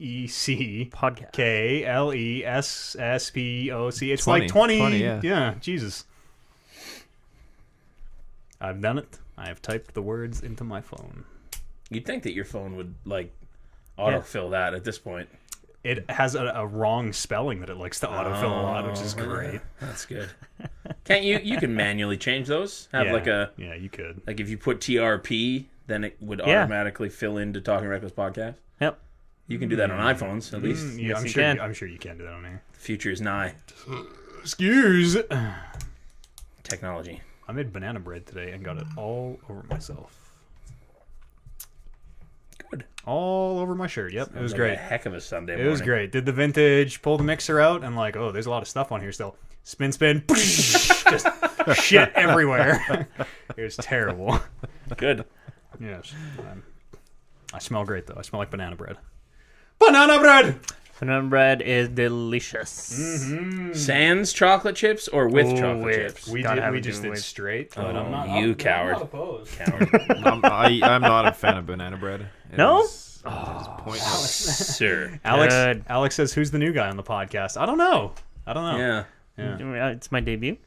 Podcast. KLESSPOC. It's 20, like 20. 20, yeah. Yeah, Jesus. I've done it. I have typed the words into my phone. You'd think that your phone would like autofill that at this point. It has a wrong spelling that it likes to autofill a lot, which is great. That's good. Can't you? You can manually change those. Have Yeah. like a Yeah, you could. like if you put TRP, then it would Yeah. automatically fill into Talking Reckless podcast. Yep. You can do that on iPhones at least. Yeah, Yes, you can. I'm sure you can do that on here. The future is nigh. Excuse. Technology. I made banana bread today and got it all over myself. Good. All over my shirt. Yep, it was Like great. A heck of a Sunday It morning. was great. Did the vintage, pull the mixer out, and like, oh, there's a lot of stuff on here still. Spin, just shit everywhere. It was terrible. Good. Yes. I smell great though. I smell like banana bread. Banana bread. Banana bread is delicious. Sans chocolate chips or with chocolate with. chips? We Gotta have we it just do did with. straight. Oh, But I'm not, you I'm coward. not opposed. Coward. I'm not a fan of banana bread. No? It is pointless. Sir. Good. Alex says, "Who's the new guy on the podcast?" I don't know. Yeah. It's my debut.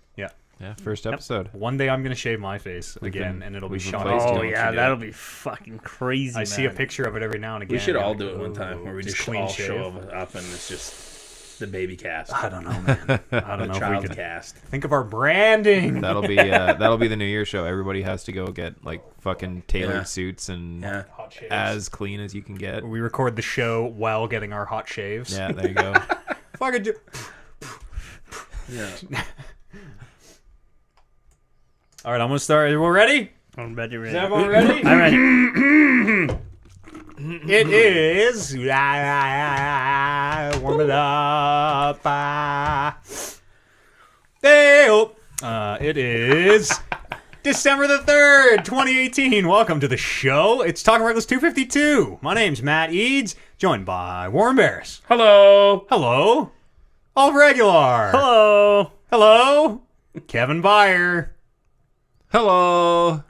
Yeah, first episode. One day I'm gonna shave my face again, been- and it'll be we've shot. replaced Oh, you. Oh what yeah, you do. that'll be fucking crazy. I see a man. picture of it every now and again. We should all Like, do it one ooh, time where we just clean all shave. show up and it's just the baby cast. I don't know, man. I don't The know if we child could cast. think of our branding. That'll be the New Year show. Everybody has to go get like fucking tailored Yeah. suits and Yeah. Hot shaves. as clean as you can get. We record the show while getting our hot shaves. Yeah, there you go. Fucking do. Yeah. All right, I'm gonna start. Everyone ready? I'm ready. Is everyone ready? I'm ready. It is. Warm it up. It is December the 3rd, 2018. Welcome to the show. It's Talking Reckless 252. My name's Matt Eads, joined by Warren Barris. Hello. Hello. All regular. Hello. Hello. Kevin Byer. Hello.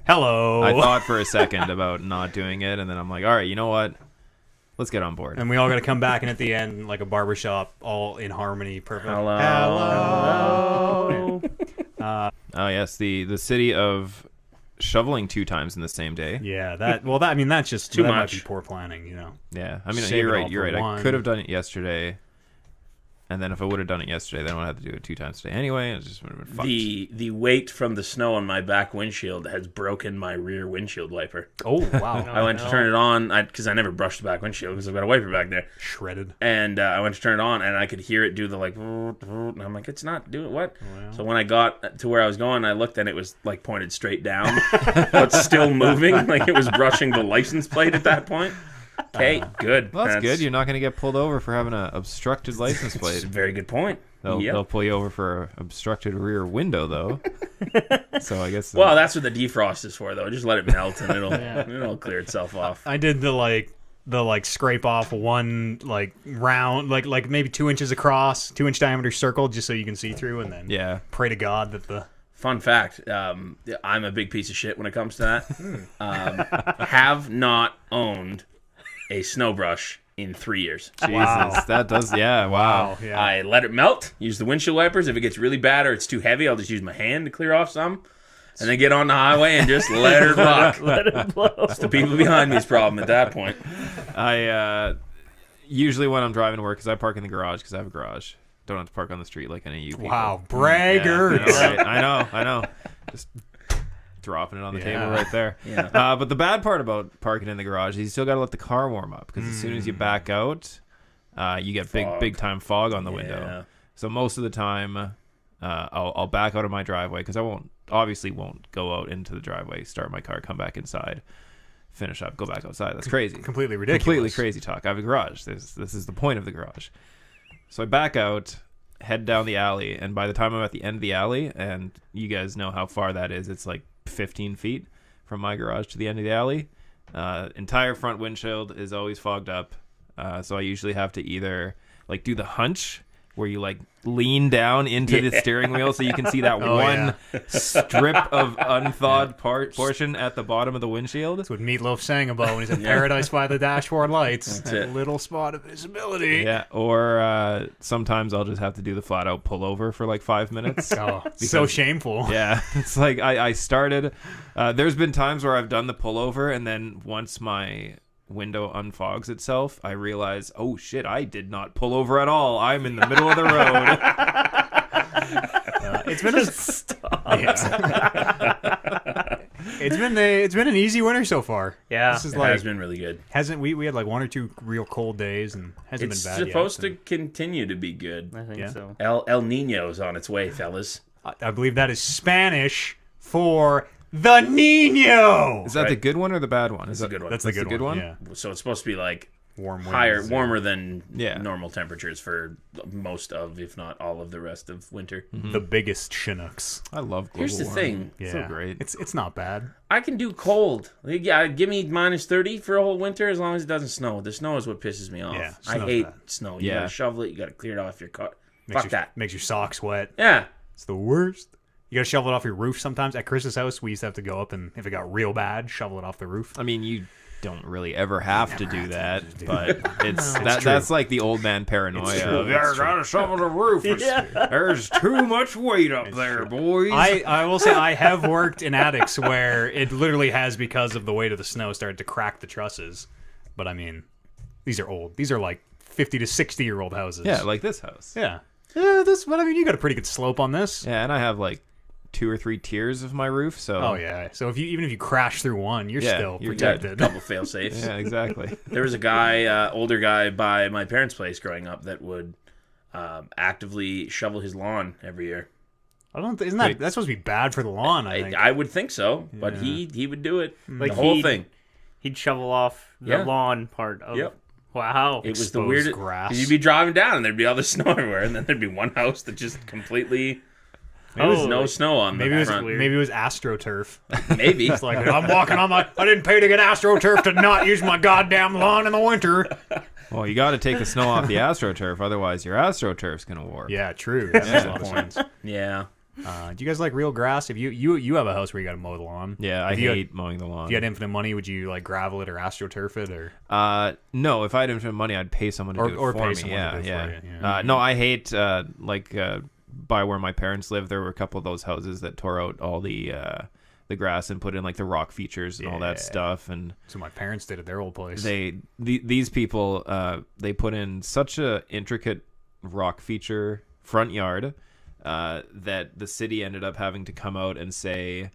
Hello. I thought for a second about not doing it, and then I'm like, all right, you know what? Let's get on board. And we all got to come back and at the end, like a barbershop, all in harmony. Perfect. Hello. Hello. Oh yes, the city of shoveling 2 times in the same day. Yeah, that's just Too that much. Might be poor planning, you know. Yeah, I mean, Save you're it all right. You're for right. one. I could have done it yesterday, and then if I would have done it yesterday, then I would have to do it 2 times today anyway. It just would have been fucked. The weight from the snow on my back windshield has broken my rear windshield wiper. Oh wow, I went to turn it on because I never brushed the back windshield because I've got a wiper back there. shredded. And I went to turn it on, and I could hear it do the like, and I'm like, it's not doing what? Wow. So when I got to where I was going, I looked, and it was like pointed straight down, but still moving, like it was brushing the license plate at that point. Okay, good. Well, that's good. You're not going to get pulled over for having an obstructed license That's plate. a very good point. They'll pull you over for obstructed rear window, though. So I guess. Well, that's what the defrost is for, though. Just let it melt, and it'll clear itself off. I did the scrape off one like round like maybe 2 inches across, 2-inch diameter circle, just so you can see through, and then yeah. pray to God that the Fun fact, I'm a big piece of shit when it comes to that. Have not owned a snow brush in 3 years. Jesus, that does. Yeah. Wow. yeah. I let it melt, use the windshield wipers. If it gets really bad or it's too heavy, I'll just use my hand to clear off some. And then get on the highway and just let it rock. Let it blow. It's the people behind me's problem at that point. I usually when I'm driving to work, because I park in the garage because I have a garage. Don't have to park on the street like any of you people. Wow, braggers. Yeah, I know. Just dropping it on the table right there. Yeah. But the bad part about parking in the garage is you still got to let the car warm up, because as soon as you back out, you get Fog. big time fog on the Yeah. window. So most of the time, I'll back out of my driveway, because I won't go out into the driveway, start my car, come back inside, finish up, go back outside. That's crazy. Completely ridiculous. Completely crazy talk. I have a garage. This is the point of the garage. So I back out, head down the alley, and by the time I'm at the end of the alley, and you guys know how far that is, it's like 15 feet from my garage to the end of the alley. Entire front windshield is always fogged up. So I usually have to either like do the hunch where you like lean down into the steering wheel so you can see that strip of unthawed portion at the bottom of the windshield. That's what Meatloaf sang about when he said "Paradise by the dashboard lights." That's That it. little spot of visibility. Yeah, or sometimes I'll just have to do the flat out pullover for like 5 minutes. Oh, so shameful. Yeah, it's like I started. There's been times where I've done the pullover, and then once my window unfogs itself, I realize, oh shit, I did not pull over at all. I'm in the middle of the road. It's been it's been an easy winter so far. Yeah. This is It like has been really good. hasn't we had like 1 or 2 real cold days and hasn't It's been bad supposed yet. to continue to be good. I think Yeah. so. El Nino's on its way, fellas. I believe that is Spanish for the Nino. Is that the good one or the bad one? It's a good one. That's the good one. Yeah, So it's supposed to be like warmer than Yeah. normal temperatures for most of, if not all of the rest of winter. The biggest Chinooks. I love global Here's the warming. thing. Yeah, So great. It's not bad. I can do cold. Like, yeah, give me minus 30 for a whole winter as long as it doesn't snow. The snow is what pisses me off. Yeah, I snow's hate bad. snow. You Yeah. gotta shovel it. You gotta clear it off your car. Makes Fuck that. Makes your socks wet. Yeah. It's the worst. You gotta shovel it off your roof sometimes. At Chris's house, we used to have to go up and if it got real bad, shovel it off the roof. I mean, you don't really ever have to do that, but it's true. that's like the old man paranoia. true. Of, It's true. gotta shovel the roof. There's too much weight up there, boys. I will say I have worked in attics where it literally has, because of the weight of the snow, started to crack the trusses. But I mean, these are old. These are like 50 to 60-year-old houses. Yeah, like this house. yeah. But I mean, you got a pretty good slope on this. Yeah, and I have like 2 or 3 tiers of my roof, so Oh yeah. So even if you crash through one, you're Yeah, still you're protected. Double fail safes. yeah, exactly. There was a guy, older guy by my parents' place growing up that would actively shovel his lawn every year. I don't. Isn't that that's supposed to be bad for the lawn? I think. I would think so, but he would do it. Like the whole he'd- thing. He'd shovel off the Yeah. lawn part of. Yep. Wow. It was the Exposed weirdest. grass. 'Cause you'd be driving down and there'd be all this snow everywhere, and then there'd be one house that just completely Oh, no snow on Maybe the it was front. weird. maybe it was AstroTurf. Maybe. It's like I'm walking on my. I didn't pay to get AstroTurf to not use my goddamn lawn in the winter. Well, you got to take the snow off the AstroTurf, otherwise your AstroTurf's gonna warp. Yeah, true. That makes a lot of sense. Yeah. Do you guys like real grass? If you have a house where you got to mow the lawn. Yeah, I If you had- hate mowing the lawn. If you had infinite money, would you like gravel it or AstroTurf it or? No, if I had infinite money, I'd pay someone to Or- do it or for pay me. someone Yeah, to do it yeah. for you, yeah. No, I hate by where my parents live. There were a couple of those houses that tore out all the grass and put in like the rock features and all that Yeah. stuff. And So my parents did at their old place. these people they put in such a intricate rock feature front yard that the city ended up having to come out and say,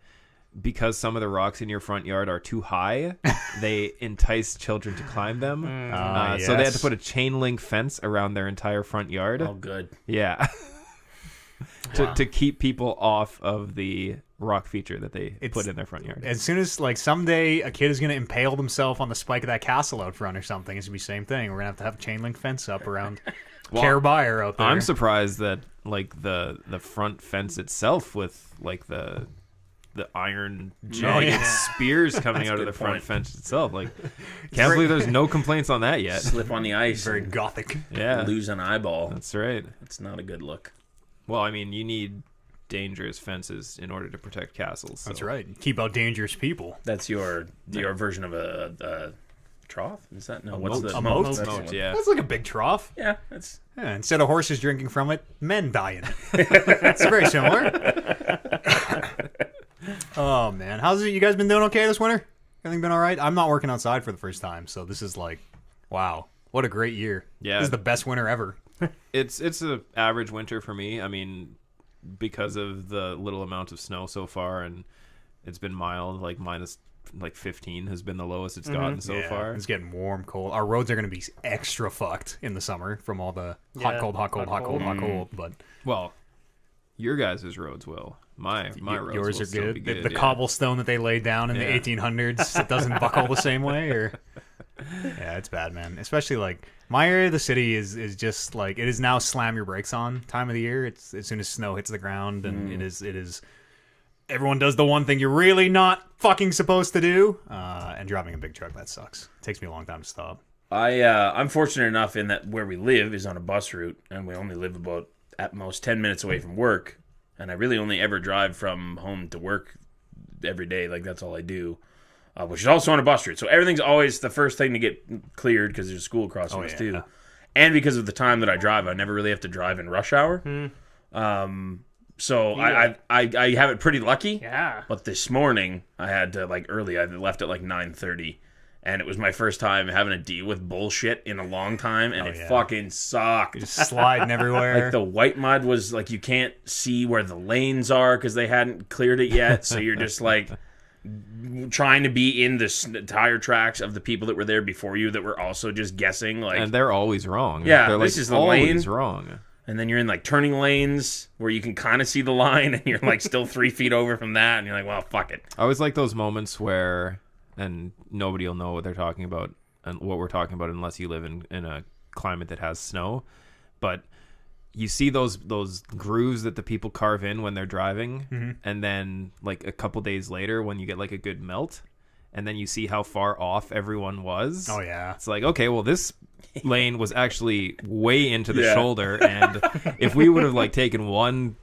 because some of the rocks in your front yard are too high, they entice children to climb them. So they had to put a chain link fence around their entire front yard. Oh, good. Yeah. to keep people off of the rock feature that they put in their front yard. As soon as like someday a kid is gonna impale themselves on the spike of that castle out front or something, it's gonna be the same thing. We're gonna have a chain link fence up around Care Buyer out there. I'm surprised that like the front fence itself with like the iron jagged spears coming out of the front fence itself. Like, can't believe there's no complaints on that yet. Slip on the ice. Very and gothic. Yeah, lose an eyeball. that's right. It's not a good look. Well, I mean, you need dangerous fences in order to protect castles. So. That's right. Keep out dangerous people. That's your version of a trough? Is that no? What's moat. the A moat? That's Moat, what- yeah. That's like a big trough. Yeah, that's Yeah, instead of horses drinking from it, men die in it. It's very similar. Oh man, how's it? You guys been doing okay this winter? Everything been all right? I'm not working outside for the first time, so this is like, wow, what a great year. Yeah. This is the best winter ever. It's a average winter for me. I mean, because of the little amount of snow so far, and it's been mild, like minus like 15 has been the lowest it's gotten so Yeah, far. it's getting warm, cold. Our roads are going to be extra fucked in the summer from all the hot, Yeah, cold, hot, cold, hot, cold, hot, cold. But Well, your guys' roads will. My roads yours will are still good. be The good. yeah. cobblestone that they laid down in Yeah. the 1800s, it doesn't buckle the same way, or yeah, it's bad, man. Especially like my area of the city is just like it is now slam your brakes on time of the year. It's as soon as snow hits the ground, and it is. Everyone does the one thing you're really not fucking supposed to do, and driving a big truck that sucks. It takes me a long time to stop. I'm fortunate enough in that where we live is on a bus route, and we only live about at most 10 minutes away from work, and I really only ever drive from home to work every day. Like, that's all I do, which is also on a bus route. So everything's always the first thing to get cleared because there's a school across from us too. And because of the time that I drive, I never really have to drive in rush hour. So I have it pretty lucky. Yeah. But this morning I had to early. I left at 9:30, and it was my first time having to deal with bullshit in a long time, and it fucking sucked. Just sliding everywhere. The white mud was you can't see where the lanes are because they hadn't cleared it yet, so you're just trying to be in the tire tracks of the people that were there before you that were also just guessing. And they're always wrong. Yeah, they're this is the always lane. wrong. And then you're in turning lanes where you can kind of see the line, and you're still 3 feet over from that, and you're well, fuck it. I always like those moments where, and nobody will know what they're talking about and what we're talking about unless you live in a climate that has snow, but you see those grooves that the people carve in when they're driving, and then a couple days later when you get a good melt, and then you see how far off everyone was. Oh yeah, it's okay, well, this lane was actually way into the shoulder, and if we would have taken one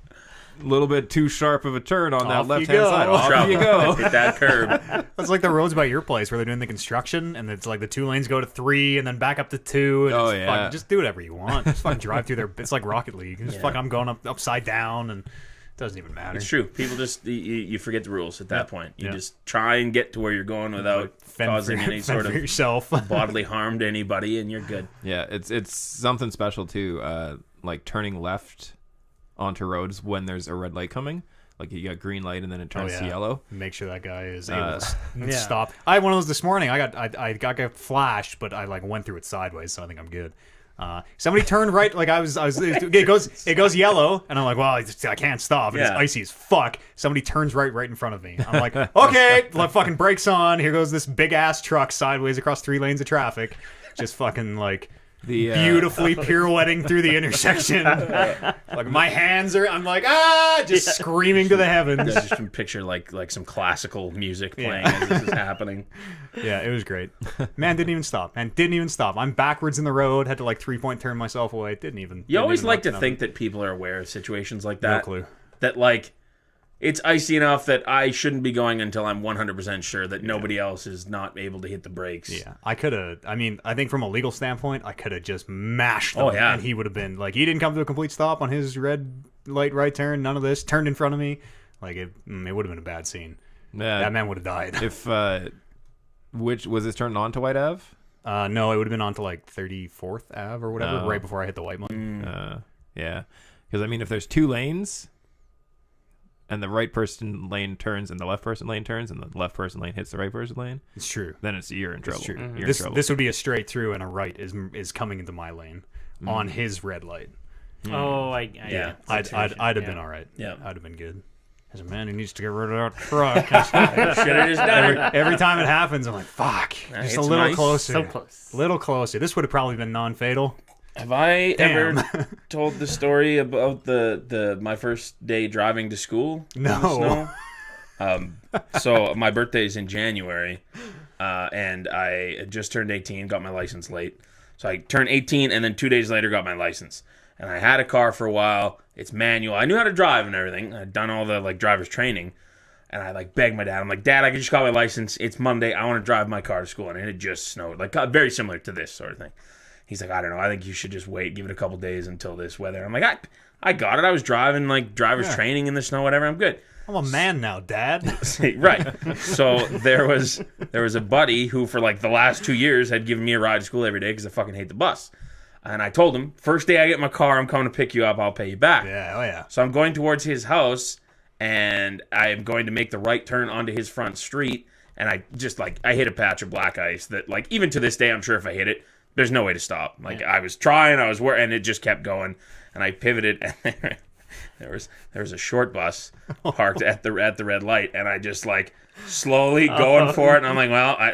little bit too sharp of a turn on that left hand side, off you go. Hit that curb. It's like the roads by your place where they're doing the construction, and it's the 2 lanes go to 3 and then back up to 2. And fucking, just do whatever you want. Just fucking drive through there. It's like Rocket League. Just I'm going upside down, and it doesn't even matter. It's true. People just you forget the rules at that point. You just try and get to where you're going without causing any sort of yourself. bodily harm to anybody, and you're good. Yeah, it's something special too. Turning left onto roads when there's a red light coming. You got green light and then it turns to yellow. Make sure that guy is able to stop. I had one of those this morning. I got flashed, but I went through it sideways, so I think I'm good. Somebody turned right, it goes yellow, and I'm well, I can't stop. It's icy as fuck. Somebody turns right in front of me. I'm okay, fucking brakes on. Here goes this big ass truck sideways across 3 lanes of traffic, just fucking beautifully pirouetting through the intersection. My hands are, I'm just screaming to the heavens. I just can picture some classical music playing as this is happening. Yeah, it was great. Man, didn't even stop. I'm backwards in the road, had to 3-point turn myself away. Didn't even. You always like to think that people are aware of situations like that. No clue. That it's icy enough that I shouldn't be going until I'm 100% sure that nobody else is not able to hit the brakes. Yeah, I could have. I think from a legal standpoint, I could have just mashed them, and he would have been he didn't come to a complete stop on his red light right turn. None of this. Turned in front of me. It would have been a bad scene. Yeah, that man would have died. If which was this turned on to White Ave? No, it would have been on to 34th Ave or whatever, right before I hit the white one. Yeah, because if there's 2 lanes, and the right person lane turns and the left person lane turns and the left person lane hits the right person lane, it's true. Then you're in trouble. It's true. You're in trouble. This would be a straight through, and a right is coming into my lane on his red light. Oh, I'd have been all right. Yeah, I'd have been good. As a man who needs to get rid of that truck, should have just done it. Every time it happens, I'm fuck, just a little closer, so close, little closer. This would have probably been non-fatal. Have I ever told the story about the my first day driving to school? No. So my birthday's in January, and I had just turned 18, got my license late. So I turned 18, and then 2 days later got my license. And I had a car for a while. It's manual. I knew how to drive and everything. I'd done all the driver's training. And I begged my dad. I'm Dad, I just got my license. It's Monday. I want to drive my car to school. And it had just snowed. Very similar to this sort of thing. He's I don't know. I think you should just wait. Give it a couple days until this weather. I'm I got it. I was driving driver's training in the snow, whatever. I'm good. I'm a man now, Dad. Right. So there was a buddy who for the last 2 years had given me a ride to school every day because I fucking hate the bus. And I told him, first day I get my car, I'm coming to pick you up. I'll pay you back. Yeah, oh yeah. So I'm going towards his house, and I'm going to make the right turn onto his front street. And I just I hit a patch of black ice that even to this day, I'm sure if I hit it, there's no way to stop. I was trying, and it just kept going. And I pivoted, and there was a short bus parked at the red light, and I just slowly going for it. And I'm well, I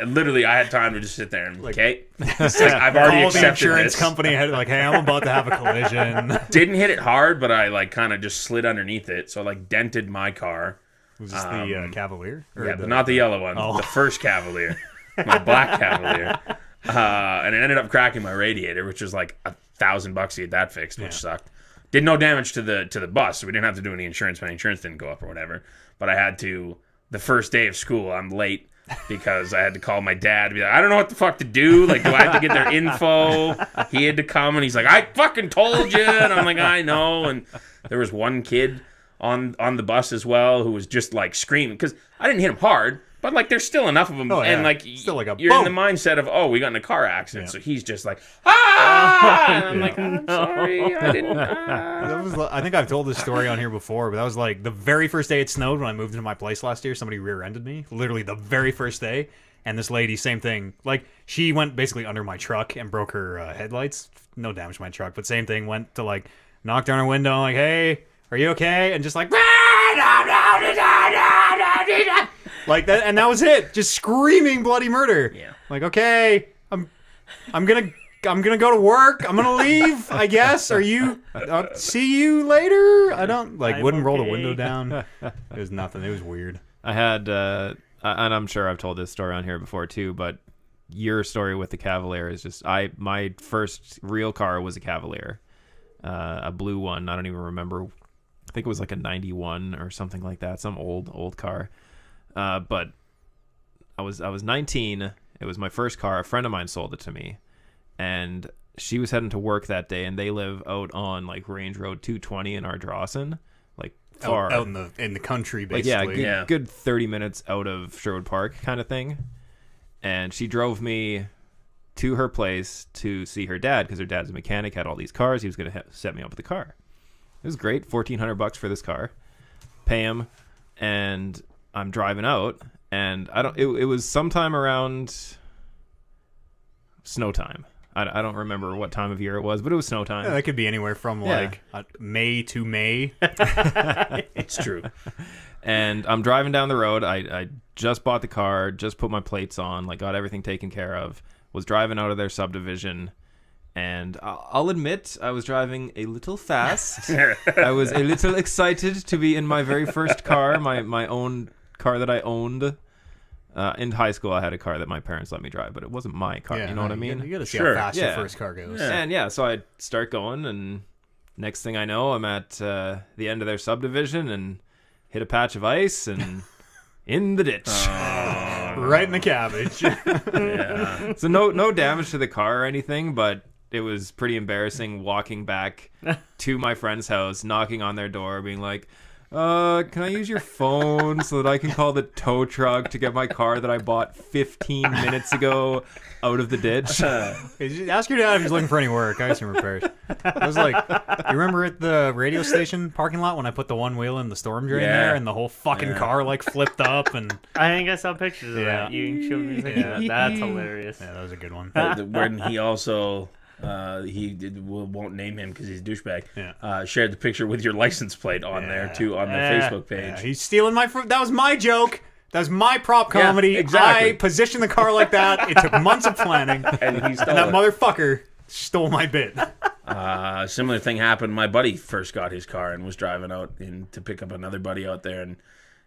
had time to just sit there and okay. I've already accepted the insurance this. company had hey, I'm about to have a collision. Didn't hit it hard, but I kind of just slid underneath it, so dented my car. Was this the Cavalier? Yeah, but not the yellow one. Oh. The first Cavalier, my black Cavalier. And it ended up cracking my radiator, which was like $1,000 to get that fixed, which sucked. Did no damage to the bus, so we didn't have to do any insurance. My insurance didn't go up or whatever. But I had to, the first day of school, I'm late because I had to call my dad to be like, I don't know what the fuck to do. Like, do I have to get their info? He had to come, and he's like, I fucking told you. And I'm like, I know. And there was one kid on the bus as well who was just like screaming because I didn't hit him hard. But, like, there's still enough of them. Oh, yeah. And, like, Still like a you're boom. in the mindset of, we got in a car accident. So he's just like, ah! And I'm like, I'm sorry. I didn't. That was, I think I've told this story on here before, but that was like the very first day it snowed when I moved into my place last year. Somebody rear-ended me. Literally the very first day. And this lady, same thing. Like, she went basically under my truck and broke her headlights. No damage to my truck, but same thing. Went to, like, knocked on her window, like, hey, are you okay? And just like... like that, and that was it. Just screaming bloody murder. Yeah. Like, okay, I'm gonna go to work. I'm gonna leave, I guess. Are you? I'll see you later. I don't like. I'm Wouldn't roll the okay. window down. It was nothing. It was weird. I had, and I'm sure I've told this story on here before too, but your story with the Cavalier is just, my first real car was a Cavalier, a blue one. I don't even remember. I think it was like a 91 or something like that, some old car. But I was 19. It was my first car. A friend of mine sold it to me, and she was heading to work that day. And they live out on like Range Road 220 in Ardrossan, like far out in the country, basically. like good 30 minutes out of Sherwood Park, kind of thing. And she drove me to her place to see her dad because her dad's a mechanic, had all these cars. He was going to set me up with a car. It was great, $1,400 for this car. Pay him, and I'm driving out, and it was sometime around snow time. I don't remember what time of year it was, but it was snow time. Yeah, that could be anywhere from like May to May. It's true. And I'm driving down the road. I just bought the car, just put my plates on, like got everything taken care of. Was driving out of their subdivision. And I'll admit, I was driving a little fast. I was a little excited to be in my very first car, my own car that I owned. In high school, I had a car that my parents let me drive, but it wasn't my car. You know what I mean? You gotta see Sure. how fast Yeah. your first car goes. Yeah. And so I start going, and next thing I know, I'm at the end of their subdivision and hit a patch of ice and in the ditch. Right in the cabbage. Yeah. So no damage to the car or anything, but it was pretty embarrassing walking back to my friend's house, knocking on their door, being like, can I use your phone so that I can call the tow truck to get my car that I bought 15 minutes ago out of the ditch? Ask your dad if he's looking for any work. I got some repairs. I was like, you remember at the radio station parking lot when I put the one wheel in the storm drain there and the whole fucking car like flipped up and I think I saw pictures of that. You showed me pictures of that. That's hilarious. yeah, that was a good one. When he also won't name him because he's a douchebag. Yeah. Shared the picture with your license plate on there too on the Facebook page. Yeah, he's stealing my. That was my joke. That was my prop comedy. Yeah, exactly. I positioned the car like that. It took months of planning, And he stole and that it. motherfucker stole my bit. Similar thing happened. My buddy first got his car and was driving out to pick up another buddy out there, and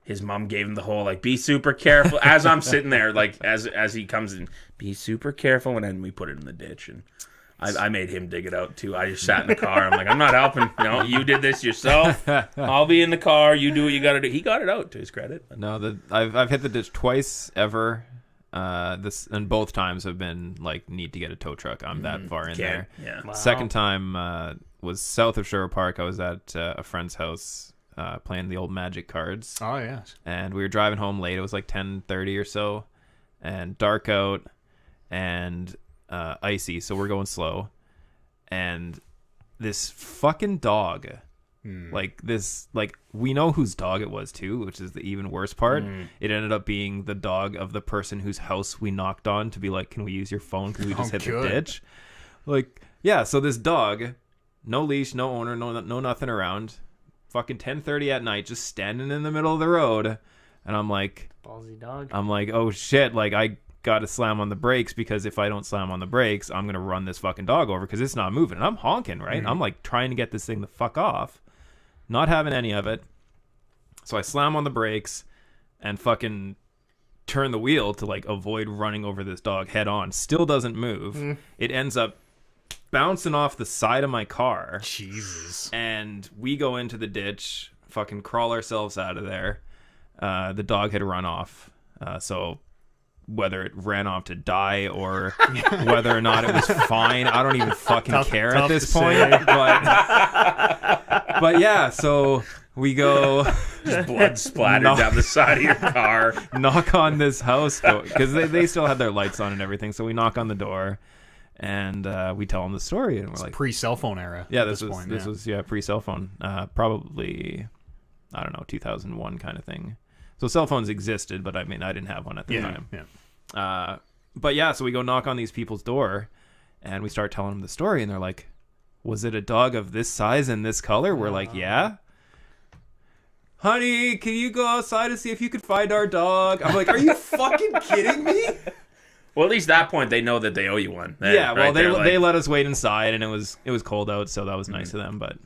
his mom gave him the whole like, be super careful. As I'm sitting there, like as he comes in, be super careful, and then we put it in the ditch, and I made him dig it out too. I just sat in the car. I'm like, I'm not helping. You did this yourself. I'll be in the car. You do what you got to do. He got it out to his credit. No, I've hit the ditch twice ever. This and both times have been like need to get a tow truck. I'm that far in there. Yeah. Wow. Second time was south of Sherwood Park. I was at a friend's house playing the old Magic cards, Oh yes. and we were driving home late. It was like 10:30 or so, and dark out, and icy. So we're going slow, and this fucking dog. Like we know whose dog it was too, which is the even worse part. It ended up being the dog of the person whose house we knocked on to be like, can we use your phone? Can we just hit the good. ditch? Like, yeah. So this dog, no leash, no owner, no nothing around. Fucking 10:30 at night, just standing in the middle of the road, and I'm like, Ballsy dog. oh shit! Like I gotta slam on the brakes because if I don't slam on the brakes, I'm gonna run this fucking dog over because it's not moving. And I'm honking, right? I'm like trying to get this thing the fuck off. Not having any of it. So I slam on the brakes and fucking turn the wheel to like avoid running over this dog head on. Still doesn't move. It ends up bouncing off the side of my car. Jesus. And we go into the ditch, fucking crawl ourselves out of there. The dog had run off. So whether it ran off to die or whether or not it was fine, I don't even fucking care at this point. But yeah, so we go... Just blood splattered down the side of your car. Knock on this house door, because they still had their lights on and everything. So we knock on the door, and we tell them the story, and we're like, pre-cell phone era. Yeah, this was pre-cell phone, probably, I don't know, 2001 kind of thing. So cell phones existed, but I mean, I didn't have one at the time. Yeah. But yeah, so we go knock on these people's door, and we start telling them the story, and they're like, "Was it a dog of this size and this color?" We're like, "Yeah." "Honey, can you go outside and see if you could find our dog?" I'm like, "Are you fucking kidding me?" Well, at least at that point they know that they owe you one. They let us wait inside, and it was cold out, so that was nice of them. But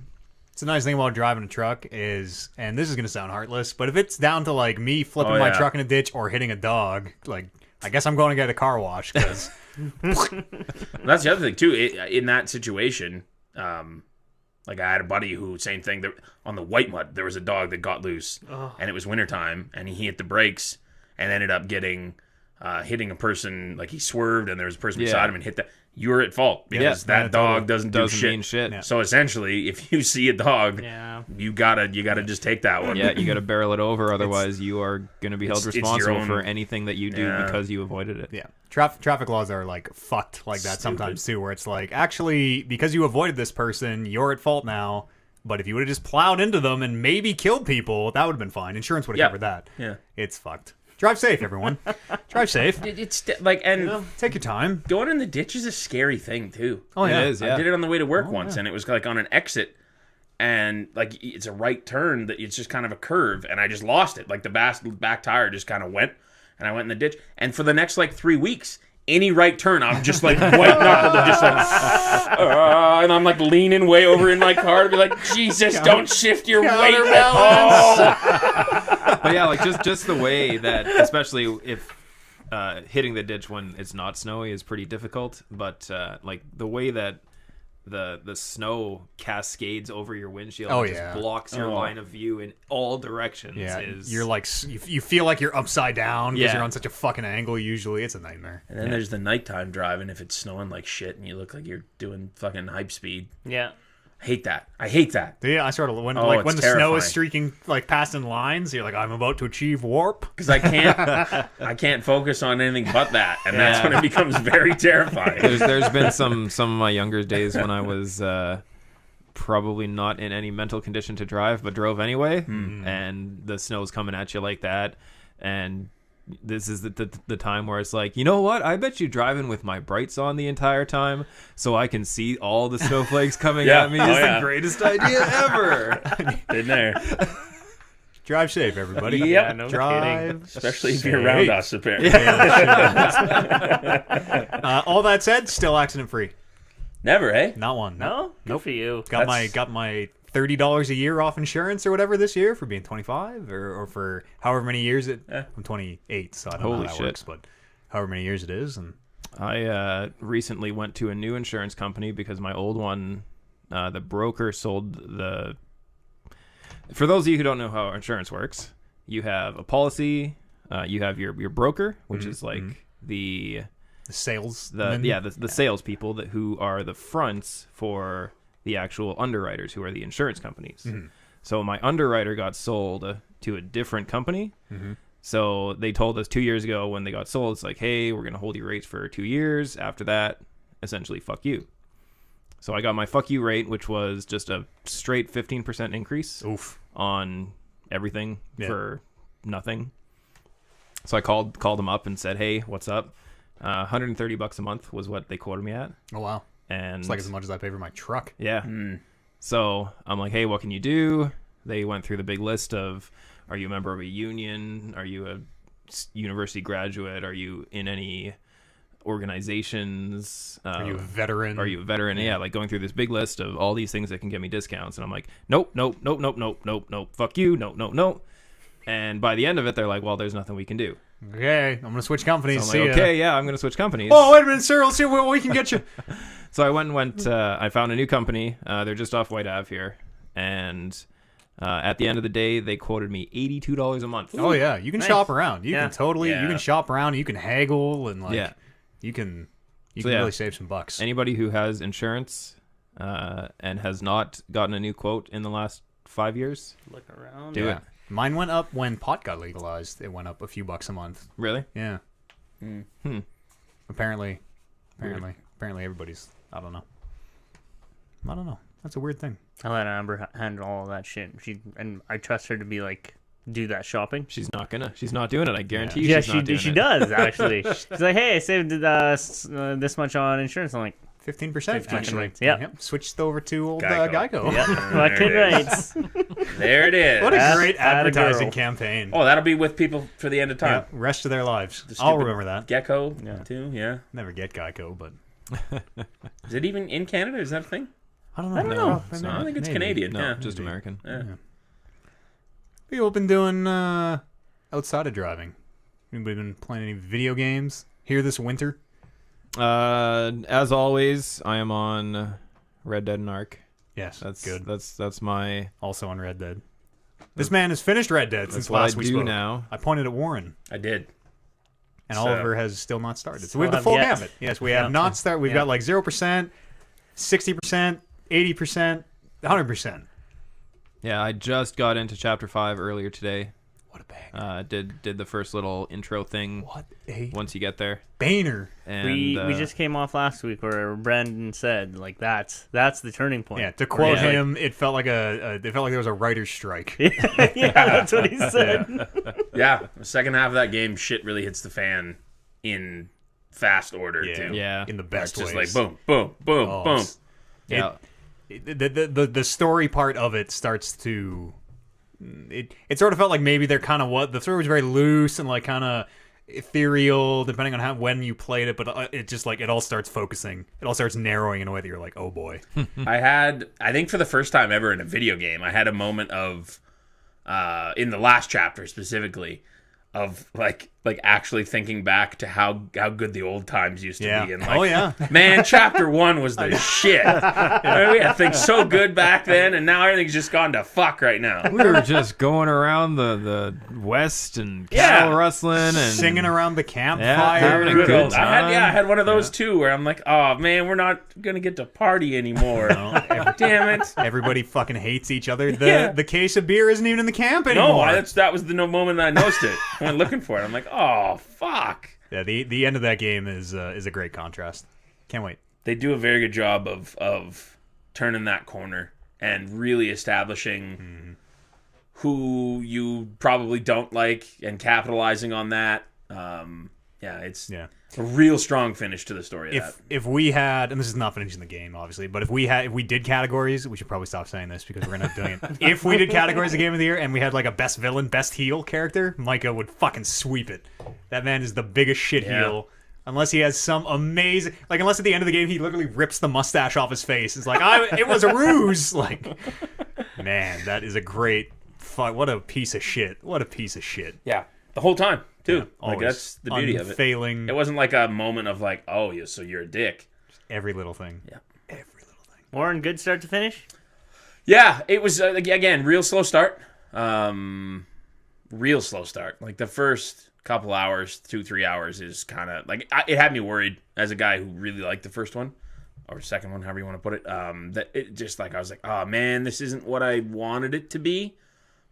it's a nice thing about driving a truck is, and this is gonna sound heartless, but if it's down to like me flipping my truck in a ditch or hitting a dog, like I guess I'm going to get a car wash because that's the other thing too. In that situation, like I had a buddy who, same thing, on the White Mud, there was a dog that got loose, and it was wintertime, and he hit the brakes and ended up getting hitting a person. Like he swerved, and there was a person beside him and hit that. You're at fault because that dog doesn't do shit. Mean shit. Yeah. So essentially, if you see a dog, you gotta just take that one. Yeah, you gotta barrel it over, otherwise you are gonna be held responsible for anything that you do because you avoided it. Yeah. Traffic laws are like fucked like that sometimes too, where it's like, actually, because you avoided this person, you're at fault now. But if you would have just plowed into them and maybe killed people, that would have been fine. Insurance would have covered that. Yeah. It's fucked. Drive safe, everyone. Drive safe. It's like, and take your time. Going in the ditch is a scary thing too. Oh yeah, it is. Yeah. I did it on the way to work once, and it was like on an exit, and like it's a right turn that it's just kind of a curve, and I just lost it. Like the back tire just kind of went, and I went in the ditch. And for the next like 3 weeks, any right turn, I'm just like white knuckled and just like, and I'm like leaning way over in my car to be like, Jesus, don't shift your weight at all. But yeah, like just the way that, especially if hitting the ditch when it's not snowy is pretty difficult. But like the way that the snow cascades over your windshield and just blocks your line of view in all directions. Yeah, is... you're like, you feel like you're upside down because you're on such a fucking angle. Usually, it's a nightmare. And then there's the nighttime driving if it's snowing like shit and you look like you're doing fucking hype speed. Yeah. I hate that. Yeah, I sort of when the snow is streaking like past in lines, you're like, I'm about to achieve warp because I can't focus on anything but that, and that's when it becomes very terrifying. There's been some of my younger days when I was probably not in any mental condition to drive, but drove anyway, and the snow's coming at you like that, and this is the time where it's like, you know what? I bet you driving with my brights on the entire time so I can see all the snowflakes coming at me is the greatest idea ever. Been there. Drive safe, everybody. Yep. Yeah, no Drive kidding. Especially if you're around us, apparently. All that said, still accident free. Never, eh? Not one. No? Good for you. Got my $30 a year off insurance or whatever this year for being 25 or for however many years I'm 28, so I don't know how that works, but however many years it is. And I recently went to a new insurance company because my old one, the broker sold the... For those of you who don't know how insurance works, you have a policy, you have your broker, which is like the sales, the salespeople who are the fronts for the actual underwriters, who are the insurance companies. So my underwriter got sold to a different company. So they told us 2 years ago when they got sold, it's like, hey, we're going to hold your rates for 2 years. After that, essentially, fuck you. So I got my fuck you rate, which was just a straight 15% increase on everything for nothing. So I called them up and said, hey, what's up? $130 a month was what they quoted me at. Oh, wow. And it's like as much as I pay for my truck. Yeah. So I'm like, hey, what can you do? They went through the big list of, are you a member of a union? Are you a university graduate? Are you in any organizations? Are you a veteran? Are you a veteran? Yeah, like going through this big list of all these things that can get me discounts. And I'm like, nope, fuck you, no. And by the end of it, they're like, well, there's nothing we can do. Okay, I'm gonna switch companies. So I'm See like, ya. okay, yeah, I'm going to switch companies. Oh, wait a minute, sir. Let's see what we can get you. So I went. I found a new company. They're just off White Ave here, and at the end of the day, they quoted me $82 a month. Oh yeah, you can Nice. shop around. You can totally. Yeah. You can shop around. You can haggle and like. Yeah. You can. You So, can yeah. really save some bucks. Anybody who has insurance and has not gotten a new quote in the last 5 years, Look around. do it. Mine went up when pot got legalized. It went up a few bucks a month. Really? Yeah. Hmm. Apparently everybody's. I don't know. That's a weird thing. I let Amber handle all of that shit. I trust her to be like, do that shopping. She's not gonna. She's not doing it. I guarantee you. Yeah, she's not doing she it. does actually. She's like, hey, I saved this much on insurance. I'm like, 15% actually. rates, yeah. Switched over to old Geico. Geico. yeah, There fucking it right. There it is. What a Atta great advertising girl. campaign. Oh, that'll be with people for the end of time. Yeah, rest of their lives. The I'll stupid remember that. Gecko, Yeah. too, yeah. Never get Geico, but Is it even in Canada? Is that a thing? I don't know. I don't know. it's No, not. I think it's Maybe. Canadian. No, yeah. just American. Yeah. People been doing outside of driving. Anybody been playing any video games here this winter? As always, I am on Red Dead and Ark. Yes, That's good. That's my. Also on Red Dead. This man has finished Red Dead That's since what last I we do spoke. now. I pointed at Warren, I did. and So- Oliver has still not started. So Still we have the have full yet. gamut. Yes, we have not started. We've Yeah. got like 0%, 60%, 80%, 100%. Yeah, I just got into Chapter 5 earlier today. What a banger! Did the first little intro thing What a once you get there. banger! And we just came off last week where Brandon said like that's the turning point. Yeah, to quote Yeah. him, it felt like it felt like there was a writer's strike. yeah, that's what he said. Yeah, the second half of that game, shit really hits the fan in fast order, Yeah, too. Yeah. in the It's best just ways. like boom, boom, boom, Oh, boom. it's- yeah. the story part of it starts to it sort of felt like maybe they're kind of the story was very loose and like kind of ethereal depending on when you played it, but it just like it all starts narrowing in a way that you're like, oh boy. I think for the first time ever in a video game, I had a moment of, in the last chapter specifically, of like actually thinking back to how good the old times used to Yeah. be. And like, Oh yeah. man, chapter 1 was the shit. We had things so good back then, and now everything's just gone to fuck right now. We were just going around the west and Yeah. cattle rustling and Singing around the Yeah, campfire. having a Good good old- I time. had one of those too, where I'm like, oh man, we're not gonna get to party anymore. Damn it. Everybody fucking hates each other. Yeah. The case of beer isn't even in the camp No, anymore. that was the moment I noticed it. I went looking for it. I'm like, oh fuck. Yeah, the end of that game is a great contrast. Can't wait. They do a very good job of turning that corner and really establishing who you probably don't like and capitalizing on that. It's Yeah. a real strong finish to the story of that. If we had, and this is not finishing the game, obviously, but if we did categories, we should probably stop saying this because we're gonna have doing it. If we did categories of Game of the Year and we had like a best villain, best heel character, Micah would fucking sweep it. That man is the biggest shit Yeah. heel. Unless he has some amazing, like, unless at the end of the game he literally rips the mustache off his face. It's like, it was a ruse. Like, man, that is a great. What a piece of shit. What a piece of shit. Yeah, the whole time too. Like Always. that's the beauty of it. Unfailing. It wasn't like a moment of like, oh, yeah, so you're a dick. Every little thing. Yeah. Every little thing. Warren, good start to finish. Yeah, it was again real slow start. Real slow start. Like the first couple hours, 2-3 hours is kind of like it had me worried as a guy who really liked the first one or second one, however you want to put it. That it just like I was like, oh man, this isn't what I wanted it to be.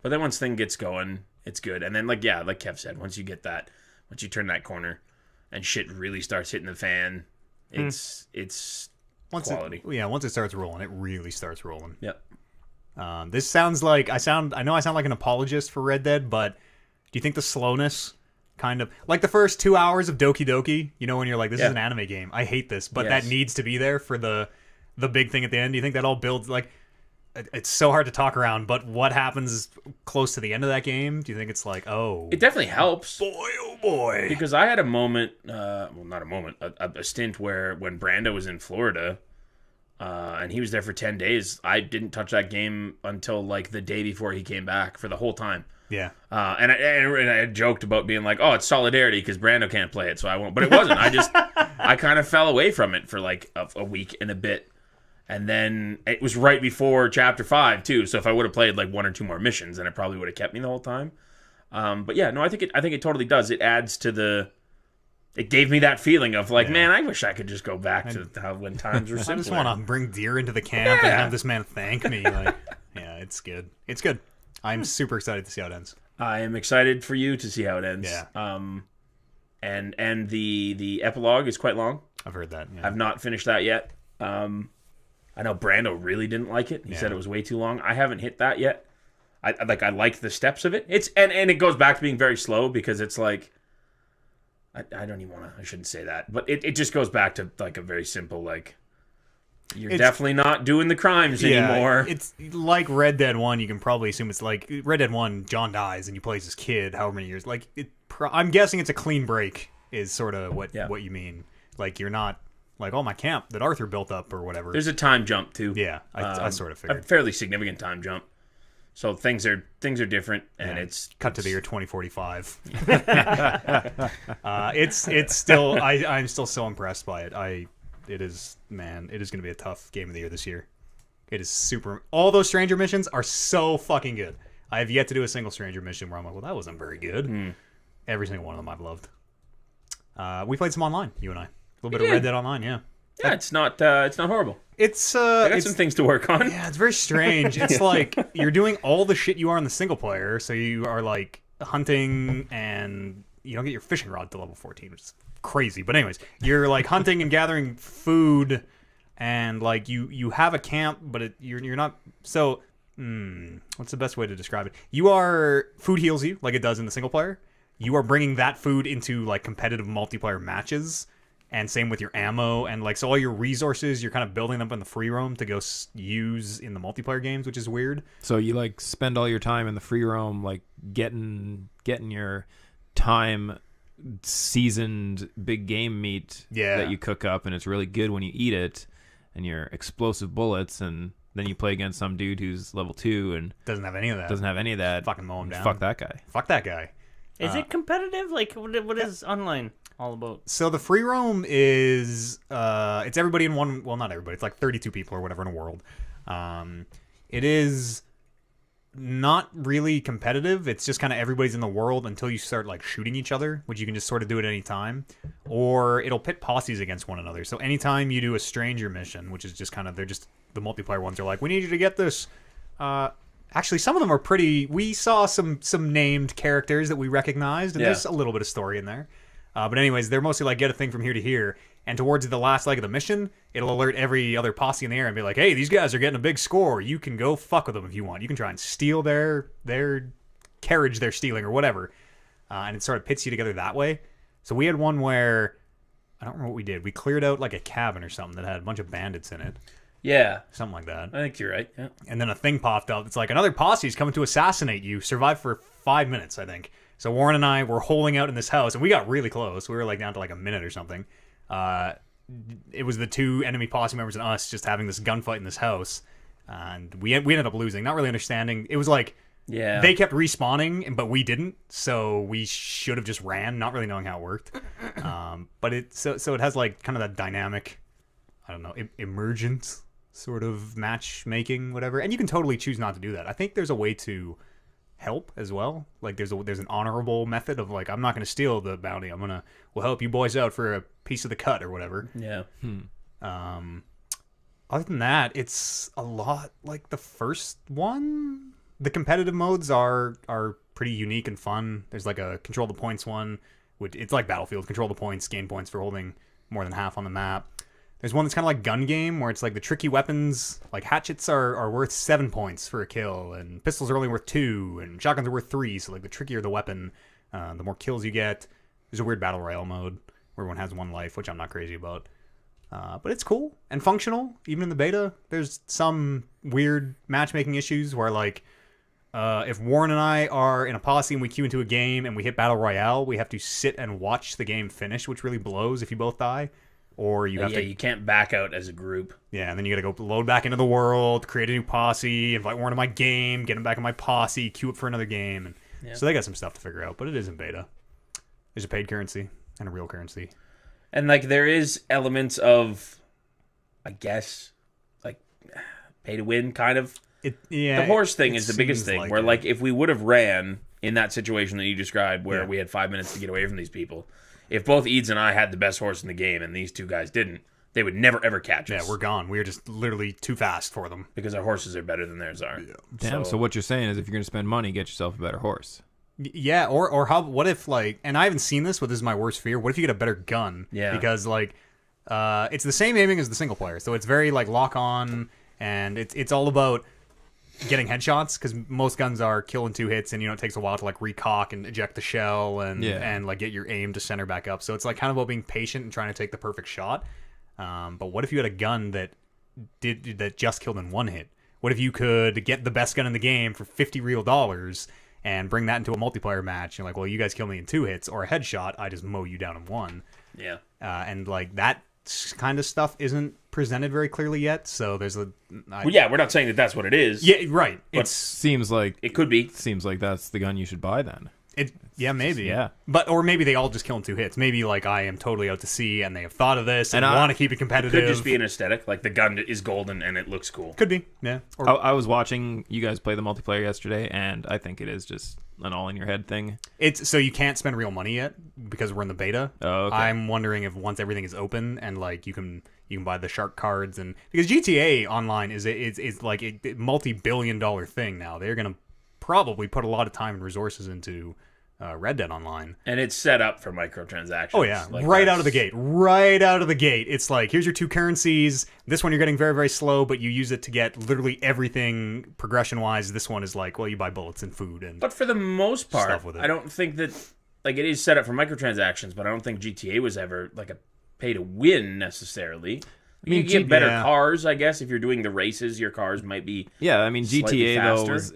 But then once thing gets going, it's good. And then like Kev said, once you turn that corner and shit really starts hitting the fan, it's Once quality. once it starts rolling, it really starts rolling. Yep. This sounds like I know I sound like an apologist for Red Dead, but do you think the slowness kind of like the first 2 hours of Doki Doki, when you're like, this is an anime game, I hate this, but Yes. that needs to be there for the big thing at the end? Do you think that all builds like it's so hard to talk around, but what happens close to the end of that game? Do you think it's like, oh, It definitely helps. boy, oh boy? Because I had a moment, not a moment, a stint where when Brando was in Florida, and he was there for 10 days, I didn't touch that game until like the day before he came back for the whole time. Yeah. And I had joked about being like, oh, it's solidarity because Brando can't play it, so I won't. But it wasn't. I kind of fell away from it for like a week and a bit. And then it was right before Chapter 5, too. So if I would have played like 1 or 2 more missions, then it probably would have kept me the whole time. But yeah, no, I think it totally does. It adds to the... It gave me that feeling of like, man, I wish I could just go back to when times were simpler. I just want to bring deer into the camp and have this man thank me. Like, yeah, it's good. It's good. I'm super excited to see how it ends. I am excited for you to see how it ends. Yeah. And the epilogue is quite long. I've heard that. Yeah. I've not finished that yet. I know Brando really didn't like it. He said it was way too long. I haven't hit that yet. I like the steps of it. It's and it goes back to being very slow because it's like I don't even want to. I shouldn't say that, but it just goes back to like a very simple like it's definitely not doing the crimes anymore. It's like Red Dead 1. You can probably assume it's like Red Dead 1. John dies and you play as his kid. However many years. Like I'm guessing it's a clean break. Is sort of what you mean. Like you're not. Like, my camp that Arthur built up or whatever. There's a time jump, too. Yeah, I sort of figured. A fairly significant time jump. So things are different, and it's... Cut to the year 2045. It's still... I'm still so impressed by it. It is going to be a tough game of the year this year. It is super... All those Stranger missions are so fucking good. I have yet to do a single Stranger mission where I'm like, well, that wasn't very good. Every single one of them I've loved. We played some online, you and I. A little bit of Red Dead Online, yeah. Yeah, it's not horrible. I got some things to work on. Yeah, it's very strange. It's like you're doing all the shit you are in the single player, so you are like hunting and you don't get your fishing rod to level 14, which is crazy. But anyways, you're like hunting and gathering food and like you have a camp, but you're not so what's the best way to describe it? Food heals you like it does in the single player. You are bringing that food into like competitive multiplayer matches. And same with your ammo and like so all your resources you're kind of building up in the free roam to go use in the multiplayer games, which is weird. So you like spend all your time in the free roam like getting your time seasoned big game meat that you cook up, and it's really good when you eat it, and your explosive bullets, and then you play against some dude who's level 2 and doesn't have any of that. Fucking mow him down. Fuck that guy. Is it competitive? Like what is online all about? So the free roam is it's everybody in one. Well, not everybody. It's like 32 people or whatever in a world. It is not really competitive. It's just kind of everybody's in the world until you start like shooting each other, which you can just sort of do at any time, or it'll pit posses against one another. So anytime you do a stranger mission, which is just kind of they're just the multiplayer ones are like, we need you to get this. Actually, some of them are pretty... We saw some named characters that we recognized, and there's a little bit of story in there. But anyways, they're mostly like, get a thing from here to here. And towards the last leg of the mission, it'll alert every other posse in the area and be like, hey, these guys are getting a big score. You can go fuck with them if you want. You can try and steal their carriage they're stealing or whatever. And it sort of pits you together that way. So we had one where... I don't remember what we did. We cleared out like a cabin or something that had a bunch of bandits in it. Yeah. Something like that. I think you're right, yeah. And then a thing popped up. It's like, another posse is coming to assassinate you. Survive for 5 minutes, I think. So Warren and I were holding out in this house, and we got really close. We were like down to like a minute or something. It was the 2 enemy posse members and us just having this gunfight in this house. And we ended up losing, not really understanding. It was like, they kept respawning, but we didn't. So we should have just ran, not really knowing how it worked. But it has like kind of that dynamic, I don't know, emergence sort of matchmaking, whatever. And you can totally choose not to do that. I think there's a way to help as well. Like there's an honorable method of like, I'm not going to steal the bounty. We'll help you boys out for a piece of the cut or whatever. Yeah. Other than that, it's a lot like the first one. The competitive modes are pretty unique and fun. There's like a control the points one, which it's like Battlefield, control the points, gain points for holding more than half on the map. There's one that's kind of like gun game, where it's like the tricky weapons, like hatchets are worth 7 points for a kill, and pistols are only worth 2, and shotguns are worth 3, so like the trickier the weapon, the more kills you get. There's a weird battle royale mode, where everyone has 1 life, which I'm not crazy about. But it's cool and functional, even in the beta. There's some weird matchmaking issues where like, if Warren and I are in a posse and we queue into a game and we hit battle royale, we have to sit and watch the game finish, which really blows if you both die. Or you have to... you can't back out as a group. Yeah, and then you gotta go load back into the world, create a new posse, invite Warren to my game, get him back in my posse, queue up for another game. And Yeah. So they got some stuff to figure out, but it is in beta. There's a paid currency and a real currency. And like there is elements of, I guess, like pay to win kind of. The horse thing is the biggest thing. Where like if we would have ran in that situation that you described, where we had 5 minutes to get away from these people, if both Eads and I had the best horse in the game and these two guys didn't, they would never ever catch us. Yeah, we're gone. We were just literally too fast for them because our horses are better than theirs are. Yeah. Damn. So what you're saying is, if you're going to spend money, get yourself a better horse. Yeah, or how? What if like? And I haven't seen this, but this is my worst fear. What if you get a better gun? Yeah. Because like, it's the same aiming as the single player, so it's very like lock on, and it's all about getting headshots, because most guns are kill in 2 hits, and it takes a while to like recock and eject the shell and like get your aim to center back up. So it's like kind of about being patient and trying to take the perfect shot. But what if you had a gun that just killed in 1 hit? What if you could get the best gun in the game for $50 real and bring that into a multiplayer match? You're like, well, you guys kill me in 2 hits, or a headshot, I just mow you down in 1. Yeah. And like that kind of stuff isn't presented very clearly yet. So there's well, yeah, we're not saying that that's what it is. Yeah, right. But seems like it could be. Seems like that's the gun you should buy then. Maybe. Yeah. But or maybe they all just kill in 2 hits. Maybe like I am totally out to sea and they have thought of this and want to keep it competitive. It could just be an aesthetic, like the gun is golden and it looks cool. Could be. Yeah. Or, I was watching you guys play the multiplayer yesterday, and I think it is just an all in your head thing. It's so you can't spend real money yet because we're in the beta. Oh, okay. I'm wondering if once everything is open and like you can buy the shark cards, and because GTA Online is like a multi-billion-dollar thing now. They're gonna probably put a lot of time and resources into Red Dead Online, and it's set up for microtransactions. Oh yeah, like right out of the gate. It's like, here's your 2 currencies. This one you're getting very, very slow, but you use it to get literally everything progression wise. This one is like, well, you buy bullets and food and. But for the most part, stuff with it. I don't think that like it is set up for microtransactions. But I don't think GTA was ever like a pay to win necessarily. I mean, you get better cars, I guess. If you're doing the races, your cars might be. Yeah, I mean, GTA though faster.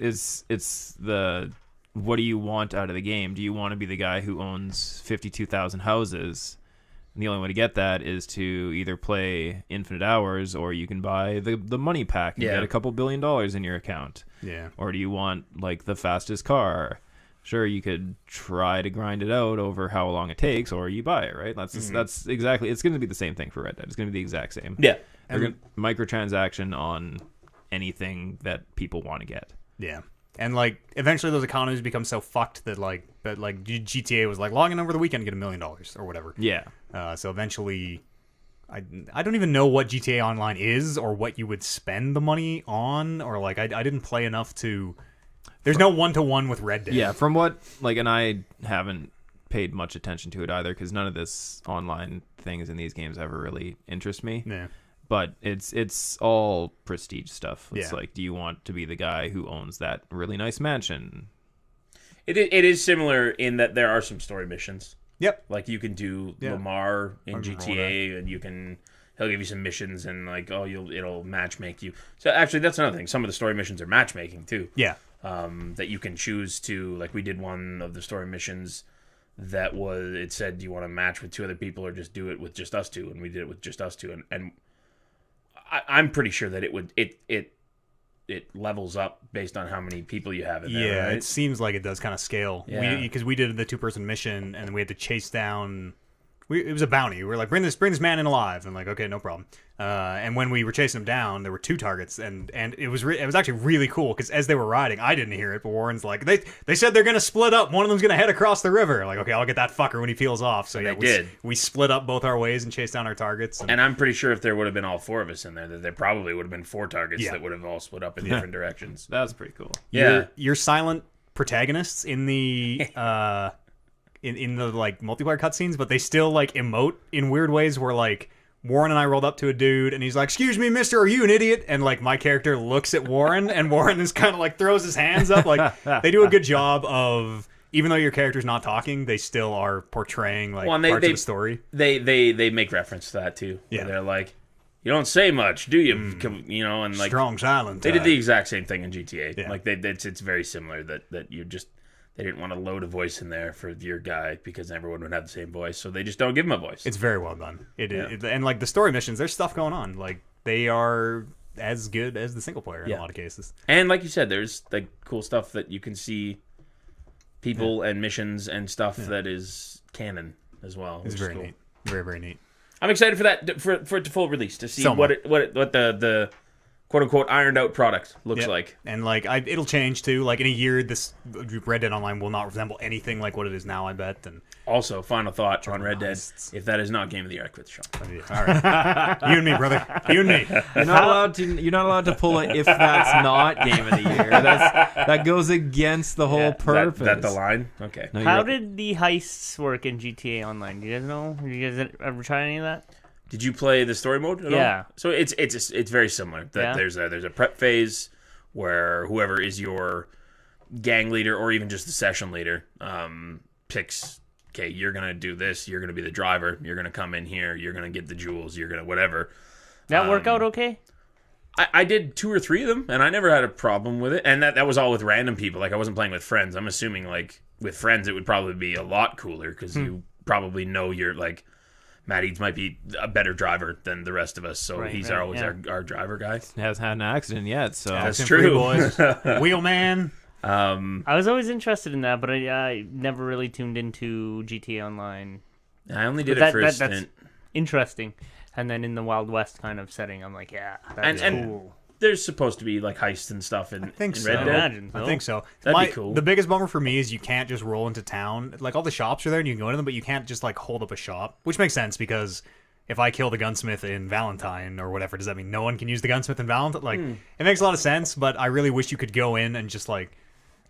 it's the. What do you want out of the game? Do you want to be the guy who owns 52,000 houses? And the only way to get that is to either play infinite hours, or you can buy the money pack and get a couple $1 billion in your account. Yeah. Or do you want like the fastest car? Sure, you could try to grind it out over how long it takes, or you buy it, right? That's exactly. It's going to be the same thing for Red Dead. It's going to be the exact same. Yeah. Microtransaction on anything that people want to get. Yeah. And like eventually those economies become so fucked that GTA was like, log in over the weekend and get $1 million or whatever. Yeah. So eventually, I don't even know what GTA Online is or what you would spend the money on, or like I didn't play enough to. There's no 1-to-1 with Red Dead. Yeah, from what and I haven't paid much attention to it either, because none of this online things in these games ever really interest me. Yeah. But it's all prestige stuff. It's Yeah. like, do you want to be the guy who owns that really nice mansion? It is similar in that there are some story missions. Yep. Like you can do Lamar in GTA, and he'll give you some missions, and like it'll matchmake you. So actually, that's another thing. Some of the story missions are matchmaking too. Yeah. That you can choose to, like we did one of the story missions that it said, do you want to match with 2 other people or just do it with just us 2? And we did it with just us 2, and I'm pretty sure that it levels up based on how many people you have in there. Yeah, right? it seems like it does kind of scale. Yeah. Because we did the 2-person mission and we had to chase down. It was a bounty. We were like, bring this man in alive, and like, okay, no problem. And when we were chasing him down, there were 2 targets, and it was actually really cool because as they were riding, I didn't hear it, but Warren's like, they said they're gonna split up. One of them's gonna head across the river. Like, okay, I'll get that fucker when he peels off. So yeah, we split up both our ways and chased down our targets. And I'm pretty sure if there would have been all 4 of us in there, that there probably would have been 4 targets that would have all split up in different directions. That's pretty cool. Yeah, you're silent protagonists in the in the like multiplayer cutscenes, but they still like emote in weird ways where like Warren and I rolled up to a dude and he's like, "Excuse me, mister, are you an idiot?" And like my character looks at Warren and Warren is kind of like throws his hands up. Like they do a good job of, even though your character's not talking, they still are portraying like parts of the story. They make reference to that too. Yeah. They're like, you don't say much, do you? You know, and like strong silent. They did the exact same thing in GTA. Yeah. Like it's very similar that you just. They didn't want to load a voice in there for your guy because everyone would have the same voice, so they just don't give him a voice. It's very well done. And like the story missions, there's stuff going on. Like they are as good as the single player in a lot of cases. And like you said, there's like cool stuff that you can see people and missions and stuff that is canon as well. It's very neat. Very, very neat. I'm excited for that for it to full release to see So what the quote unquote ironed out product looks like. And like it'll change too. Like in a year, this Red Dead Online will not resemble anything like what it is now, I bet. And also, final thought on Red Dead: if that is not Game of the Year, I quit the show. All right, you and me, brother. You and me. You're not allowed to pull it if that's not Game of the Year. That goes against the whole purpose. That the line? Okay. No, How did the heists work in GTA Online? Do you guys know? Have you guys ever tried any of that? Did you play the story mode at all? So it's very similar. There's a prep phase where whoever is your gang leader or even just the session leader picks. Okay, you're gonna do this. You're gonna be the driver. You're gonna come in here. You're gonna get the jewels. You're gonna whatever. That work out okay? I did 2 or 3 of them, and I never had a problem with it. And that was all with random people. Like I wasn't playing with friends. I'm assuming like with friends it would probably be a lot cooler because you probably know you're like. Matt Eads might be a better driver than the rest of us, so he's always our driver guy. He hasn't had an accident yet, so That's true, boys. Wheelman. I was always interested in that, but I never really tuned into GTA Online. I only did it for a stint. That's interesting. And then in the Wild West kind of setting, I'm like, that's cool. There's supposed to be like heists and stuff in Red Dead. I think so. That'd be cool. The biggest bummer for me is you can't just roll into town. Like all the shops are there and you can go into them, but you can't just like hold up a shop, which makes sense because if I kill the gunsmith in Valentine or whatever, does that mean no one can use the gunsmith in Valentine? Like it makes a lot of sense, but I really wish you could go in and just like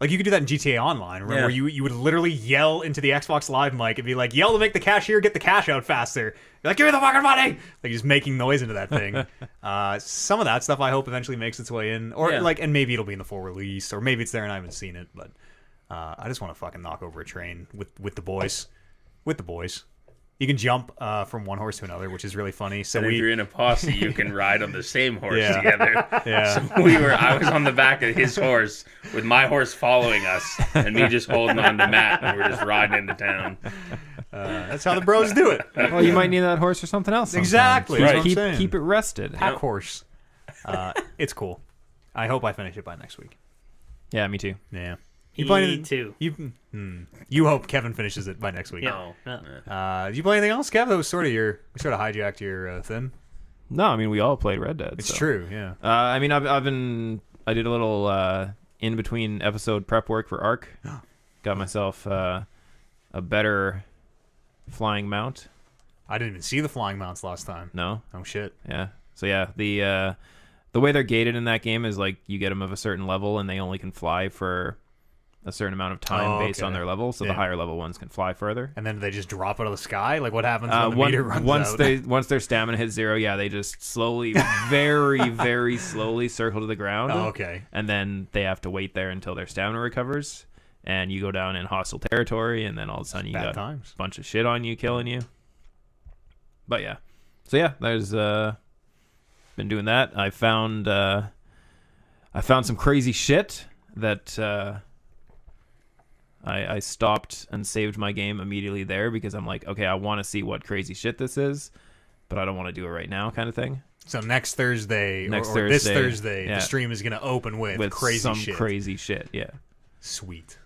you could do that in GTA Online, remember, where you would literally yell into the Xbox Live mic and be like, yell to make the cashier get the cash out faster. You're like, give me the fucking money! Like, just making noise into that thing. Some of that stuff I hope eventually makes its way in. Or, and maybe it'll be in the full release, or maybe it's there and I haven't seen it, but I just want to fucking knock over a train with the boys. With the boys. You can jump from one horse to another, which is really funny. So if you're in a posse, you can ride on the same horse Yeah. together. Yeah. So I was on the back of his horse with my horse following us, and me just holding on to Matt, and we're just riding into town. That's how the bros do it. Well, you might need that horse for something else. Sometimes. Exactly. Right. That's what I'm saying. Keep it rested. Pack horse. It's cool. I hope I finish it by next week. Yeah, me too. Yeah. Me too. You hope Kevin finishes it by next week. No. Did you play anything else, Kev? That was sort of we sort of hijacked your thing. No, I mean we all played Red Dead. It's true, yeah. I mean I did a little in between episode prep work for Ark. Got myself a better flying mount. I didn't even see the flying mounts last time. No. Oh shit. Yeah. So yeah, the way they're gated in that game is like you get them of a certain level and they only can fly for a certain amount of time based on their level. So the higher level ones can fly further. And then they just drop out of the sky? Like what happens when the meter runs out? Once their stamina hits 0, they just slowly, very, very slowly circle to the ground. Oh, okay. And then they have to wait there until their stamina recovers. And you go down in hostile territory, and then all of a sudden you got a bunch of shit on you, killing you. But yeah. So yeah, there's been doing that. I found some crazy shit that I stopped and saved my game immediately there because I'm like, okay, I want to see what crazy shit this is, but I don't want to do it right now, kind of thing. So next Thursday, this Thursday, the stream is going to open with crazy shit. Crazy shit, yeah. Sweet.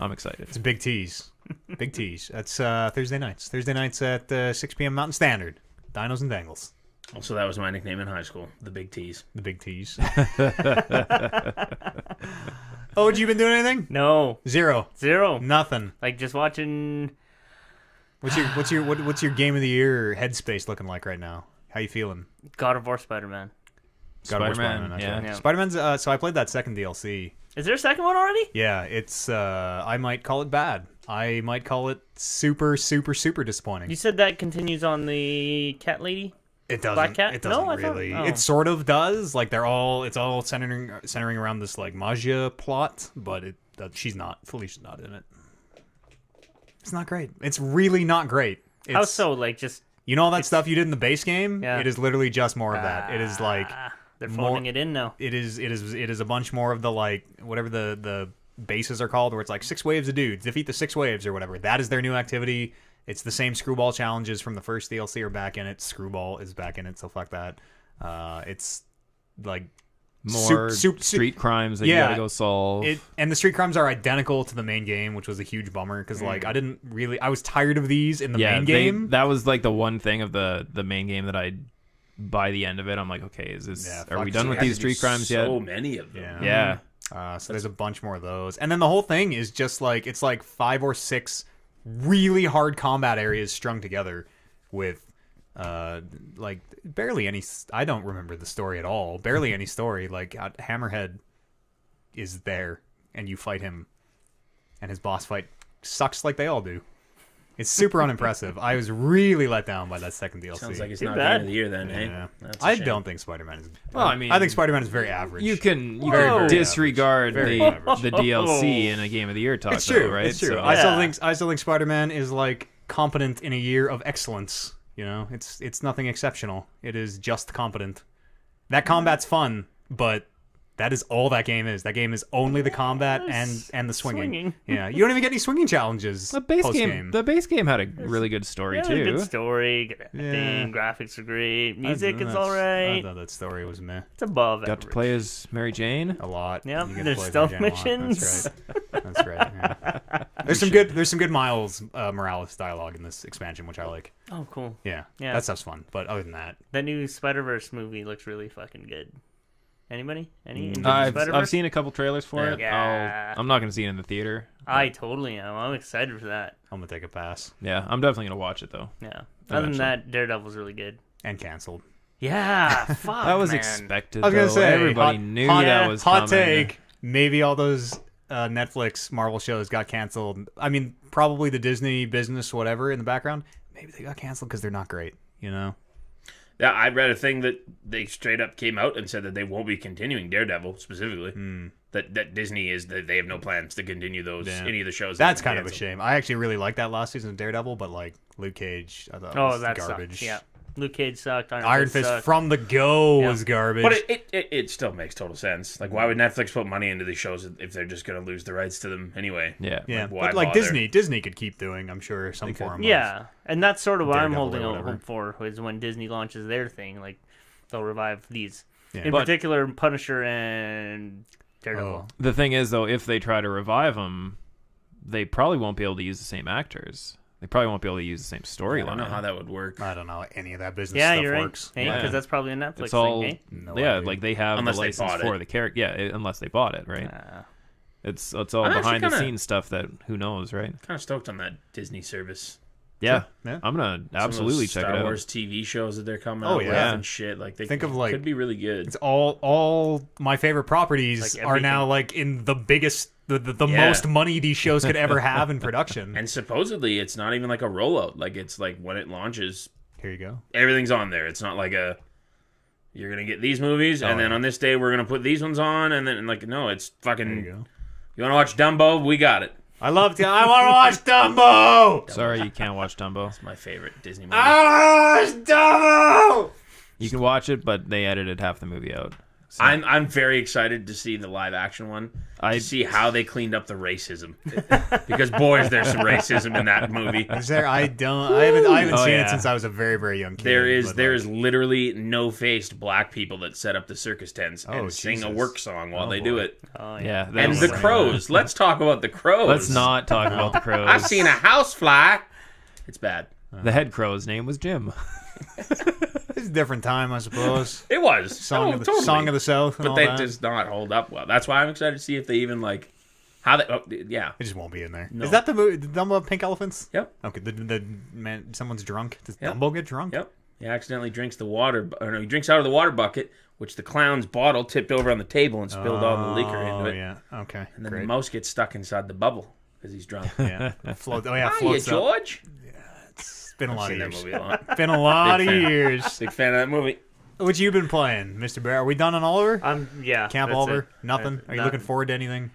I'm excited. It's a big tease. Big tease. That's Thursday nights. Thursday nights at 6 p.m. Mountain Standard. Dinos and Dangles. Also, that was my nickname in high school, the Big T's. The Big T's. Oh, had you been doing anything? No. Zero. Nothing. Like just watching. What's your game of the year headspace looking like right now? How you feeling? God of War, Spider-Man. Spider-Man, yeah. Spider-Man's. So I played that second DLC. Is there a second one already? Yeah, it's. I might call it bad. I might call it super, super, super disappointing. You said that continues on the cat lady. It doesn't. Black Cat? It doesn't really. It sort of does. Like it's all centering around this like Magia plot, but Felicia's not in it. It's not great. It's really not great. How so? Like just all that stuff you did in the base game. Yeah. It is literally just more of that. It is like they're folding it in now. It is a bunch more of the like whatever the bases are called, where it's like 6 waves of dudes defeat the 6 waves or whatever. That is their new activity. It's the same screwball challenges from the first DLC are back in it. Screwball is back in it, so fuck that. It's like More street crimes that you gotta go solve. And the street crimes are identical to the main game, which was a huge bummer because like I was tired of these in the main game. That was like the one thing of the main game that by the end of it, I'm like, okay, are we done with these street crimes yet? So many of them. Yeah. So there's a bunch more of those, and then the whole thing is just like it's like 5 or 6 really hard combat areas strung together with like barely any. I don't remember the story at all. Barely any story. Like Hammerhead is there, and you fight him, and his boss fight sucks like they all do. It's super unimpressive. I was really let down by that second DLC. Sounds like it's not game of the year then, hey? Yeah. That's a I shame. don't think Spider-Man is. Well, I mean, I think Spider-Man is very average. You can very disregard Very the average. DLC in a Game of the Year talk. It's true, though, right? It's true. So, I still think Spider-Man is like competent in a year of excellence. You know, it's nothing exceptional. It is just competent. That combat's fun, but that is all that game is. That game is only the combat and the swinging. Yeah, you don't even get any swinging challenges. the base game had a really good story too. Good story, good acting, graphics are great, music is alright. I thought that story was meh. It's above Got average. to play as Mary Jane. A lot. Yep, You get to there's play stealth Mary Jane a lot. missions. That's right. Yeah. There's some good Miles Morales dialogue in this expansion, which I like. Oh, cool. Yeah, Yeah. that stuff's fun. But other than that, That new Spider-Verse movie looks really fucking good. Anybody? Into the I've Spider-Verse? seen a couple trailers for it. Yeah. I'm not going to see it in the theater. I totally am. I'm excited for that. I'm gonna take a pass. Yeah, I'm definitely going to watch it though. Yeah. Other Eventually. than that, Daredevil's really good. And canceled. Yeah. Fuck, That was man. expected. I was gonna though. say Everybody knew that was hot coming. take. Maybe all those Netflix Marvel shows got canceled. I mean, probably the Disney business, whatever, in the background. Maybe they got canceled because they're not great. You know. Yeah, I read a thing that they straight up came out and said that they won't be continuing Daredevil specifically. That Disney is that they have no plans to continue those any of the shows. That's kind of a shame. I actually really liked that last season of Daredevil, but like Luke Cage, I thought was that garbage. sucked. Yeah. Luke Cage sucked. Iron Fist sucked. from the go Yeah. was garbage. But it still makes total sense. Like, why would Netflix put money into these shows if they're just going to lose the rights to them anyway? Yeah. yeah, why but like bother? Disney could keep doing, I'm sure, some form of. Yeah, and that's sort of what I'm Daredevil holding or out whatever. hope for is when Disney launches their thing, like they'll revive these. Yeah. In But- particular, Punisher and Daredevil. Oh. The thing is, though, if they try to revive them, they probably won't be able to use the same actors. They probably won't be able to use the same I don't know how storyline. that would work. I don't know any of that business Yeah, stuff you're right. works. Because Yeah. that's probably a Netflix It's all, thing. No yeah, idea. like they have Unless the they license bought for it. the character. Yeah, unless they bought it, right? It's all I'm actually behind the kinda- scenes stuff that who knows, right? Kind of stoked on that Disney service. Yeah, Yeah. I'm gonna Some of those absolutely check it Star out. Wars TV shows that they're coming Oh, out with yeah. and shit. Like they Think of, like- could be really good. It's all my favorite properties Like are now everything. like in the biggest, the Yeah. most money these shows could ever have in production. And supposedly it's not even like a rollout. Like it's like when it launches, Here you go. everything's on there. It's not like you're gonna get these movies and then yeah. on this day we're gonna put these ones on and then and like no, it's fucking. There you go. You want to watch Dumbo? We got it. I want to watch Dumbo. Sorry, you can't watch Dumbo. It's my favorite Disney movie. I want to watch Dumbo. You can watch it, but they edited half the movie out. So I'm very excited to see the live action one. To see how they cleaned up the racism, because boy, is there some racism in that movie. Is there? I haven't Oh, seen yeah. it since I was a very, very young kid. There is but, there like, is literally no faced black people that set up the circus tents and Oh, sing a Jesus. work song while Oh, they boy. do it. Oh, yeah, that And was the like- crows. Let's talk about the crows. Let's not talk about the crows. I've seen a house fly. It's bad. The head crow's name was Jim. It's a different time, I suppose. It was Song Oh, of the totally. Song of the South, and but all that that. does not hold up well. That's why I'm excited to see if they even like how they. Oh, yeah. It just won't be in there. Is No. that the movie? The Dumbo have pink elephants? Yep. Okay. The man, someone's drunk. Does Yep. Dumbo get drunk? Yep. He accidentally drinks the water. Or no, he drinks out of the water bucket, which the clown's bottle tipped over on the table and spilled all the liquor into it. Yeah. Okay. And then Great. the mouse gets stuck inside the bubble because he's drunk. Yeah. Float. Oh yeah. Hiya, Floats up. George. It's been a I've lot of seen that years. movie a lot. Been a lot of Big fan. years. Big fan of that movie. What you been playing, Mr. Bear? Are we done on Oliver? Yeah. Camp that's Oliver? it. Nothing. Are you looking forward to anything?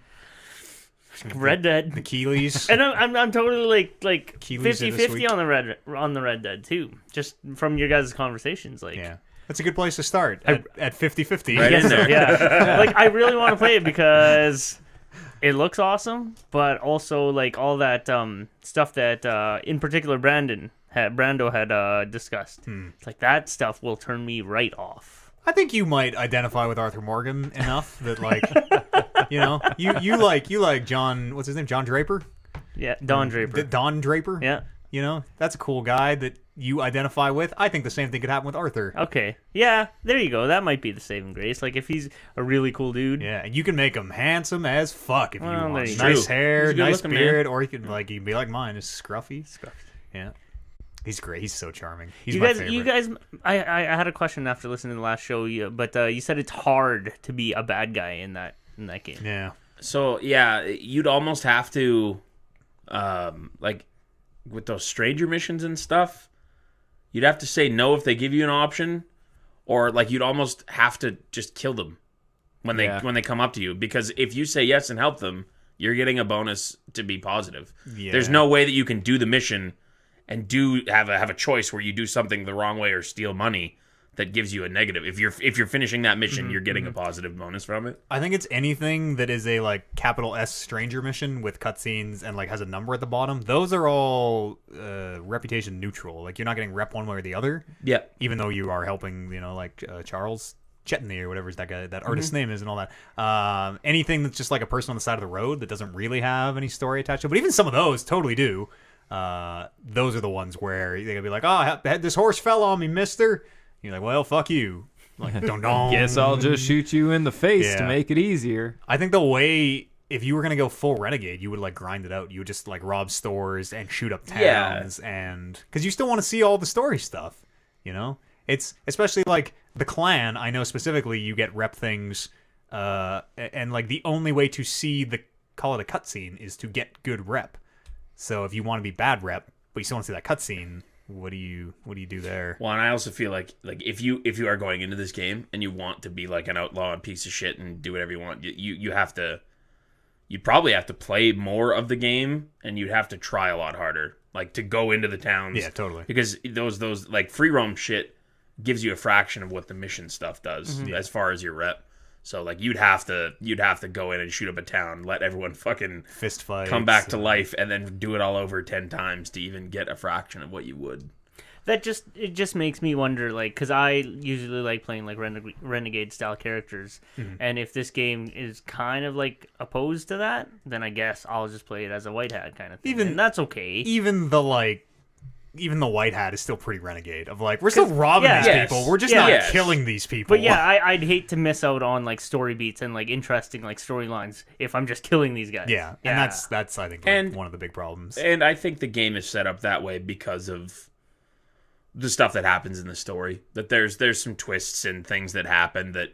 Red Dead. The Keeleys. And I'm totally like Keely's in this 50-50 week. on the Red Dead too. Just from your guys' conversations, like Yeah. That's a good place to start at 50-50. Right in there. yeah. Like I really want to play it because it looks awesome, but also like all that stuff that in particular Brando had discussed. It's like that stuff will turn me right off. I think you might identify with Arthur Morgan enough that like, you like John. What's his name? John Draper. Yeah, Don Draper. Don Draper. Yeah. That's a cool guy that you identify with. I think the same thing could happen with Arthur. Okay. Yeah, there you go. That might be the saving grace. Like, if he's a really cool dude. Yeah, and you can make him handsome as fuck if you Well, want. there you Nice go. hair, He's a nice good-looking beard, or he can be like mine, just scruffy. Yeah. He's great. He's so charming. He's my favorite. You guys, I had a question after listening to the last show, but you said it's hard to be a bad guy in that game. Yeah. So yeah, you'd almost have to, like, with those stranger missions and stuff, you'd have to say no if they give you an option, or like you'd almost have to just kill them when they come up to you, because if you say yes and help them, you're getting a bonus to be positive. Yeah. There's no way that you can do the mission and have a choice where you do something the wrong way or steal money that gives you a negative. If you're finishing that mission, you're getting a positive bonus from it. I think it's anything that is a like capital S stranger mission with cutscenes and like has a number at the bottom. Those are all reputation neutral. Like you're not getting rep one way or the other. Yeah. Even though you are helping, Charles Chetney or whatever that artist's name is and all that. Anything that's just like a person on the side of the road that doesn't really have any story attached to it. But even some of those totally do. Those are the ones where they're gonna be like, oh, this horse fell on me, mister. You're like, well, fuck you. Like, don't. Guess I'll just shoot you in the face to make it easier. I think the way, if you were gonna go full renegade, you would like grind it out. You would just like rob stores and shoot up towns, and because you still want to see all the story stuff. It's especially like the clan. I know specifically you get rep things, and like the only way to see call it a cutscene is to get good rep. So if you want to be bad rep, but you still want to see that cutscene, what do you do there? Well, and I also feel like if you are going into this game and you want to be like an outlaw and piece of shit and do whatever you want, you'd probably have to play more of the game, and you'd have to try a lot harder, like to go into the towns. Yeah, totally. Because those like free roam shit gives you a fraction of what the mission stuff does as far as your rep. So like you'd have to go in and shoot up a town, let everyone fucking fist fight, come back to life, and then do it all over 10 times to even get a fraction of what you would. It just makes me wonder, like, because I usually like playing like renegade style characters, and if this game is kind of like opposed to that, then I guess I'll just play it as a white hat kind of thing, and that's okay. Even the white hat is still pretty renegade of like, we're still robbing these people. We're just not killing these people. But yeah, I'd hate to miss out on like story beats and like interesting like storylines if I'm just killing these guys. Yeah. And that's I think like, one of the big problems. And I think the game is set up that way because of the stuff that happens in the story. That there's some twists and things that happen that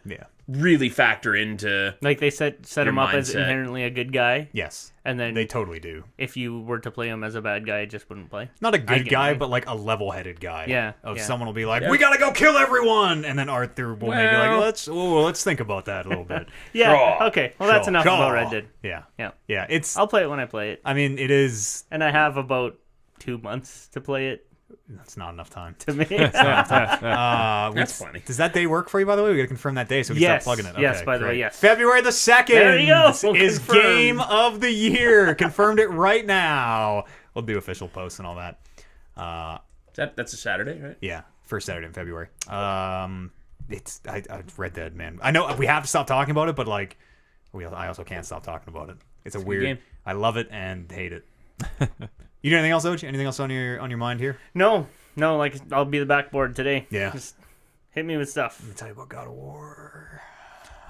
really factor into, like they set him up as inherently a good guy. Yes. And then they totally do. If you were to play him as a bad guy, it just wouldn't play. Not a good guy, but like a level-headed guy. Yeah. Someone will be like, we gotta go kill everyone, and then Arthur will maybe like, let's think about that a little bit. Okay. Well, that's enough about Red Dead. Yeah. I'll play it when I play it. I mean, it is, and I have about 2 months to play it. That's not enough time to me. That's funny. Does that day work for you? By the way, we got to confirm that day so we can start plugging it. Okay, yes. By the way, yes. February the 2nd. There you go. Is game of the year. Confirmed it right now. We'll do official posts and all that. That's a Saturday, right? Yeah, first Saturday in February. It's Red Dead, man. I know we have to stop talking about it, but like, I also can't stop talking about it. It's a weird game. I love it and hate it. You do anything else, Oj? Anything else on your mind here? No. Like I'll be the backboard today. Yeah. Just hit me with stuff. Let me tell you about God of War.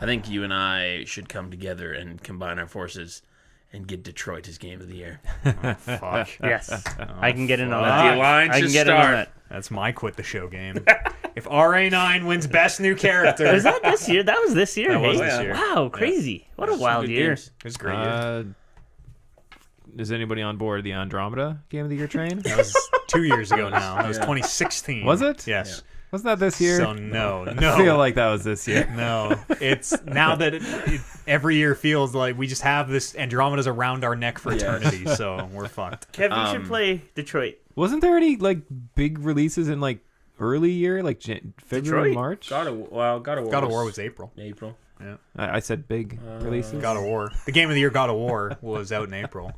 I think you and I should come together and combine our forces and get Detroit as game of the year. Oh, fuck. Yes. I can get in on Let that. the alliance I can just get in on start. that. That's my quit the show game. If RA9 wins best new character. Was that this year? That was this year. That was hey? this year. Wow, crazy. What a wild year. Games. It was a great year. Is anybody on board the Andromeda Game of the Year train? That was 2 years ago now. That was 2016. Was it? Yes. Yeah. Wasn't that this year? So no. I feel like that was this year. No. It's now that every year feels like we just have this Andromeda's around our neck for eternity, so we're fucked. Kev, you should play Detroit. Wasn't there any like big releases in like early year, like February, Detroit? March? God of War was April. April. Yeah. I said big releases. God of War. The game of the year God of War was out in April.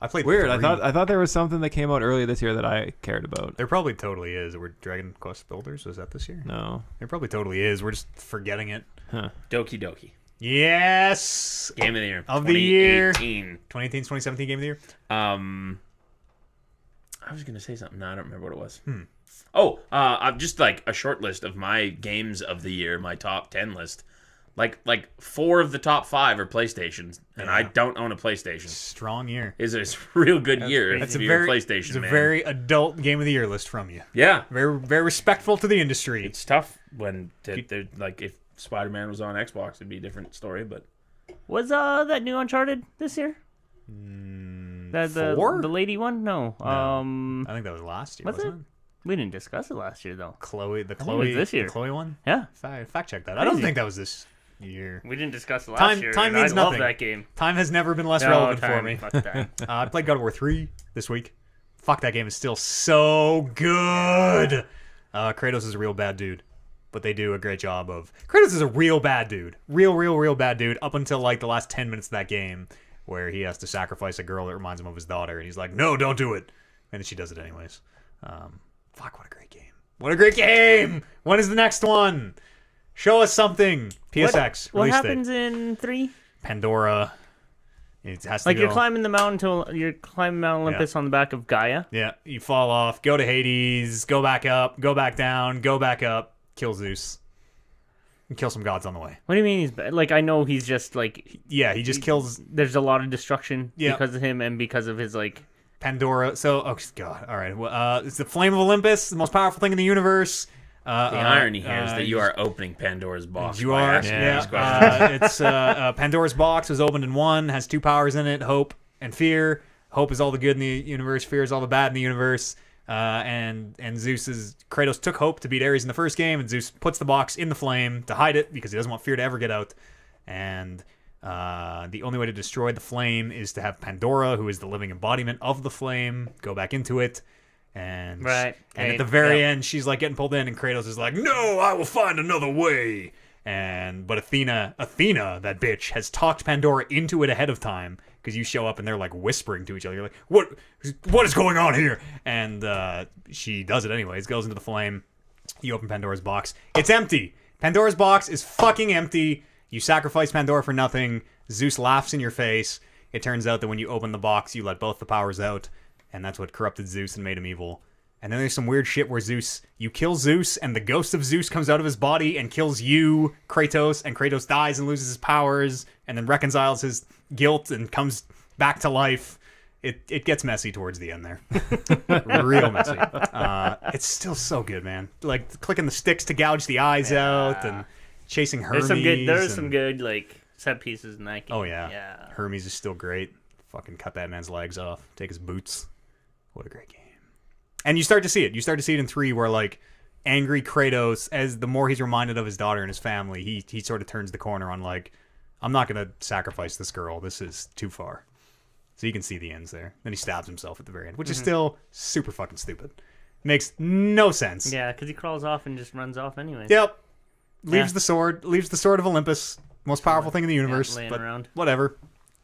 I played Weird. 3. I thought there was something that came out earlier this year that I cared about. There probably totally is. We're Dragon Quest Builders. Was that this year? No. There probably totally is. We're just forgetting it. Huh. Doki Doki. Yes. Game of the year. Of the year. 2018. 2018, 2017 Game of the Year. I was gonna say something. No, I don't remember what it was. Oh, I'm just like a short list of my games of the year, my top 10 list. Like 4 of the top 5 are PlayStations, and I don't own a PlayStation. Strong year. It's a real good year. That's to a be very PlayStation It's a man. very adult Game of the Year list from you. Yeah. Very very respectful to the industry. It's tough when they're like if Spider-Man was on Xbox, it'd be a different story. But Was that new Uncharted this year? The 4? the lady one? No. I think that was last year. Was wasn't it? We didn't discuss it last year though. Chloe, it was this year. the Chloe one. Yeah. Fact check that. I don't Crazy. think that was this year. We didn't discuss it last Time- year. time and means I love nothing. that game. Time has never been less No, relevant for time, me. Fuck that. I played God of War 3 this week. Fuck, that game is still so good. Kratos is a real bad dude, but they do a great job of... Kratos is a real bad dude. Real bad dude up until like the last 10 minutes of that game where he has to sacrifice a girl that reminds him of his daughter, and he's like, no, don't do it. And then she does it anyways. Fuck, what a great game. What a great game! When is the next one? Show us something. PSX. What release happens date. in 3? Pandora. It has to Like go. you're climbing the mountain you're climbing Mount Olympus on the back of Gaia. Yeah, you fall off, go to Hades, go back up, go back down, go back up, kill Zeus. And kill some gods on the way. What do you mean he's bad? Like I know he's just like Yeah, he just kills there's a lot of destruction Yeah. because of him and because of his like Pandora. So, oh god, all right. Well, it's the Flame of Olympus, the most powerful thing in the universe. the irony here is that you are opening Pandora's box. You by are, asking yeah. these questions. It's Pandora's box was opened in 1, has 2 powers in it: hope and fear. Hope is all the good in the universe. Fear is all the bad in the universe. And Kratos took hope to beat Ares in the first game, and Zeus puts the box in the flame to hide it because he doesn't want fear to ever get out. And the only way to destroy the flame is to have Pandora, who is the living embodiment of the flame, go back into it. And Right. and Hey, at the very yeah. end, she's like getting pulled in, and Kratos is like, "No, I will find another way." But Athena, that bitch, has talked Pandora into it ahead of time because you show up and they're like whispering to each other. You're like, "What is going on here?" And she does it anyways. Goes into the flame. You open Pandora's box. It's empty. Pandora's box is fucking empty. You sacrifice Pandora for nothing. Zeus laughs in your face. It turns out that when you open the box, you let both the powers out, and that's what corrupted Zeus and made him evil. And then there's some weird shit where you kill Zeus, and the ghost of Zeus comes out of his body and kills you, Kratos, and Kratos dies and loses his powers, and then reconciles his guilt and comes back to life. It gets messy towards the end there. Real messy. It's still so good, man. Like, clicking the sticks to gouge the eyes out, and chasing Hermes. there's some good like set pieces in that game. Oh, yeah. Yeah. Hermes is still great. Fucking cut that man's legs off. Take his boots. What a great game. And you start to see it. You start to see it in 3 where, like, angry Kratos, as the more he's reminded of his daughter and his family, he sort of turns the corner on, like, I'm not going to sacrifice this girl. This is too far. So you can see the ends there. Then he stabs himself at the very end, which is still super fucking stupid. Makes no sense. Yeah, because he crawls off and just runs off anyway. Yep. Leaves Yeah. the sword of Olympus. Most powerful thing in the universe. laying But around. whatever.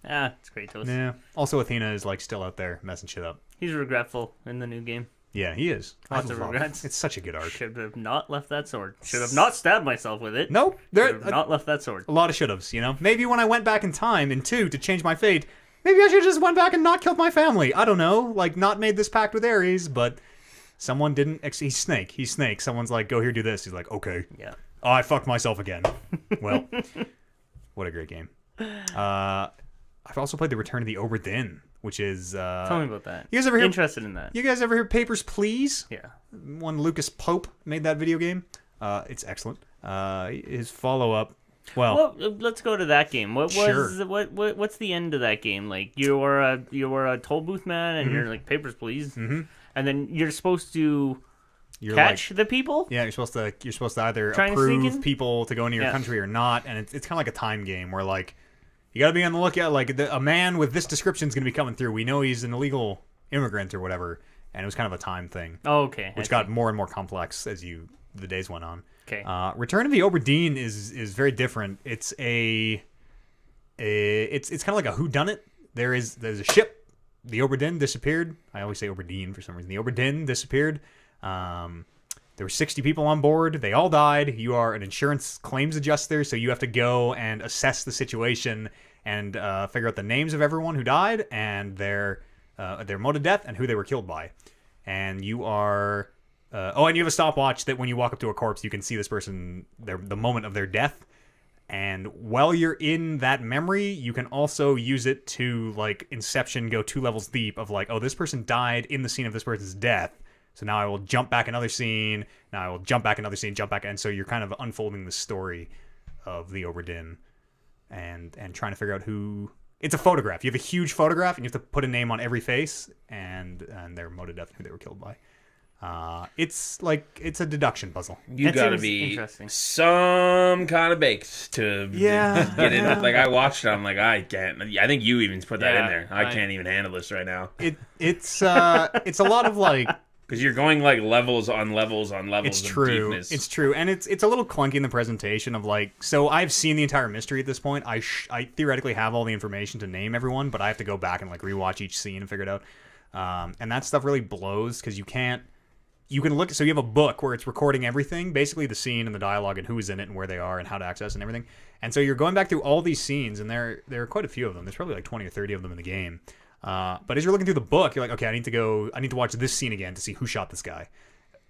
Ah, it's Kratos. Yeah. Also, Athena is, like, still out there messing shit up. He's regretful in the new game. Yeah, he is. Lots I of love it. regrets. It's such a good arc. Should have not left that sword. Should have not stabbed myself with it. Nope. Should have not left that sword. A lot of should-haves, you know? Maybe when I went back in time in 2 to change my fate, maybe I should have just went back and not killed my family. I don't know. Like, not made this pact with Ares, but someone didn't... He's Snake. Someone's like, go here, do this. He's like, okay. Yeah. Oh, I fucked myself again. Well, what a great game. I've also played The Return of the Obra Dinn, which is... Tell me about that. You guys ever hear... Interested in that? You guys ever hear Papers, Please? Yeah. One Lucas Pope made that video game. It's excellent. His follow-up... Well, let's go to that game. What was Sure. what's the end of that game? Like you were a toll booth man, and you're like Papers, Please, and then you're supposed to catch the people. Yeah, you're supposed to either Trying to sneak approve in? people to go into your country or not, and it's kind of like a time game where, like, you got to be on the lookout. Like, a man with this description is going to be coming through. We know he's an illegal immigrant or whatever, and it was kind of a time thing, Oh, okay. which got more and more complex as the days went on. Okay. Return of the Obra Dinn is very different. It's it's kind of like a whodunit. There's a ship the Obra Dinn disappeared. I always say Obra Dinn for some reason. The Obra Dinn disappeared. There were 60 people on board. They all died. You are an insurance claims adjuster, so you have to go and assess the situation and figure out the names of everyone who died and their mode of death and who they were killed by. And you are... and you have a stopwatch that when you walk up to a corpse, you can see this person, the moment of their death. And while you're in that memory, you can also use it to, like, Inception, go 2 levels deep of, like, oh, this person died in the scene of this person's death. So now I will jump back another scene. Now I will jump back another scene, jump back. And so you're kind of unfolding the story of the Obra Dinn and trying to figure out who... It's a photograph. You have a huge photograph, and you have to put a name on every face and their mode of death and who they were killed by. It's a deduction puzzle. You That gotta seems be interesting. some kind of baked to Yeah. get in. Like, I watched it, I'm like, I can't. I think you even put that Yeah, in there. I can't even handle this right now. It's a lot of, like... Because you're going, like, levels on levels on levels It's of true. deepness. It's true, and it's a little clunky in the presentation of, like, so I've seen the entire mystery at this point. I theoretically have all the information to name everyone, but I have to go back and, like, rewatch each scene and figure it out. And that stuff really blows because you can look. So you have a book where it's recording everything, basically the scene and the dialogue and who is in it and where they are and how to access and everything. And so you're going back through all these scenes, and there are quite a few of them. There's probably like 20 or 30 of them in the game. But as you're looking through the book, you're like, okay, I need to watch this scene again to see who shot this guy.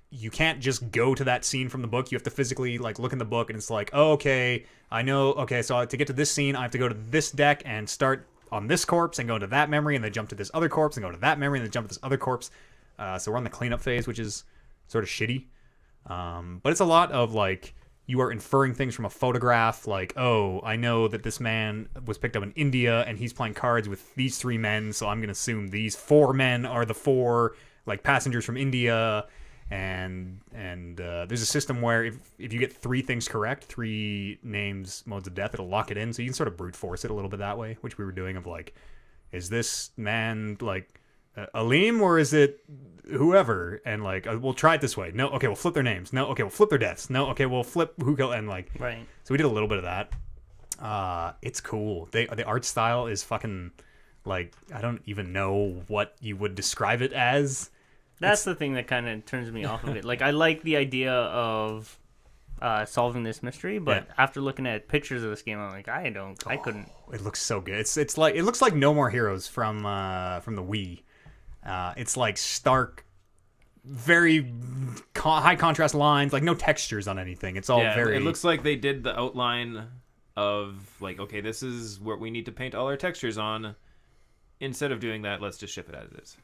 You can't just go to that scene from the book. You have to physically, like, look in the book, and it's like, oh, okay, I know. Okay, so to get to this scene, I have to go to this deck and start on this corpse and go into that memory and then jump to this other corpse and go to that memory and then jump to this other corpse. So we're on the cleanup phase, which is sort of shitty. But it's a lot of, like, you are inferring things from a photograph, like, oh, I know that this man was picked up in India and he's playing cards with these 3 men, so I'm going to assume these 4 men are the 4, like, passengers from India. And there's a system where if you get 3 things correct, 3 names, modes of death, it'll lock it in. So you can sort of brute force it a little bit that way, which we were doing of, like, is this man, like, Aleem or is it whoever? And, like, we'll try it this way. No, okay, we'll flip their names. No, okay, we'll flip their deaths. No, okay, we'll flip who killed, and, like, Right. so we did a little bit of that. It's cool. The art style is fucking, like, I don't even know what you would describe it as. That's the thing that kind of turns me off of it. Like, I like the idea of solving this mystery, but after looking at pictures of this game, I'm like, I couldn't. It looks so good. It's like, it looks like No More Heroes from the Wii. It's like stark, very high contrast lines, like no textures on anything. It's all very. It looks like they did the outline of, like, okay, this is what we need to paint all our textures on. Instead of doing that, let's just ship it as is.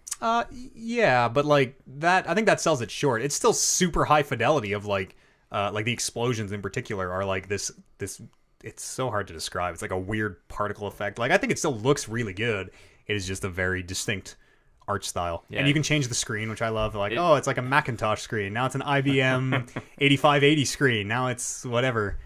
Yeah, but, like, that, I think that sells it short. It's still super high fidelity of, like the explosions in particular are like this. It's so hard to describe. It's like a weird particle effect. Like, I think it still looks really good. It is just a very distinct art style. Yeah. And you can change the screen, which I love. Like, oh, it's like a Macintosh screen. Now it's an IBM 8580 screen. Now it's whatever.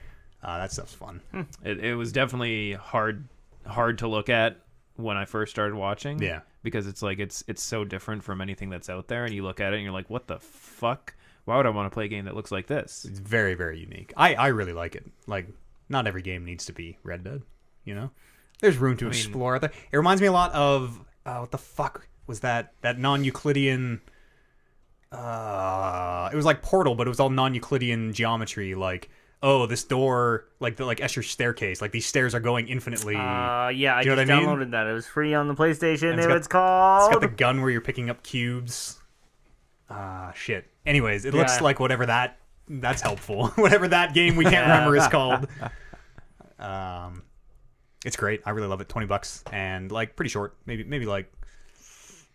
That stuff's fun. It was definitely hard to look at when I first started watching. Yeah. Because it's like it's so different from anything that's out there, and you look at it and you're like, what the fuck? Why would I want to play a game that looks like this? It's very, very unique. I really like it. Like, not every game needs to be Red Dead, you know? There's room to explore there. It reminds me a lot of what the fuck was that non-Euclidean it was like Portal, but it was all non-Euclidean geometry, like, oh, this door, like the Escher's staircase, like these stairs are going infinitely. Yeah, I Do you know just what I mean? downloaded that. It was free on the PlayStation. It's got- It's called. It's got the gun where you're picking up cubes. Shit. Anyways, it looks like whatever that's helpful. Whatever that game we can't remember is called. It's great. I really love it. $20 and, like, pretty short. Maybe like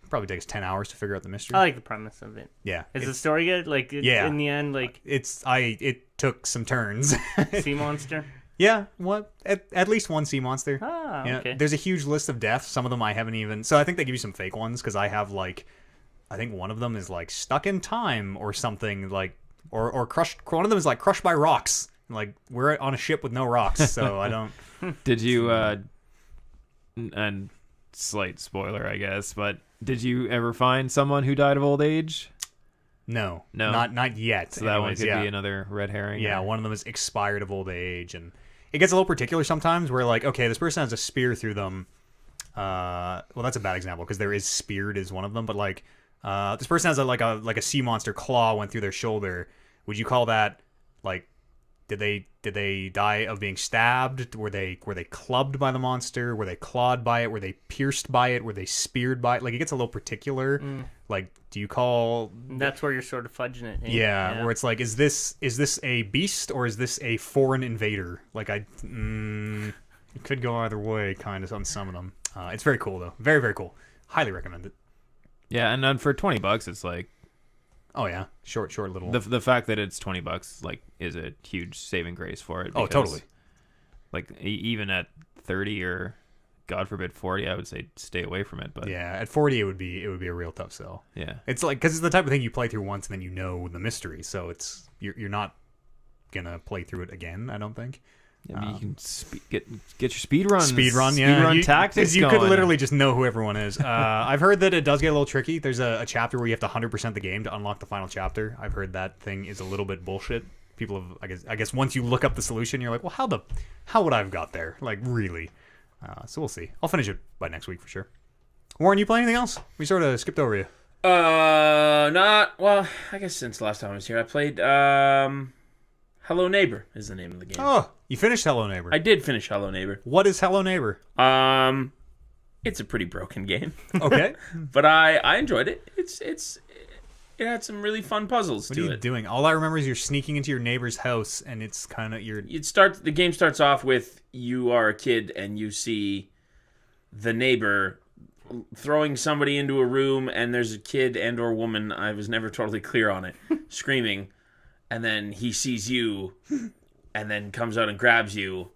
probably takes 10 hours to figure out the mystery. I like the premise of it. Yeah. Is the story good? Like, Yeah. in the end, like, It took some turns. sea monster? Yeah, what at least one sea monster. Ah, Yeah, okay. there's a huge list of deaths. Some of them I haven't even. So I think they give you some fake ones because I have, like, I think one of them is like stuck in time or something, like, or crushed. One of them is like crushed by rocks. Like, we're on a ship with no rocks, so I don't. Did you and slight spoiler, I guess, but did you ever find someone who died of old age? No, No. not yet. So that one Anyways, could yeah. be another red herring. Yeah, one of them is expired of old age, and it gets a little particular sometimes where, like, okay, this person has a spear through them, well, that's a bad example because there is speared is one of them, but like this person has a sea monster claw went through their shoulder. Would you call that like did they die of being stabbed? Were they clubbed by the monster? Were they clawed by it? Were they pierced by it? Were they speared by it? Like it gets a little particular. Like do you call that's where you're sort of fudging it? Eh? Yeah, where it's like is this a beast or is this a foreign invader? Like it could go either way kind of on some of them. It's very cool though. Very, very cool. Highly recommend it. Yeah, and then for $20 it's like oh yeah, short little. The fact that it's $20 like is a huge saving grace for it. Oh, totally. Like even at 30 or God forbid 40, I would say stay away from it. But yeah, at 40 it would be a real tough sell. Yeah, it's like because it's the type of thing you play through once and then you know the mystery, so it's you're not gonna play through it again. I don't think. Yeah, you can get your speed runs. Speed run tactics. You could literally just know who everyone is. I've heard that it does get a little tricky. There's a chapter where you have to 100% the game to unlock the final chapter. I've heard that thing is a little bit bullshit. People have, I guess once you look up the solution, you're like, well, how would I have got there? Like really? So we'll see. I'll finish it by next week for sure. Warren, you play anything else? We sort of skipped over you. Not well. I guess since the last time I was here, I played Hello Neighbor is the name of the game. Oh, you finished Hello Neighbor. I did finish Hello Neighbor. What is Hello Neighbor? It's a pretty broken game. Okay. But I enjoyed it. It had some really fun puzzles to it. What are you doing? All I remember is you're sneaking into your neighbor's house and it's kind of the game starts off with you are a kid and you see the neighbor throwing somebody into a room and there's a kid and or woman, I was never totally clear on it, screaming. And then he sees you and then comes out and grabs you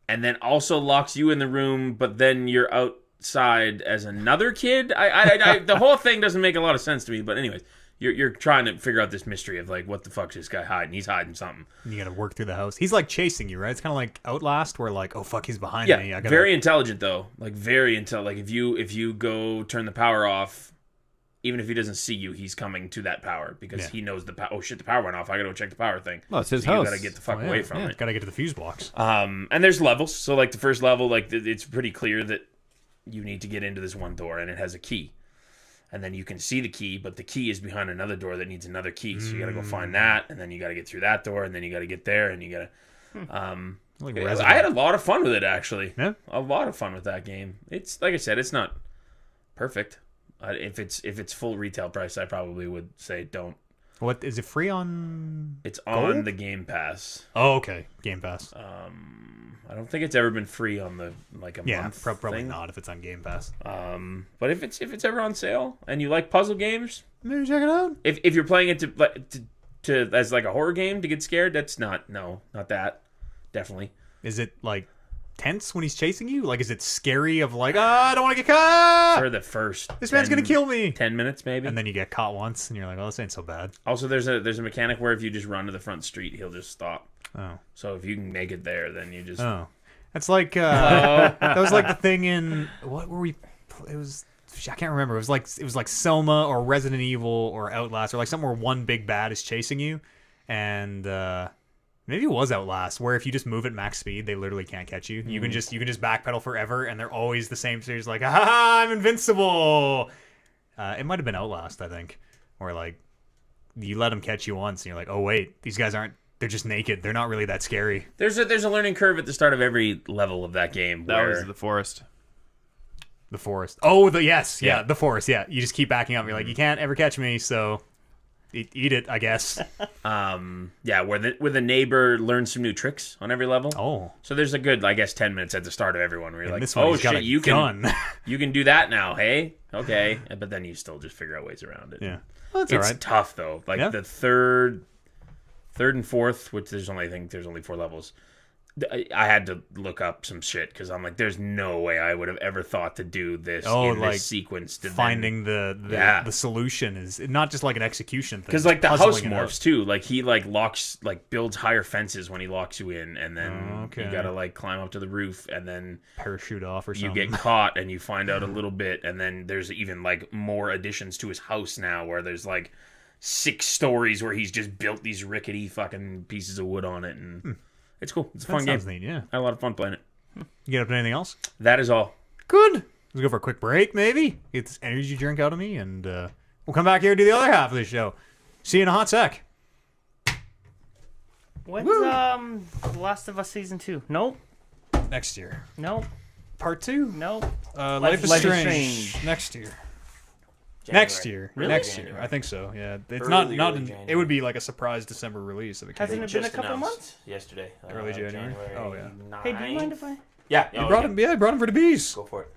and then also locks you in the room, but then you're outside as another kid. The whole thing doesn't make a lot of sense to me, but anyways, you're trying to figure out this mystery of like, what the fuck's this guy hiding? He's hiding something. And you got to work through the house. He's like chasing you, right? It's kind of like Outlast where like, oh fuck, he's behind me. Very intelligent though. Like very intelligent. Like if you go turn the power off, even if he doesn't see you, he's coming to that power because he knows the power. Oh shit, the power went off. I gotta go check the power thing. Well, it's his house. You gotta get the fuck away from it. Gotta get to the fuse box. And there's levels. So like the first level, like it's pretty clear that you need to get into this one door and it has a key. And then you can see the key, but the key is behind another door that needs another key. So you gotta go find that, and then you gotta get through that door, and then you gotta get there, and you gotta. I had a lot of fun with it actually. Yeah, a lot of fun with that game. It's like I said, it's not perfect. If it's full retail price, I probably would say don't. What is it free on? It's on the Game Pass. Oh, okay, Game Pass. I don't think it's ever been free on the month. Probably not if it's on Game Pass. But if it's ever on sale and you like puzzle games, maybe check it out. If you're playing it to as like a horror game to get scared, that's not that. Definitely. Is it like tense when he's chasing you? Like, is it scary of like, I don't want to get caught? For the first this man's gonna kill me. 10 minutes maybe. And then you get caught once and you're like, oh, this ain't so bad. Also, there's a mechanic where if you just run to the front street, he'll just stop. Oh. So if you can make it there, then you just... Oh. That's like, that was like the thing in, what were we, it was, I can't remember. It was like Selma or Resident Evil or Outlast or like somewhere one big bad is chasing you. And, maybe it was Outlast, where if you just move at max speed, they literally can't catch you. You can just backpedal forever, and they're always the same series. Like, I'm invincible. It might have been Outlast, I think, where like you let them catch you once, and you're like, oh wait, these guys aren't. They're just naked. They're not really that scary. There's a learning curve at the start of every level of that game. That was the forest. The forest. Oh, yeah, the forest. Yeah, you just keep backing up. You're like, you can't ever catch me, so. Eat it, I guess. Yeah, where the neighbor learns some new tricks on every level. Oh, so there's a good, I guess, 10 minutes at the start of everyone where you're like, oh shit, you can do that now. Hey, okay, but then you still just figure out ways around it. Yeah, well, that's it's all right. Tough though. Like the third and fourth, which there's only 4 levels. I had to look up some shit because I'm like, there's no way I would have ever thought to do this in this sequence. Finding the solution is not just like an execution thing. Because like the house morphs too. Like he like locks, like builds higher fences when he locks you in, and then you gotta like climb up to the roof and then parachute off or something. You get caught and you find out a little bit, and then there's even like more additions to his house now, where there's like 6 stories where he's just built these rickety fucking pieces of wood on it and. It's cool. It's a fun game. Neat, yeah. I had a lot of fun playing it. You get up to anything else? That is all. Good. Let's go for a quick break, maybe. Get this energy drink out of me, and we'll come back here and do the other half of the show. See you in a hot sec. When's Last of Us Season 2? Nope. Next year. Nope. Part 2? Nope. Life is Strange. Next year. January. Next year. Really? Next year. January. I think so. Yeah. It's Early, not. early It January. would be like a surprise December release if it came. Hasn't out. it been a Just couple announced months? yesterday. Early January? Oh, yeah. 9. Hey, do you mind if I? Yeah, I brought him. Yeah, I brought him for the bees. Go for it.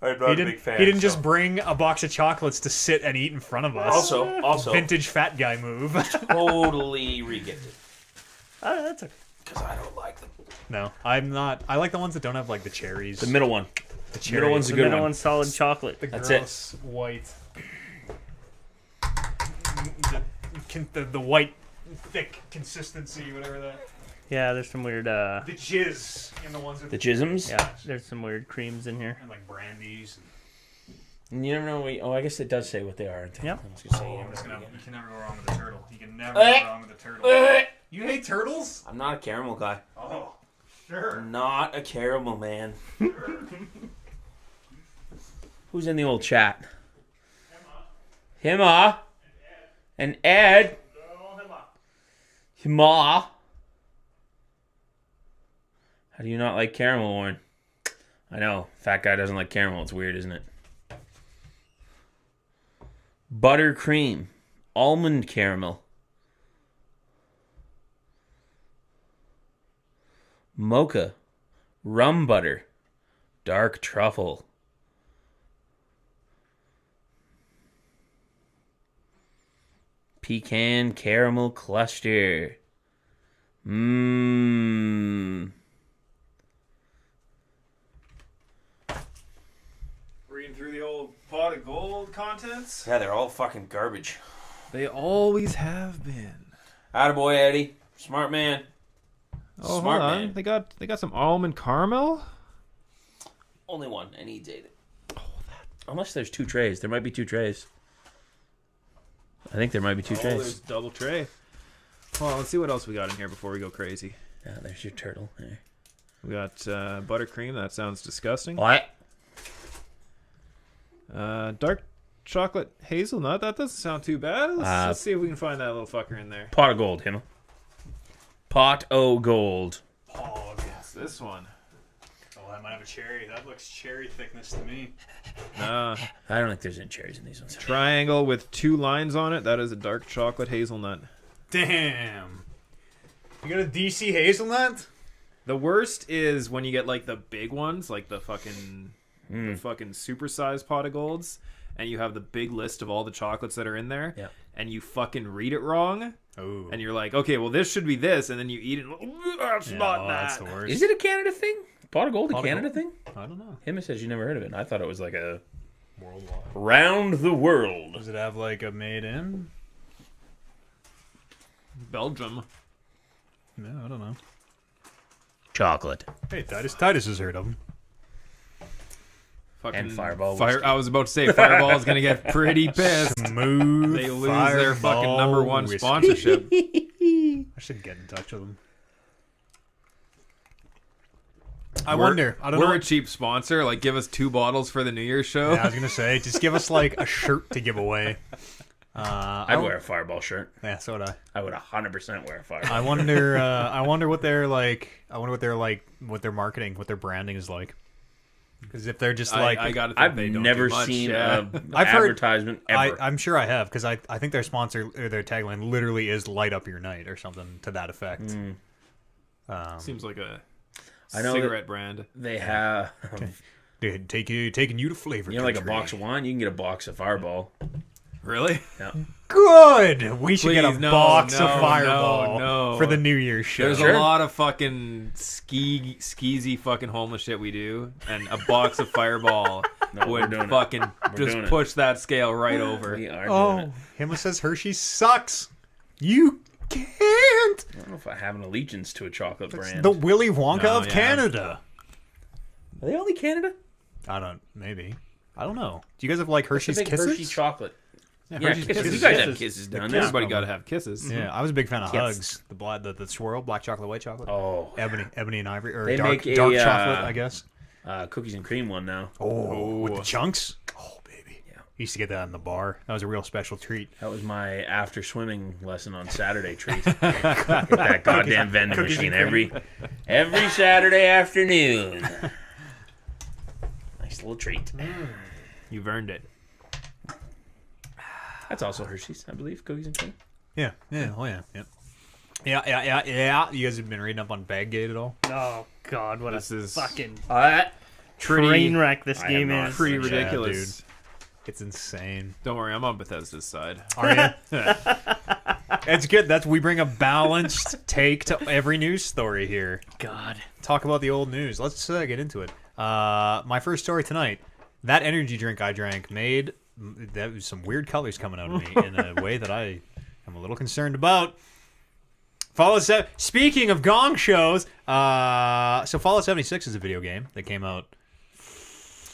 I'm not He didn't just bring a box of chocolates to sit and eat in front of us. Also, Vintage fat guy move. totally re-gifted Oh, that's okay. because I don't like them. No, I'm not. I like the ones that don't have like the cherries. The middle one. The cherries. middle one's a The good middle one. one's solid chocolate. The That's it. gross white. The white thick consistency, whatever that. Yeah, there's some weird. The jizz in the ones with The jisms. Yeah, there's some weird creams in here. and like brandies. And you never know. I guess it does say what they are. Aren't they? Yep. I was gonna say, I'm just gonna. You can never go wrong with a turtle. You can never go wrong with a turtle. You hate turtles? I'm not a caramel guy. Oh, sure. Not a caramel man. Who's in the old chat? Hima. And Ed. Hima. How do you not like caramel, Warren? I know. Fat guy doesn't like caramel. It's weird, isn't it? Buttercream. Almond caramel. Mocha. Rum butter. Dark truffle. Pecan caramel cluster. Mmm. Reading through the old pot of gold contents. Yeah, they're all fucking garbage. They always have been. Attaboy, Eddie. Smart man. Oh, Smart hold on. man. They got some almond caramel. Only one, and he ate it. Unless there's 2 trays. There might be 2 trays. I think there might be 2 Oh, trays. there's double tray. Well, let's see what else we got in here before we go crazy. Yeah, there's your turtle. There. We got buttercream. That sounds disgusting. What? Dark chocolate hazelnut. That doesn't sound too bad. Let's see if we can find that little fucker in there. Pot of gold, Hima. Pot o' gold. Pog. It's this one. Oh, that might have a cherry. That looks cherry thickness to me. Nah. I don't think there's any cherries in these ones. Triangle with 2 lines on it. That is a dark chocolate hazelnut. Damn. You got a DC hazelnut? The worst is when you get like the big ones, like the fucking supersized pot of golds, and you have the big list of all the chocolates that are in there, Yeah. and you fucking read it wrong, Oh. and you're like, okay, well this should be this, and then you eat it. That's not that. That's the worst. Is it a Canada thing? Pot of gold a Pot of Canada gold? thing? I don't know. Hima says you never heard of it. And I thought it was like a Worldwide. round the world. Does it have like a made in? Belgium. No, I don't know. Chocolate. Hey, Titus has heard of them. Fucking And Fireball Fire. whiskey. I was about to say Fireball's gonna get pretty pissed. Smooth. They lose their fucking Fireball #1 whiskey. sponsorship. I should get in touch with them. I wonder. I don't We're know. a cheap sponsor. Like, give us 2 bottles for the New Year's show. Yeah, I was gonna say, just give us like a shirt to give away. I'd wear a Fireball shirt. Yeah, so would I. I would 100% wear a Fireball. I wonder. I wonder what they're like. I wonder what they're like. What their marketing, what their branding is like. Because if they're just like, I gotta think I've they don't never do much, seen yeah. an I've heard- advertisement ever. I'm sure I have because I think their sponsor or their tagline literally is "Light up your night" or something to that effect. Seems like a I know cigarette brand. They have, Dude, taking you to flavor. you know, like a country. box of wine. You can get a box of Fireball. Really? Yeah. Good. We should get a Please, no, box no, of Fireball no. for the New Year's show. There's Sure. a lot of fucking skeezy fucking homeless shit we do, and a box of Fireball No, we're would doing it. fucking doing just it. push that scale right over. We are doing Oh, it. Hima says Hershey sucks. You can't. I don't know if I have an allegiance to a chocolate brand. The Willy Wonka No, of yeah. Canada. Are they only Canada? I don't. Maybe. I don't know. Do you guys have like What's the Hershey's big Kisses? Hershey chocolate. Yeah, Yeah, Hershey's kisses. Kisses. You guys have kisses down there. Everybody got to have kisses. Yeah, I was a big fan of Kiss. Hugs. The blood, the swirl, black chocolate, white chocolate. Oh, Ebony and ivory, or They dark make a, chocolate, I guess. cookies and cream one now. Oh, with the chunks. Oh, baby. Yeah. Used to get that in the bar. That was a real special treat. That was my after swimming lesson on Saturday treat. Get that goddamn vending machine every Saturday afternoon. Nice little treat. You've earned it. That's also Hershey's, I believe. Cookies and cream. Yeah. Oh, yeah. Yeah. You guys have been reading up on Baggate at all? Oh God, what This a is fucking pretty train wreck this I game am not. is. pretty Yeah, ridiculous. dude. It's insane. Don't worry, I'm on Bethesda's side. Are you? It's good. We bring a balanced take to every news story here. God. Talk about the old news. Let's get into it. My first story tonight. That energy drink I drank made that was some weird colors coming out of me in a way that I am a little concerned about. Speaking of gong shows, so Fallout 76 is a video game that came out.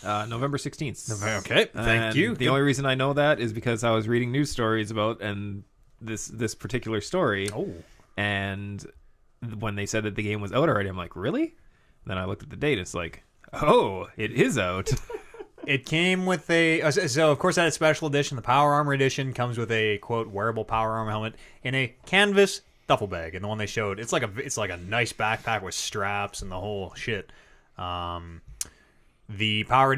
November 16th. Okay, thank you. The only reason I know that is because I was reading news stories about this particular story. Oh. And when they said that the game was out already, I'm like, really? Then I looked at the date. It's like, oh, it is out. It came with so of course that special edition, the Power Armor edition, comes with a quote wearable power armor helmet in a canvas duffel bag, and the one they showed, it's like a nice backpack with straps and the whole shit. The Power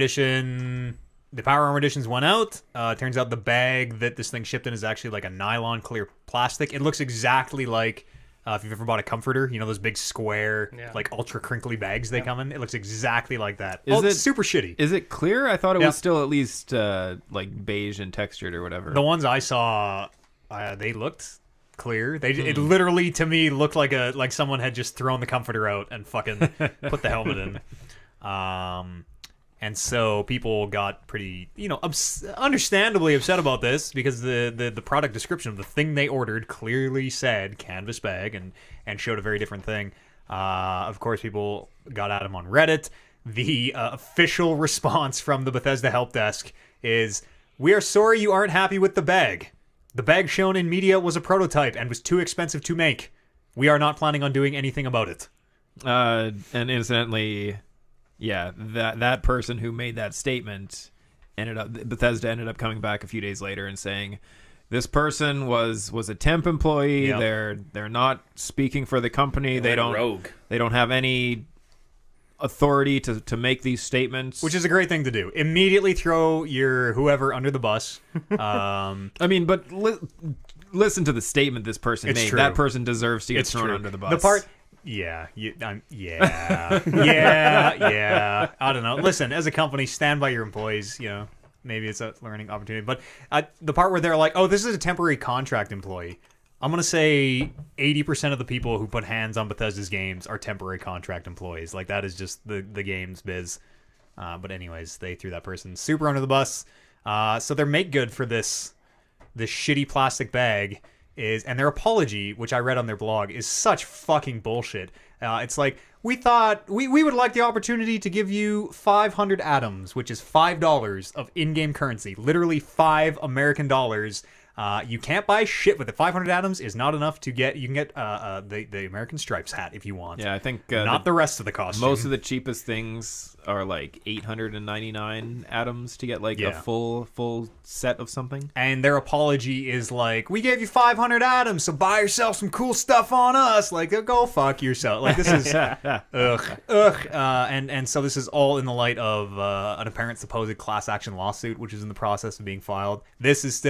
Armor editions went out. Turns out the bag that this thing shipped in is actually like a nylon clear plastic. It looks exactly like if you've ever bought a comforter, you know those big square, like ultra crinkly bags they come in. It looks exactly like that. It's super shitty. Is it clear? I thought it was still at least like beige and textured or whatever. The ones I saw, they looked clear. It literally to me looked like someone had just thrown the comforter out and fucking put the helmet in. And so people got pretty, understandably upset about this because the product description of the thing they ordered clearly said canvas bag and showed a very different thing. Of course, people got at him on Reddit. The official response from the Bethesda help desk is, "We are sorry you aren't happy with the bag. The bag shown in media was a prototype and was too expensive to make. We are not planning on doing anything about it." And incidentally, yeah, that person who made that statement Bethesda ended up coming back a few days later and saying, this person was a temp employee. Yep. They're not speaking for the company. They don't have any authority to make these statements, which is a great thing to do. Immediately throw your whoever under the bus. I mean, but listen to the statement this person made. True. That person deserves to get thrown under the bus. Yeah. I don't know. Listen, as a company, stand by your employees. Maybe it's a learning opportunity. But the part where they're like, "Oh, this is a temporary contract employee," I'm gonna say 80% of the people who put hands on Bethesda's games are temporary contract employees. Like that is just the game's biz. But anyways, they threw that person super under the bus. So their make good for this shitty plastic bag and their apology, which I read on their blog, is such fucking bullshit. It's like, we thought we would like the opportunity to give you 500 atoms, which is $5 of in-game currency, literally $5 American dollars. You can't buy shit with it. 500 atoms is not enough to get. You can get the American Stripes hat if you want. Yeah, I think not the rest of the costume. Most of the cheapest things are like 899 atoms to get like a full set of something. And their apology is like, "We gave you 500 atoms, so buy yourself some cool stuff on us." Like, go fuck yourself. Like, this is ugh. And so this is all in the light of an apparent supposed class action lawsuit, which is in the process of being filed. This is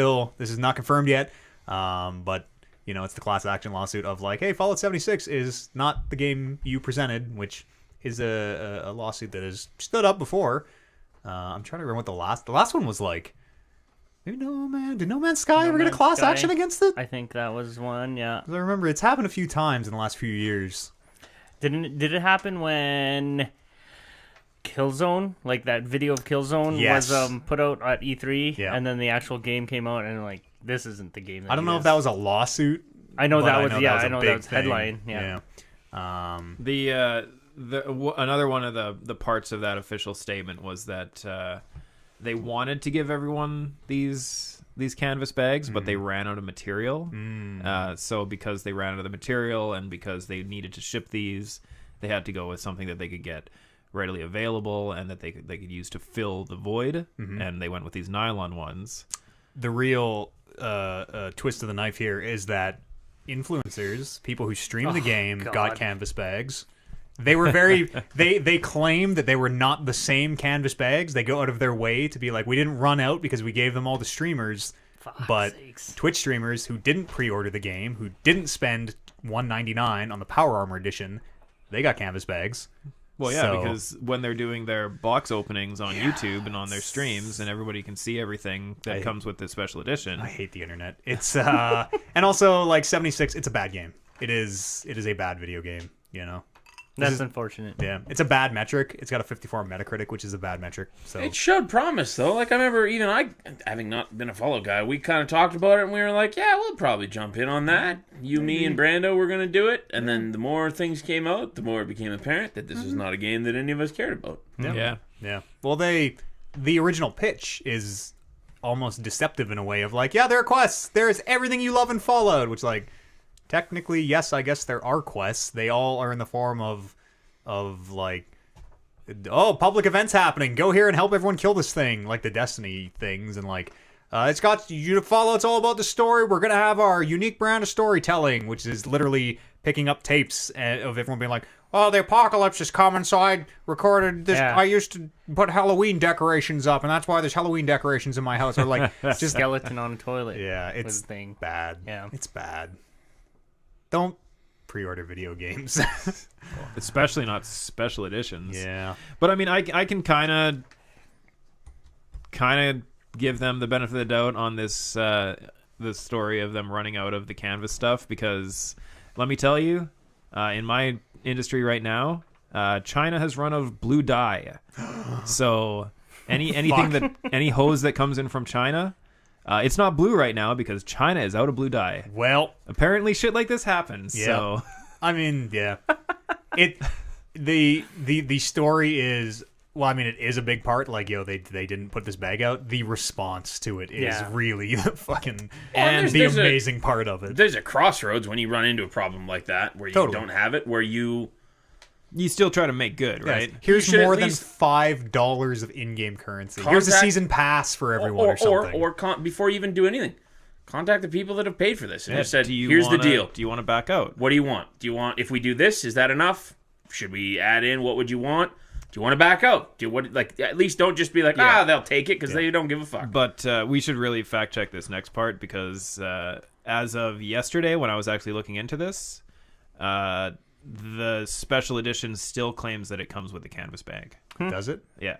not confirmed yet, but it's the class action lawsuit of like, hey, Fallout 76 is not the game you presented, which is a lawsuit that has stood up before. I'm trying to remember what the last one was like. Maybe did No Man's Sky ever get a class action against it? I think that was one. Yeah, 'cause I remember it's happened a few times in the last few years. Did it happen when Killzone, like that video of Killzone, was put out at E3, and then the actual game came out, and like, this isn't the game. I don't know if that was a lawsuit. I know that was headline. Yeah. Another one of the parts of that official statement was that they wanted to give everyone these canvas bags, but they ran out of material. So because they ran out of the material and because they needed to ship these, they had to go with something that they could get readily available and that they could use to fill the void, and they went with these nylon ones. The real twist of the knife here is that influencers, people who stream the game, got canvas bags. They were very they claim that they were not the same canvas bags. They go out of their way to be like, we didn't run out because we gave them all to streamers. But Twitch streamers who didn't pre-order the game, who didn't spend $1.99 on the Power Armor edition, they got canvas bags. Well, yeah, because when they're doing their box openings on YouTube and on their streams, and everybody can see everything that comes with this special edition. I hate the internet. It's and also like 76. It's a bad game. It is a bad video game. You know. That's unfortunate. Yeah, it's a bad metric. It's got a 54 on Metacritic, which is a bad metric. So It showed promise, though. Like, I remember even having not been a follow guy, we kind of talked about it, and we were like, yeah, we'll probably jump in on that. You, me, and Brando were going to do it. And then the more things came out, the more it became apparent that this was not a game that any of us cared about. Yeah. Well, the original pitch is almost deceptive in a way of like, yeah, there are quests. There's everything you love in Fallout, which like, technically, yes, I guess there are quests. They all are in the form of like, oh, public events happening. Go here and help everyone kill this thing, like the Destiny things, and like, it's got you to follow. It's all about the story. We're gonna have our unique brand of storytelling, which is literally picking up tapes of everyone being like, oh, the apocalypse is coming, so I recorded this. Yeah. I used to put Halloween decorations up, and that's why there's Halloween decorations in my house. Or like, just Skeleton on a toilet. yeah, it's was a thing. bad. Yeah. It's bad. Don't pre-order video games. Especially not special editions. Yeah. But I mean, I can kind of give them the benefit of the doubt on this the story of them running out of the canvas stuff, because let me tell you, in my industry right now, China has run out of blue dye. So any hose that comes in from China, it's not blue right now because China is out of blue dye. Well, Apparently shit like this happens. yeah. So I mean, yeah. The story is, well, I mean, it is a big part. Like, yo, they didn't put this bag out. The response to it is really the fucking And the there's amazing part of it. There's a crossroads when you run into a problem like that where you don't have it, where you still try to make good, right? Yes. Here's should at more than least $5 of in-game currency. Here's a contact- season pass for everyone or something. before you even do anything, contact the people that have paid for this and just said, Do here's the deal. Do you want to back out? What do you want? Do you want, if we do this, is that enough? Should we add in, what would you want? Do you want to back out? At least don't just be like, they'll take it because they don't give a fuck. But we should really fact check this next part, because as of yesterday, when I was actually looking into this, the special edition still claims that it comes with a canvas bag. Does it? Yeah,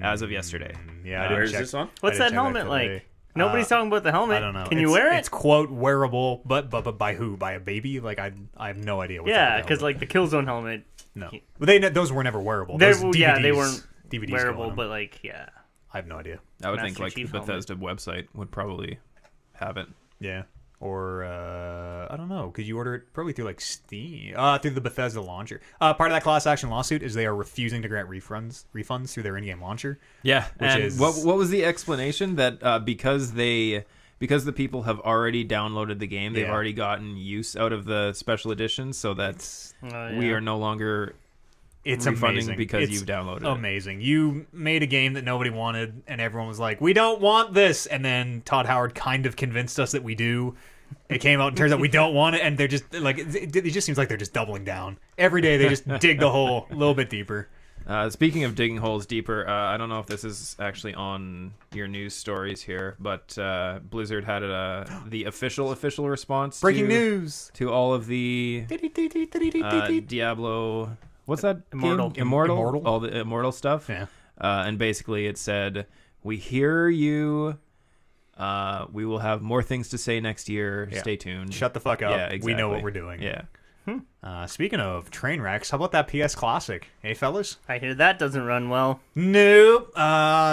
as of yesterday. Yeah, I didn't Where's check. this on? What's I that didn't check helmet that like? today. Nobody's talking about the helmet. I don't know. Can you wear it? It's quote wearable, but by who? By a baby? Like I have no idea. What's Yeah, up with the because helmet. like the Killzone helmet, no, well, those were never wearable. they Those DVDs, yeah, they weren't DVDs wearable, go on them. but like yeah. I have no idea. I would Master think like the Chief helmet. Bethesda website would probably have it. Yeah, or I don't know. Could you order it probably through like Steam? Through the Bethesda launcher. Part of that class action lawsuit is they are refusing to grant refunds through their in-game launcher. Yeah, Which and is- what was the explanation that because the people have already downloaded the game, they've Yeah. already gotten use out of the special edition, so that we are no longer It's refunding amazing because it's you've downloaded it. amazing. You made a game that nobody wanted, and everyone was like, "We don't want this." And then Todd Howard kind of convinced us that we do. It came out and turns out we don't want it, and they're just like, it just seems like they're just doubling down every day. They just dig the hole a little bit deeper. Speaking of digging holes deeper, I don't know if this is actually on your news stories here, but Blizzard had the official response. Breaking news to all of the Diablo. What's that? Immortal. Game? Immortal. Immortal? All the Immortal stuff. Yeah. And basically, it said, "We hear you. We will have more things to say next year. Yeah. Stay tuned." Shut the fuck up. Yeah, exactly. We know what we're doing. Yeah. Speaking of train wrecks, how about that PS Classic? Hey, fellas? I hear that doesn't run well. Nope.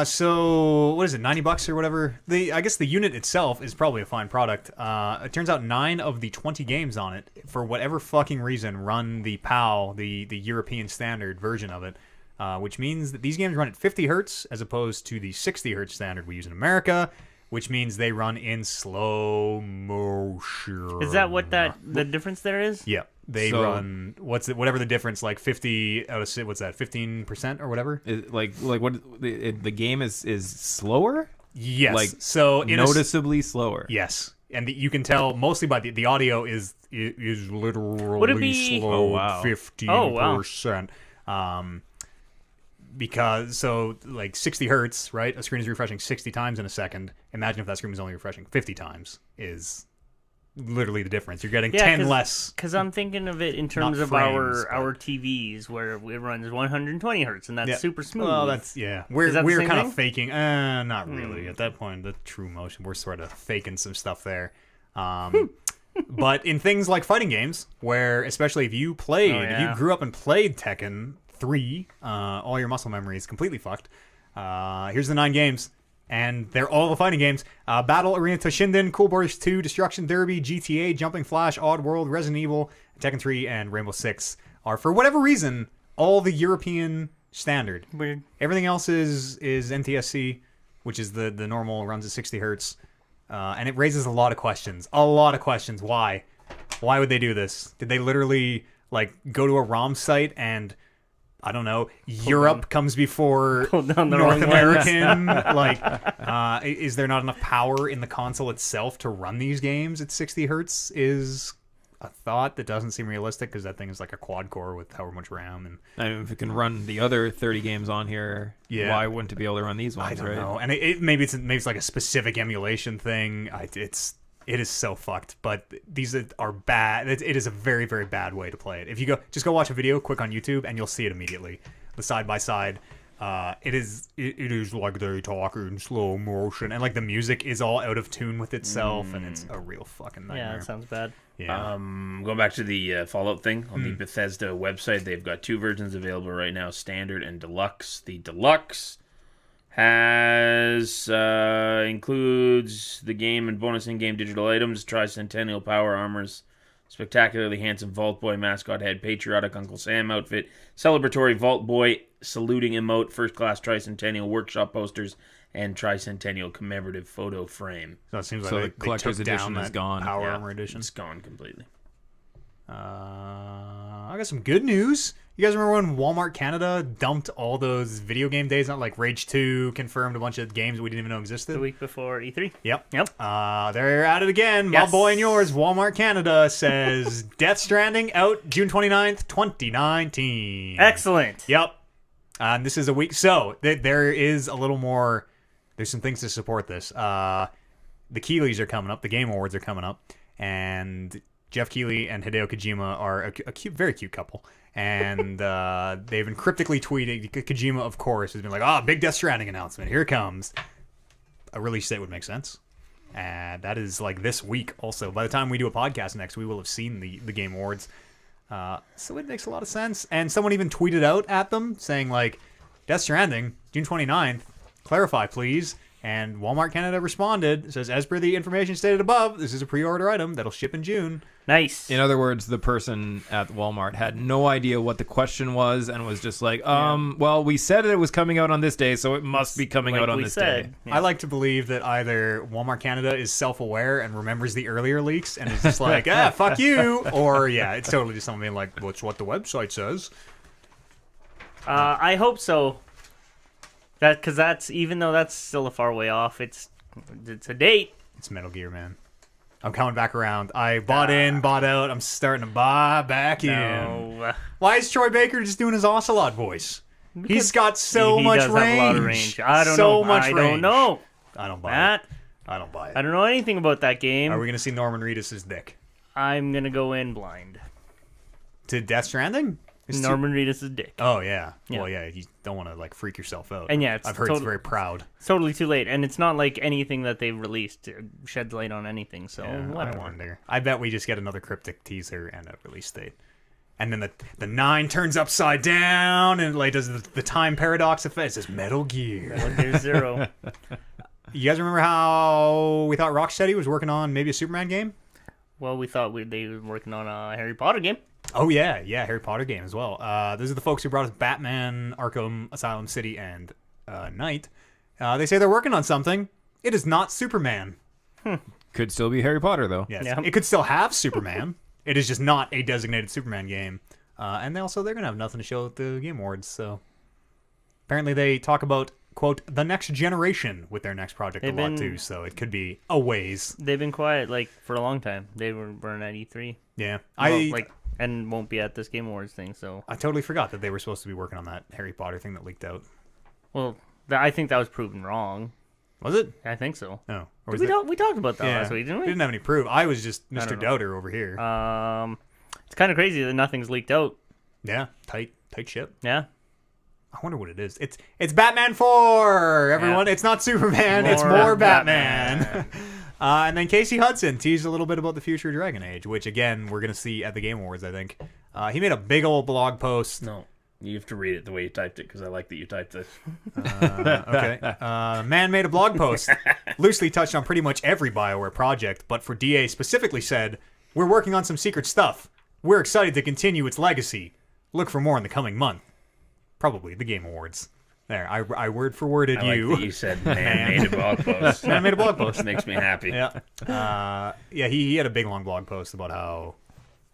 So what is it? $90 or whatever. I guess the unit itself is probably a fine product. It turns out 9 of the 20 games on it, for whatever fucking reason, run the PAL, the European standard version of it, which means that these games run at 50 hertz as opposed to the 60 hertz standard we use in America, which means they run in slow motion. Is that what the difference there is? Yeah. They run whatever the difference, like 50 out of what's that, 15% or whatever. Like what the game is slower. Yes, like so noticeably slower. Yes, and you can tell mostly by the audio is literally Would it be slow. 15%. Because like 60 hertz, right? A screen is refreshing 60 times in a second. Imagine if that screen was only refreshing 50 times. Is literally the difference. You're getting 10 less. Because I'm thinking of it in terms of frames, our TVs, where it runs 120 hertz, and that's super smooth. Well, we're same kind thing? of faking. Not really. At that point, the true motion, we're sort of faking some stuff there. But in things like fighting games, where especially if you grew up and played Tekken 3, all your muscle memory is completely fucked. Here's the 9 games. And they're all the fighting games. Battle Arena Toshinden, Cool Burst 2, Destruction Derby, GTA, Jumping Flash, Oddworld, Resident Evil, Tekken 3, and Rainbow Six are, for whatever reason, all the European standard. Weird. Everything else is NTSC, which is the normal, runs at 60 hertz. And it raises a lot of questions. A lot of questions. Why? Why would they do this? Did they literally go to a ROM site and... I don't know. Europe comes before North American. Is there not enough power in the console itself to run these games at 60 hertz? Is a thought that doesn't seem realistic because that thing is like a quad core with however much RAM. And I mean, if it can run the other 30 games on here, why wouldn't it be able to run these ones? I don't know. And maybe it's like a specific emulation thing. It is so fucked, but these are bad. It is a very, very bad way to play it. If you just go watch a video quick on YouTube, and you'll see it immediately. The side by side, it is like they talk in slow motion, and like the music is all out of tune with itself, and it's a real fucking nightmare. Yeah, that sounds bad. Yeah. Going back to the Fallout thing on the Bethesda website, they've got 2 versions available right now: Standard and Deluxe. The Deluxe includes the game and bonus in-game digital items, Tricentennial Power Armors, spectacularly handsome Vault Boy mascot head, patriotic Uncle Sam outfit, celebratory Vault Boy saluting emote, first-class Tricentennial workshop posters, and Tricentennial commemorative photo frame. So it seems like the they collector's took down edition is that gone. Power Armor edition. It's gone completely. I got some good news. You guys remember when Walmart Canada dumped all those video game days? Not like Rage 2 confirmed a bunch of games we didn't even know existed. The week before E3. Yep. Yep. They're at it again. Yes. My boy and yours, Walmart Canada, says Death Stranding out June 29th, 2019. Excellent. Yep. And this is a week. So there is a little more. There's some things to support this. The Keeleys are coming up. The Game Awards are coming up. And Jeff Keighley and Hideo Kojima are a cute, very cute couple. And they've been cryptically tweeting. Kojima, of course, has been like, big Death Stranding announcement. Here it comes. A release date would make sense. And that is like this week also. By the time we do a podcast next, we will have seen the Game Awards. So it makes a lot of sense. And someone even tweeted out at them saying, like, Death Stranding, June 29th, clarify, please. And Walmart Canada responded. It says, as per the information stated above, this is a pre-order item that'll ship in June. Nice. In other words, the person at Walmart had no idea what the question was and was just like, well, we said it was coming out on this day, so it must be coming out on this day. Yeah. I like to believe that either Walmart Canada is self-aware and remembers the earlier leaks and is just like, fuck you, or it's totally just something like, what's what the website says. I hope so. Because that's, even though that's still a far way off, it's a date. It's Metal Gear, man. I'm coming back around. I bought in, bought out. I'm starting to buy back in. Why is Troy Baker just doing his Ocelot voice? He's got so much does range. Have a lot of range. I don't know. I don't know. I don't buy Matt, it. I don't buy it. I don't know anything about that game. Are we going to see Norman Reedus' dick? I'm going to go in blind. To Death Stranding? Norman Reedus' dick. Oh, yeah. Well, you don't want to, like, freak yourself out. And I've heard it's very proud. It's totally too late. And it's not like anything that they've released sheds light on anything. So, whatever. I wonder. I bet we just get another cryptic teaser and a release date. And then the 9 turns upside down and, like, does the time paradox effect. It says Metal Gear. Metal Gear Zero. You guys remember how we thought Rocksteady was working on maybe a Superman game? Well, we thought they were working on a Harry Potter game. Oh, yeah, Harry Potter game as well. Those are the folks who brought us Batman, Arkham Asylum City, and Knight. They say they're working on something. It is not Superman. Could still be Harry Potter though. Yes, Yeah. it could still have Superman. It is just not a designated Superman game. And they're gonna have nothing to show at the Game Awards. So apparently they talk about, quote, the next generation with their next project a lot too. So it could be a ways. They've been quiet like for a long time. They were burning at E3. Yeah, And won't be at this Game Awards thing. So I totally forgot that they were supposed to be working on that Harry Potter thing that leaked out. well, I think that was proven wrong. Was it? I think so. No. Or Did was that- we talked about that Yeah. last week, didn't We we? didn't have any proof. I was just don't Mr. know. Doubter over here. It's kind of crazy that nothing's leaked out. Yeah, tight ship. Yeah. I wonder what it is. It's Batman 4, everyone. Yeah. It's not Superman. It's More more Batman. Batman. And then Casey Hudson teased a little bit about the future of Dragon Age, which again we're gonna see at the Game Awards. I think he made a big old blog post. No, you have to read it the way you typed it because I like that you typed it. Okay. Man made a blog post, loosely touched on pretty much every BioWare project, but for DA specifically said, "We're working on some secret stuff. We're excited to continue its legacy. Look for more in the coming month. Probably the Game Awards." There, I word for worded I you. like that you said man made a blog post. Man made a blog post. Makes me happy. Yeah. He had a big long blog post about how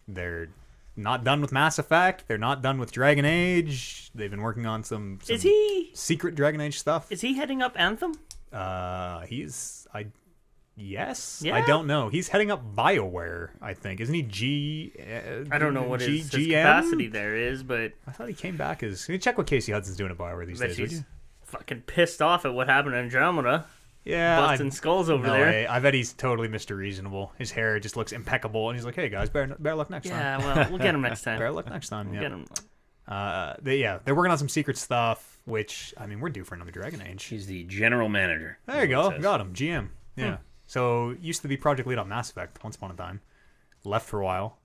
they're not done with Mass Effect. They're not done with Dragon Age. They've been working on some Is he secret Dragon Age stuff. heading up Anthem? Yes. Yeah? I don't know. He's heading up BioWare, I think. Isn't he I don't know what his GM? capacity there is, but I thought he came back as... Can you check what Casey Hudson's doing at BioWare these I bet days, would he's you? fucking pissed off at what happened in Andromeda. Yeah. Busting skulls over no there. way. I bet he's totally Mr. Reasonable. His hair just looks impeccable, and he's like, hey, guys, better luck next time. Yeah, well, we'll get him next time. Better luck next time, We'll yeah. get him. They're working on some secret stuff, which, I mean, we're due for another Dragon Age. He's the general manager. There you go. It says. Got him. GM. Yeah. So, used to be project lead on Mass Effect once upon a time. Left for a while.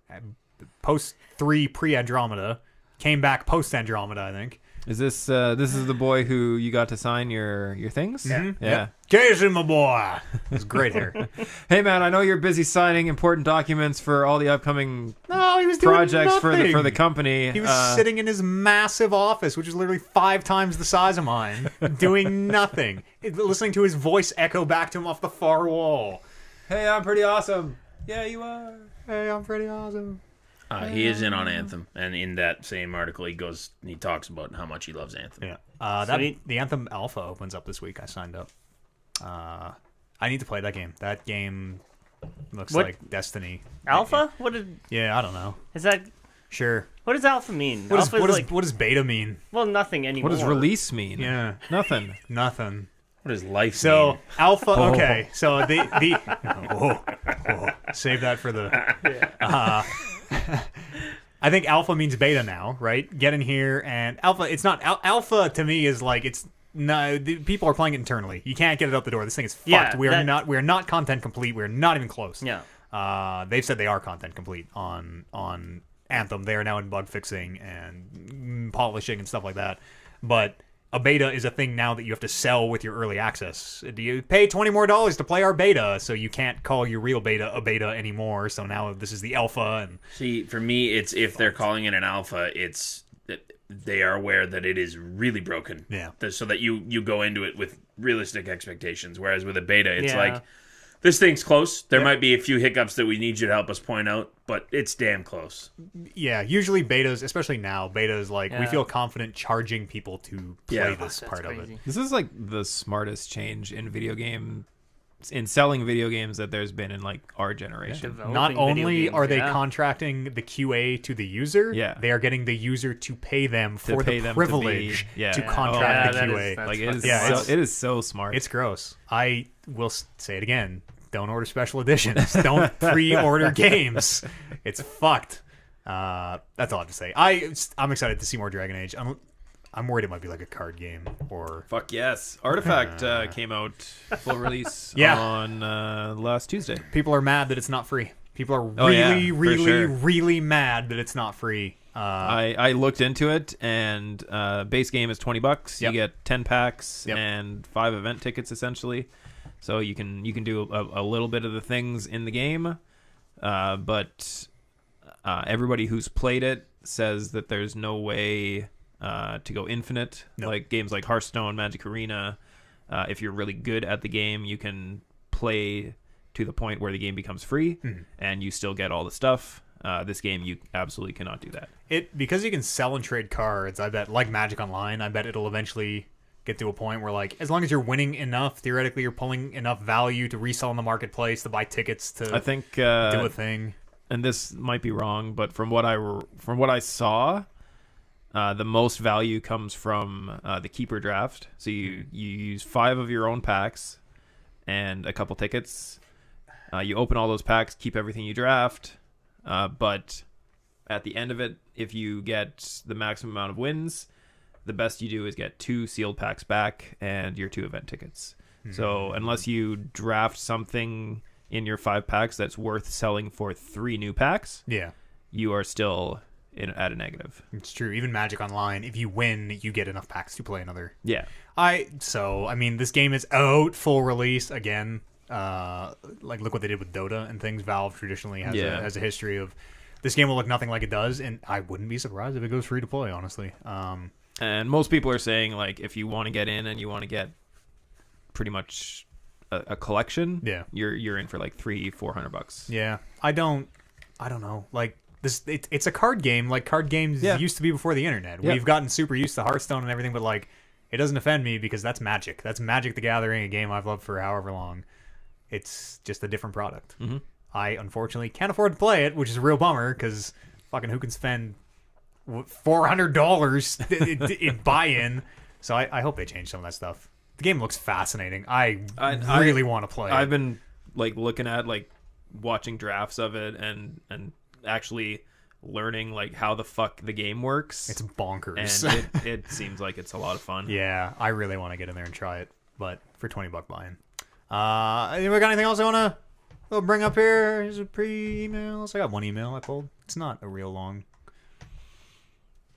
Post 3 pre-Andromeda. Came back post-Andromeda, I think. Is this the boy who you got to sign your things? Yeah. Yeah. Casey, my boy. His great hair. Hey man, I know you're busy signing important documents for all the upcoming No, he was doing projects for nothing. the company. He was sitting in his massive office, which is literally 5 times the size of mine, doing nothing. Listening to his voice echo back to him off the far wall. Hey, I'm pretty awesome. Yeah, you are. Hey, I'm pretty awesome. He is in on Anthem, and in that same article, he talks about how much he loves Anthem. Yeah. Sweet. The Anthem Alpha opens up this week. I signed up. I need to play that game. That game looks What? like Destiny. Alpha? Yeah, I don't know. Is that? Sure. What does alpha mean? What Alpha is like, does beta mean? well, nothing anymore. What does release mean? Yeah, Nothing. nothing. What does life So mean? Alpha. Okay, so the save that for the. I think Alpha means beta now, right? Get in here and Alpha. It's not Alpha to me is like it's no. People are playing it internally. You can't get it out the door. This thing is fucked. Yeah, We are not content complete. We are not even close. Yeah. They've said they are content complete on Anthem. They are now in bug fixing and polishing and stuff like that. But a beta is a thing now that you have to sell with your early access. Do you pay $20 more to play our beta? So you can't call your real beta a beta anymore. So now this is the alpha. And See, for me, it's if they're calling it an alpha, it's they are aware that it is really broken. Yeah. So that you go into it with realistic expectations. Whereas with a beta, it's Yeah. like, this thing's close. There Yep. might be a few hiccups that we need you to help us point out, but it's damn close. yeah, usually betas, especially now, betas like we Yeah. feel confident charging people to play Yeah. this That's part of it. crazy. This is like the smartest change in selling video games that there's been in like our generation. Developing Not video only games, are they yeah. contracting the QA to the user, Yeah. they are getting the user to pay them for pay the them to be- privilege yeah. to Yeah. contract Yeah, the that QA. is- that's Like it is, fucking Yeah, wild. it is so smart. It's gross. I will say it again. Don't order special editions. Don't pre-order games. It's fucked. That's all I have to say. I'm excited to see more Dragon Age. I'm worried it might be like a card game or Fuck yes. Artifact came out full release Yeah. on last Tuesday. people are mad that it's not free. People are Oh, yeah, really, for really, sure. really mad that it's not free. I looked into it, and base game is $20. Yep. You get 10 packs Yep. and 5 event tickets essentially. So you can do a little bit of the things in the game, but everybody who's played it says that there's no way to go infinite. Nope. Like games like Hearthstone, Magic Arena, If you're really good at the game, you can play to the point where the game becomes free, and you still get all the stuff. This game, you absolutely cannot do that. Because you can sell and trade cards, I bet, like Magic Online, I bet it'll eventually get to a point where, like, as long as you're winning enough, theoretically you're pulling enough value to resell in the marketplace, to buy tickets, to I think do a thing. And this might be wrong, but from what I saw, the most value comes from the keeper draft. So you use 5 of your own packs and a couple tickets. You open all those packs, keep everything you draft, but at the end of it, if you get the maximum amount of wins, the best you do is get 2 sealed packs back and your 2 event tickets. So unless you draft something in your 5 packs that's worth selling for 3 new packs, you are still at a negative. It's true. Even Magic Online, if you win, you get enough packs to play another. Yeah. I mean, this game is out, full release again. Like, look what they did with Dota and things. Valve traditionally has a history of this game will look nothing like it does, and I wouldn't be surprised if it goes free to play, honestly. And most people are saying, like, if you want to get in and you want to get pretty much a collection, you're in for like $300-400. Yeah, I don't know. Like, this, it's a card game. Like, card games used to be before the internet. We've gotten super used to Hearthstone and everything, but like, it doesn't offend me because that's Magic. That's Magic the Gathering, a game I've loved for however long. It's just a different product. I unfortunately can't afford to play it, which is a real bummer because fucking who can spend $400 in buy-in? So I hope they change some of that stuff. The game looks fascinating. I really want to play it. I've been like looking at, like, watching drafts of it and actually learning like how the fuck the game works. It's bonkers. And it seems like it's a lot of fun. Yeah, I really want to get in there and try it, but for $20 buy-in. Anybody got anything else I want to bring up here? Is it pre-emails? I got one email I pulled. It's not a real long.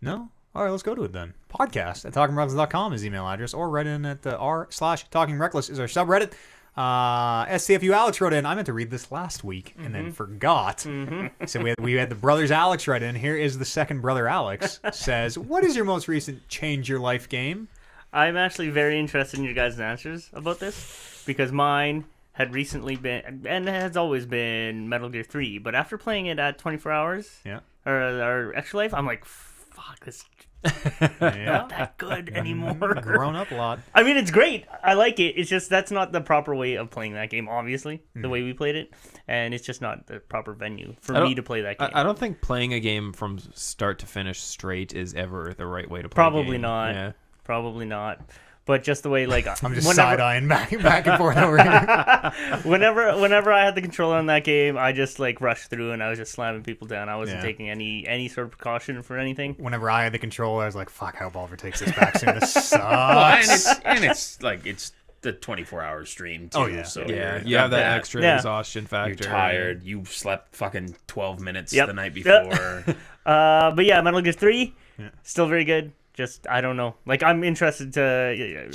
No? All right, let's go to it then. Podcast at talkingreckless.com is email address, or write in at r/talkingreckless is our subreddit. SCFU Alex wrote in. I meant to read this last week and then forgot. So we had the brothers Alex write in. Here is the second brother Alex. Says, what is your most recent change your life game? I'm actually very interested in your guys' answers about this, because mine had recently been, and has always been, Metal Gear 3. But after playing it at 24 hours, or Extra Life, I'm like, fuck, this not that good anymore. Grown up a lot. I mean, it's great. I like it. It's just that's not the proper way of playing that game, obviously, the way we played it. And it's just not the proper venue for me to play that game. I don't think playing a game from start to finish straight is ever the right way to play Probably a game. not. Yeah. Probably not. But just the way, like, I'm just side-eyeing back and forth over here. whenever I had the controller on that game, I just like rushed through and I was just slamming people down. I wasn't taking any sort of precaution for anything. Whenever I had the controller, I was like, "Fuck, how Oliver takes this back soon. This sucks." Well, and it's like it's the 24-hour stream too. Oh, yeah. So You have that extra exhaustion factor. You're tired. You slept fucking 12 minutes the night before. But yeah, Metal Gear 3, still very good. Just, I don't know. Like, I'm interested to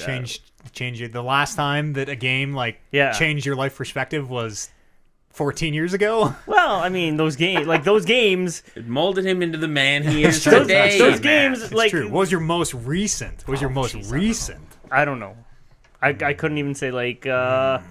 change it. The last time that a game changed your life perspective was 14 years ago. Well, I mean, those games It molded him into the man he is today. those games, It's like, true. What was your most recent? I don't know. I couldn't even say, like, I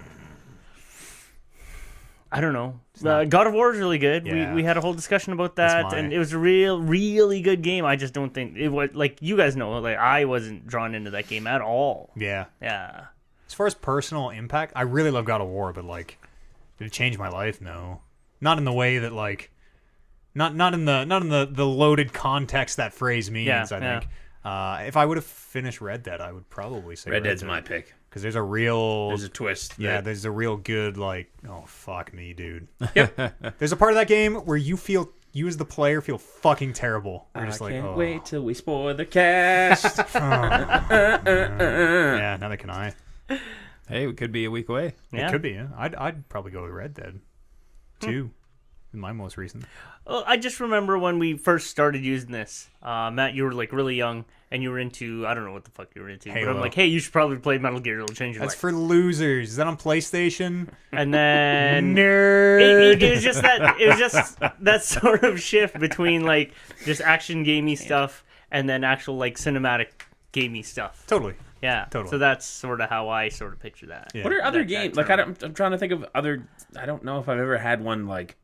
don't know. God of War is really good. Yeah. We had a whole discussion about that, and it was a really good game. I just don't think it was, like, you guys know, like, I wasn't drawn into that game at all. Yeah. Yeah. As far as personal impact, I really love God of War, but like, did it change my life? No, not in the way that like, not in the loaded context that phrase means. I think if I would have finished Red Dead, I would probably say Red Dead's my pick. Because there's a twist. Yeah, there's a real good, like, oh, fuck me, dude. Yep. There's a part of that game where you as the player feel fucking terrible. You're just can't wait till we spoil the cast. Yeah, neither can I. Hey, it could be a week away. It could be, yeah. I'd probably go with Red Dead 2. My most recent. Well, I just remember when we first started using this. Matt, you were like really young, and you were into, I don't know what the fuck you were into, Halo. but I'm like, hey, you should probably play Metal Gear. It'll change your life. That's for losers. Is that on PlayStation? And then nerd. It was just that sort of shift between like just action gamey stuff and then actual like cinematic gamey stuff. Totally. Yeah. Totally. So that's sort of how I sort of picture that. Yeah. What are other That games? term. Like, I'm trying to think of other. I don't know if I've ever had one like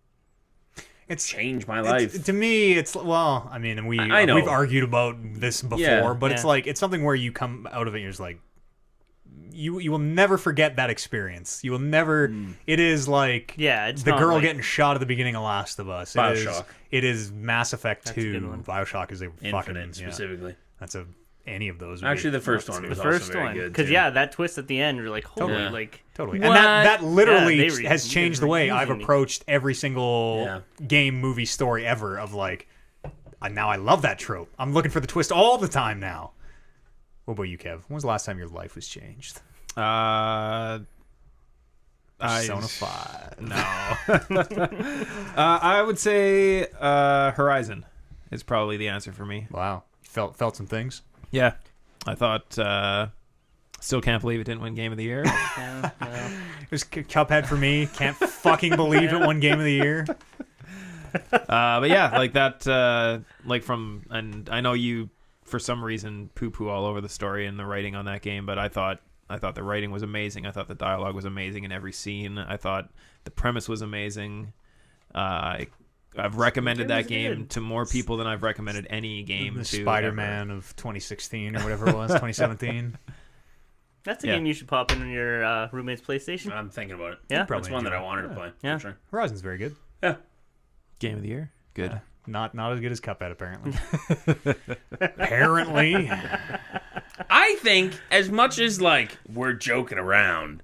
It's change my life. to me, it's well. I mean, I know. we've argued about this before, Yeah. but it's Yeah. like it's something where you come out of it, and you're just like, you will never forget that experience. You will never. It is like Yeah, it's the not girl like- getting shot at the beginning of Last of Us. Bioshock. It is Mass Effect That's a good 2. one. Bioshock is a Infinite fucking yeah, specifically. that's a any of those. would Actually, be the first nuts one too. was The also first very one, good, because too. yeah, that twist at the end, you're like, holy, Totally. like Totally. What? And that literally Yeah, they has changed the way I've reusing it. approached every single Yeah. game, movie, story ever of like, now I love that trope. I'm looking for the twist all the time now. What about you, Kev? When was the last time your life was changed? Persona 5. No. I would say Horizon is probably the answer for me. Wow. Felt some things? Yeah. I thought still can't believe it didn't win Game of the Year. Yeah, well, It was Cuphead for me. Can't fucking believe it won Game of the Year. But yeah, like that and I know you for some reason poo-poo all over the story and the writing on that game, but I thought the writing was amazing. I thought the dialogue was amazing in every scene. I thought the premise was amazing. I've recommended that game to more people than I've recommended any game The to Spider-Man of 2016 or whatever it was, 2017. that's a Yeah. game you should pop in on your roommate's PlayStation. I'm thinking about it. Yeah, Probably That's one that enjoy I wanted to play. Yeah. For sure. Horizon's very good. Yeah. Game of the Year. Good. Not as good as Cuphead, apparently. Apparently. I think as much as like we're joking around,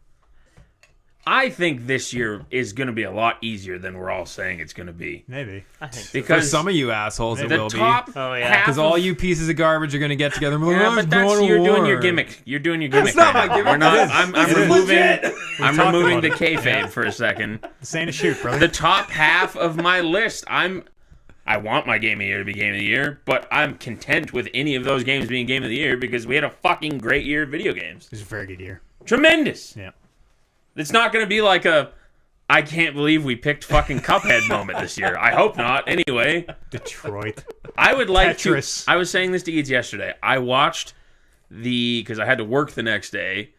I think this year is going to be a lot easier than we're all saying it's going to be. Maybe. I think so. For Because some of you assholes, it the will top be. Oh, yeah. half Because all you pieces of garbage are going to get together and be like, Yeah, "Oh, but it's that's going to you're doing your war." gimmick. You're doing your gimmick. not right my now. gimmick. We're not. It is. I'm It is. removing. I'm talked removing about the it. kayfabe for a second. Saying a shoot, brother. The top half of my list, I want my game of the year to be game of the year, but I'm content with any of those games being game of the year because we had a fucking great year of video games. It was a very good year. Tremendous. Yeah. It's not going to be like I can't believe we picked fucking Cuphead moment this year. I hope not. Anyway, Detroit. I would like Tetris. to. I was saying this to Eads yesterday. I watched because I had to work the next day.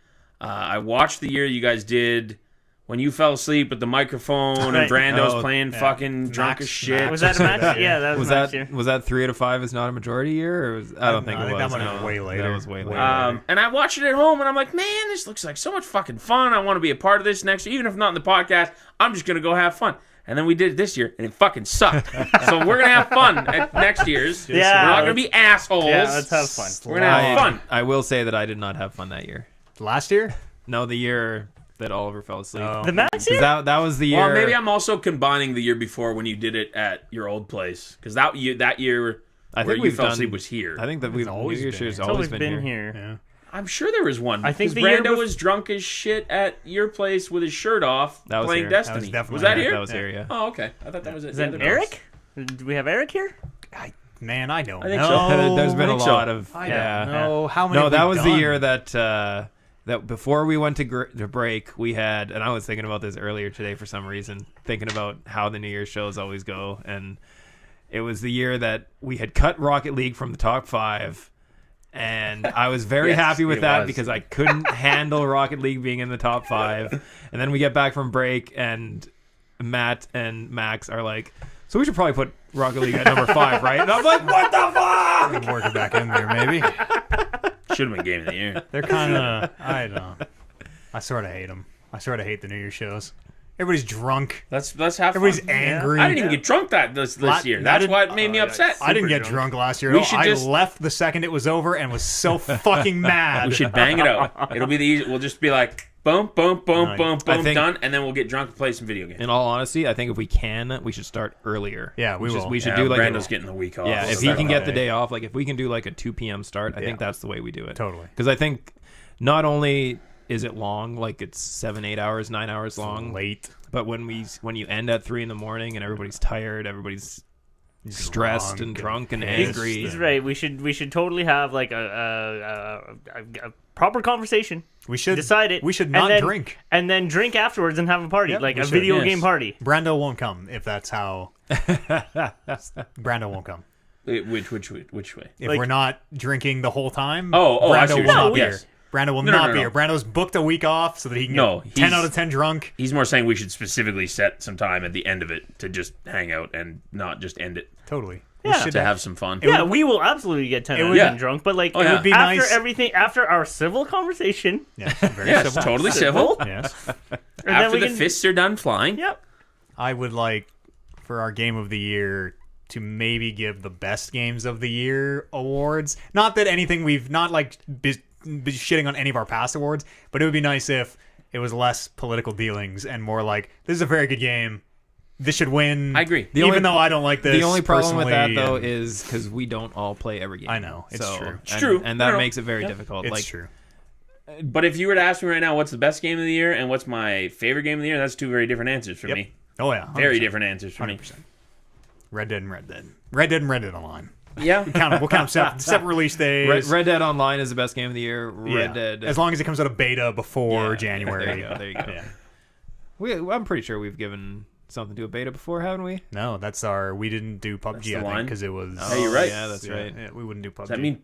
I watched the year you guys did when you fell asleep with the microphone and Right. Brando's Oh, playing yeah. fucking drunk Max- as shit. Max. Was that a match? that, Yeah, that was, Was match year. that 3 out of 5 is not a majority year? Or I don't think I it think was. that might have been no. way later. That was way Way later. later. And I watched it at home, and I'm like, man, this looks like so much fucking fun. I want to be a part of this next year. Even if not in the podcast, I'm just going to go have fun. And then we did it this year, and it fucking sucked. So we're going to have fun at next year's. Yeah. We're not going to be assholes. Yeah, let's have fun. We're going to have fun. I will say that I did not have fun that year. Last year? No, the year that Oliver fell asleep. Oh. The match 'Cause year? that was the year. Well, maybe I'm also combining the year before when you did it at your old place. Because that year I where think you we've fell done. asleep was here. I think that we've always New Year's been Year's here. It's always always been here. Yeah. I'm sure there was one. I think because the year Brando bef- was drunk as shit at your place with his shirt off That was playing here. Destiny. That was definitely Was that here. here? That was here, yeah. Oh, okay. I thought that was it. Is the that other Eric? Do we have Eric here? Man, I don't I think know. so. There's been a think so. lot of I yeah. don't know. How many No, have that we was done? the year that before we went to break, we had, and I was thinking about this earlier today for some reason, thinking about how the New Year's shows always go, and it was the year that we had cut Rocket League from the top 5, and I was very Yes, happy with it that was. because I couldn't handle Rocket League being in the top 5, and then we get back from break, and Matt and Max are like, so we should probably put Rocket League at number 5, right? And I'm like, what the fuck? Work it back in there, maybe. Should have been game of the year. They're kind of. I don't know. I sort of hate them. I sort of hate the New Year shows. Everybody's drunk. Let's have Everybody's fun. angry. I didn't even get drunk this year. That's what made me upset. I didn't get drunk last year. We No, should I just- left the second it was over and was so fucking mad. We should bang it out. It'll be the easy. We'll just be like, boom, boom, boom, Right. boom, I boom, think- done, and then we'll get drunk and play some video games. In all honesty, I think if we can, we should start earlier. Yeah, we will. We should Yeah, do like Brando's getting the week off. yeah, so if he that'll can get help. the day off, like if we can do like a 2 p.m. start, I Yeah. think that's the way we do it. Totally. Because I think not only is it long, like it's 7, 8 hours, 9 hours long, Late. but when you end at 3 a.m. and everybody's tired, everybody's stressed and drunk and pissed. angry. He's right. We should totally have like a proper conversation. We should Decide it. We should and not then- drink. and then drink afterwards and have a party, Yep, like we a should, video yes. game party. Brando won't come if that's how. Brando won't come Which way? if Like- we're not drinking the whole time. Oh, I Brando see what will you're not saying. be Yes. here. Brando will No, not no, be no. here. Brando's booked a week off so that he can No, get 10 he's- out of 10 drunk. He's more saying we should specifically set some time at the end of it to just hang out and not just end it, Totally. Yeah. to have some fun. Yeah, we will absolutely get 10 out of would- 10 drunk, but like Oh, yeah. It would be after nice. everything, after our civil conversation, Yeah, very Yes, civil. totally civil. Yes. and then After we the can, fists are done flying. Yep. I would like for our game of the year to maybe give the best games of the year awards. Not that anything we've not like be shitting on any of our past awards, but it would be nice if it was less political dealings and more like this is a very good game. This should win. I agree. Even though I don't like this. The only problem with that, personally, though, and- is because we don't all play every game. I know, it's So- true. It's and- true. and that No, makes it very difficult. it's like, true. But if you were to ask me right now what's the best game of the year and what's my favorite game of the year, that's two very different answers for Yep. me. Oh yeah, 100%. Very different answers for me. 100%. Red Dead and Red Dead. Red Dead and Red Dead Online. Yeah. We'll count them separate release days. Red Dead Online is the best game of the year. Yeah. Red Dead, As long as it comes out of beta before Yeah, January. There you go. There you go. Yeah. I'm pretty sure we've given something to a beta before, haven't we? No, that's our. We didn't do PUBG. the I think line? because it was. Hey, you're right. Yeah, that's right. Yeah, we wouldn't do PUBG. Does that mean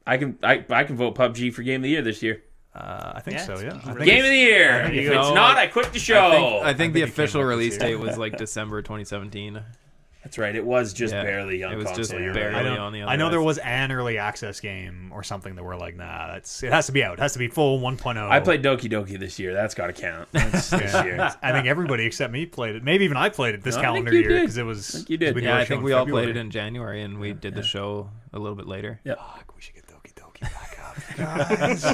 I can vote PUBG for game of the year this year? I think Yeah, so. it's Yeah. I think Game of it's- the year. you If go. it's not, I quit the show. I think the think it official came out this release year. date was like December 2017. That's right. It was just Yeah. barely on It was console. just you're barely. right. on the I know other there guys. was an early access game or something that we're like, nah, it has to be out. It has to be full 1.0. I played Doki Doki this year. That's got to count. That's this year. I think everybody except me played it. Maybe even I played it this No, I think calendar you year did. because it was. I think you did. 'cause we did Yeah, our I show think in we all played February. it in January, and we did the show a little bit later. Yep. Fuck, we should get Doki Doki back up. Guys.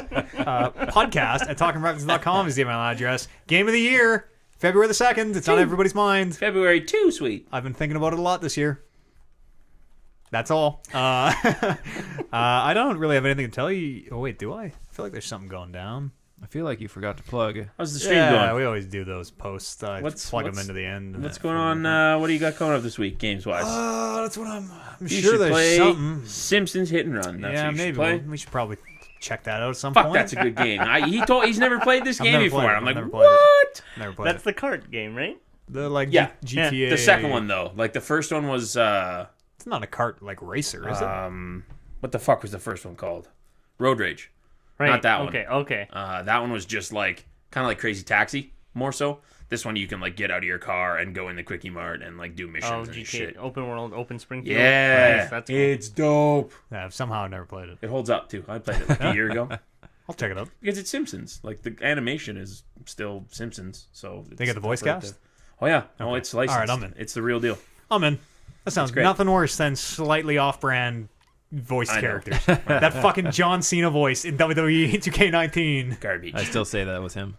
Podcast at talkingrecords.com is the email address. Game of the year, February the 2nd. It's on everybody's mind. February 2, sweet. I've been thinking about it a lot this year. That's all. I don't really have anything to tell you. Oh, wait, do I? I feel like there's something going down. I feel like you forgot to plug. How's the stream Yeah, going? we always do those posts. I What's- plug them what's- into the end. and What's that- going on? What do you got coming up this week, games wise? That's what I'm you sure should there's play something. Simpsons Hit and Run. That's Yeah, what you should maybe play. we should probably check that out at some Fuck, point. that's a good game. He's never played this I've game never before. played it. I'm I've like, never played it. what? Never played That's it. the cart game, right? The like Yeah. GTA. The second one though, like the first one was It's not a kart like racer, is it? what the fuck was the first one called? Road Rage. Right. Not that one. Okay. That one was just like kind of like Crazy Taxi, more so. This one you can like get out of your car and go in the Quickie Mart and like do missions Oh, and GTA, shit. open world, open Springfield. Yeah, Nice, that's cool. it's dope. Yeah, somehow I've never played it. It holds up too. I played it like a year ago I'll check it out. because it's Simpsons. Like the animation is still Simpsons, so They get the voice comparative. cast? Oh yeah, no, it's licensed. All right, I'm in. It's the real deal. I'm in. That sounds great. nothing worse than slightly off-brand voice I know. characters. That fucking John Cena voice in WWE 2K19. Garbage. I still say that was him.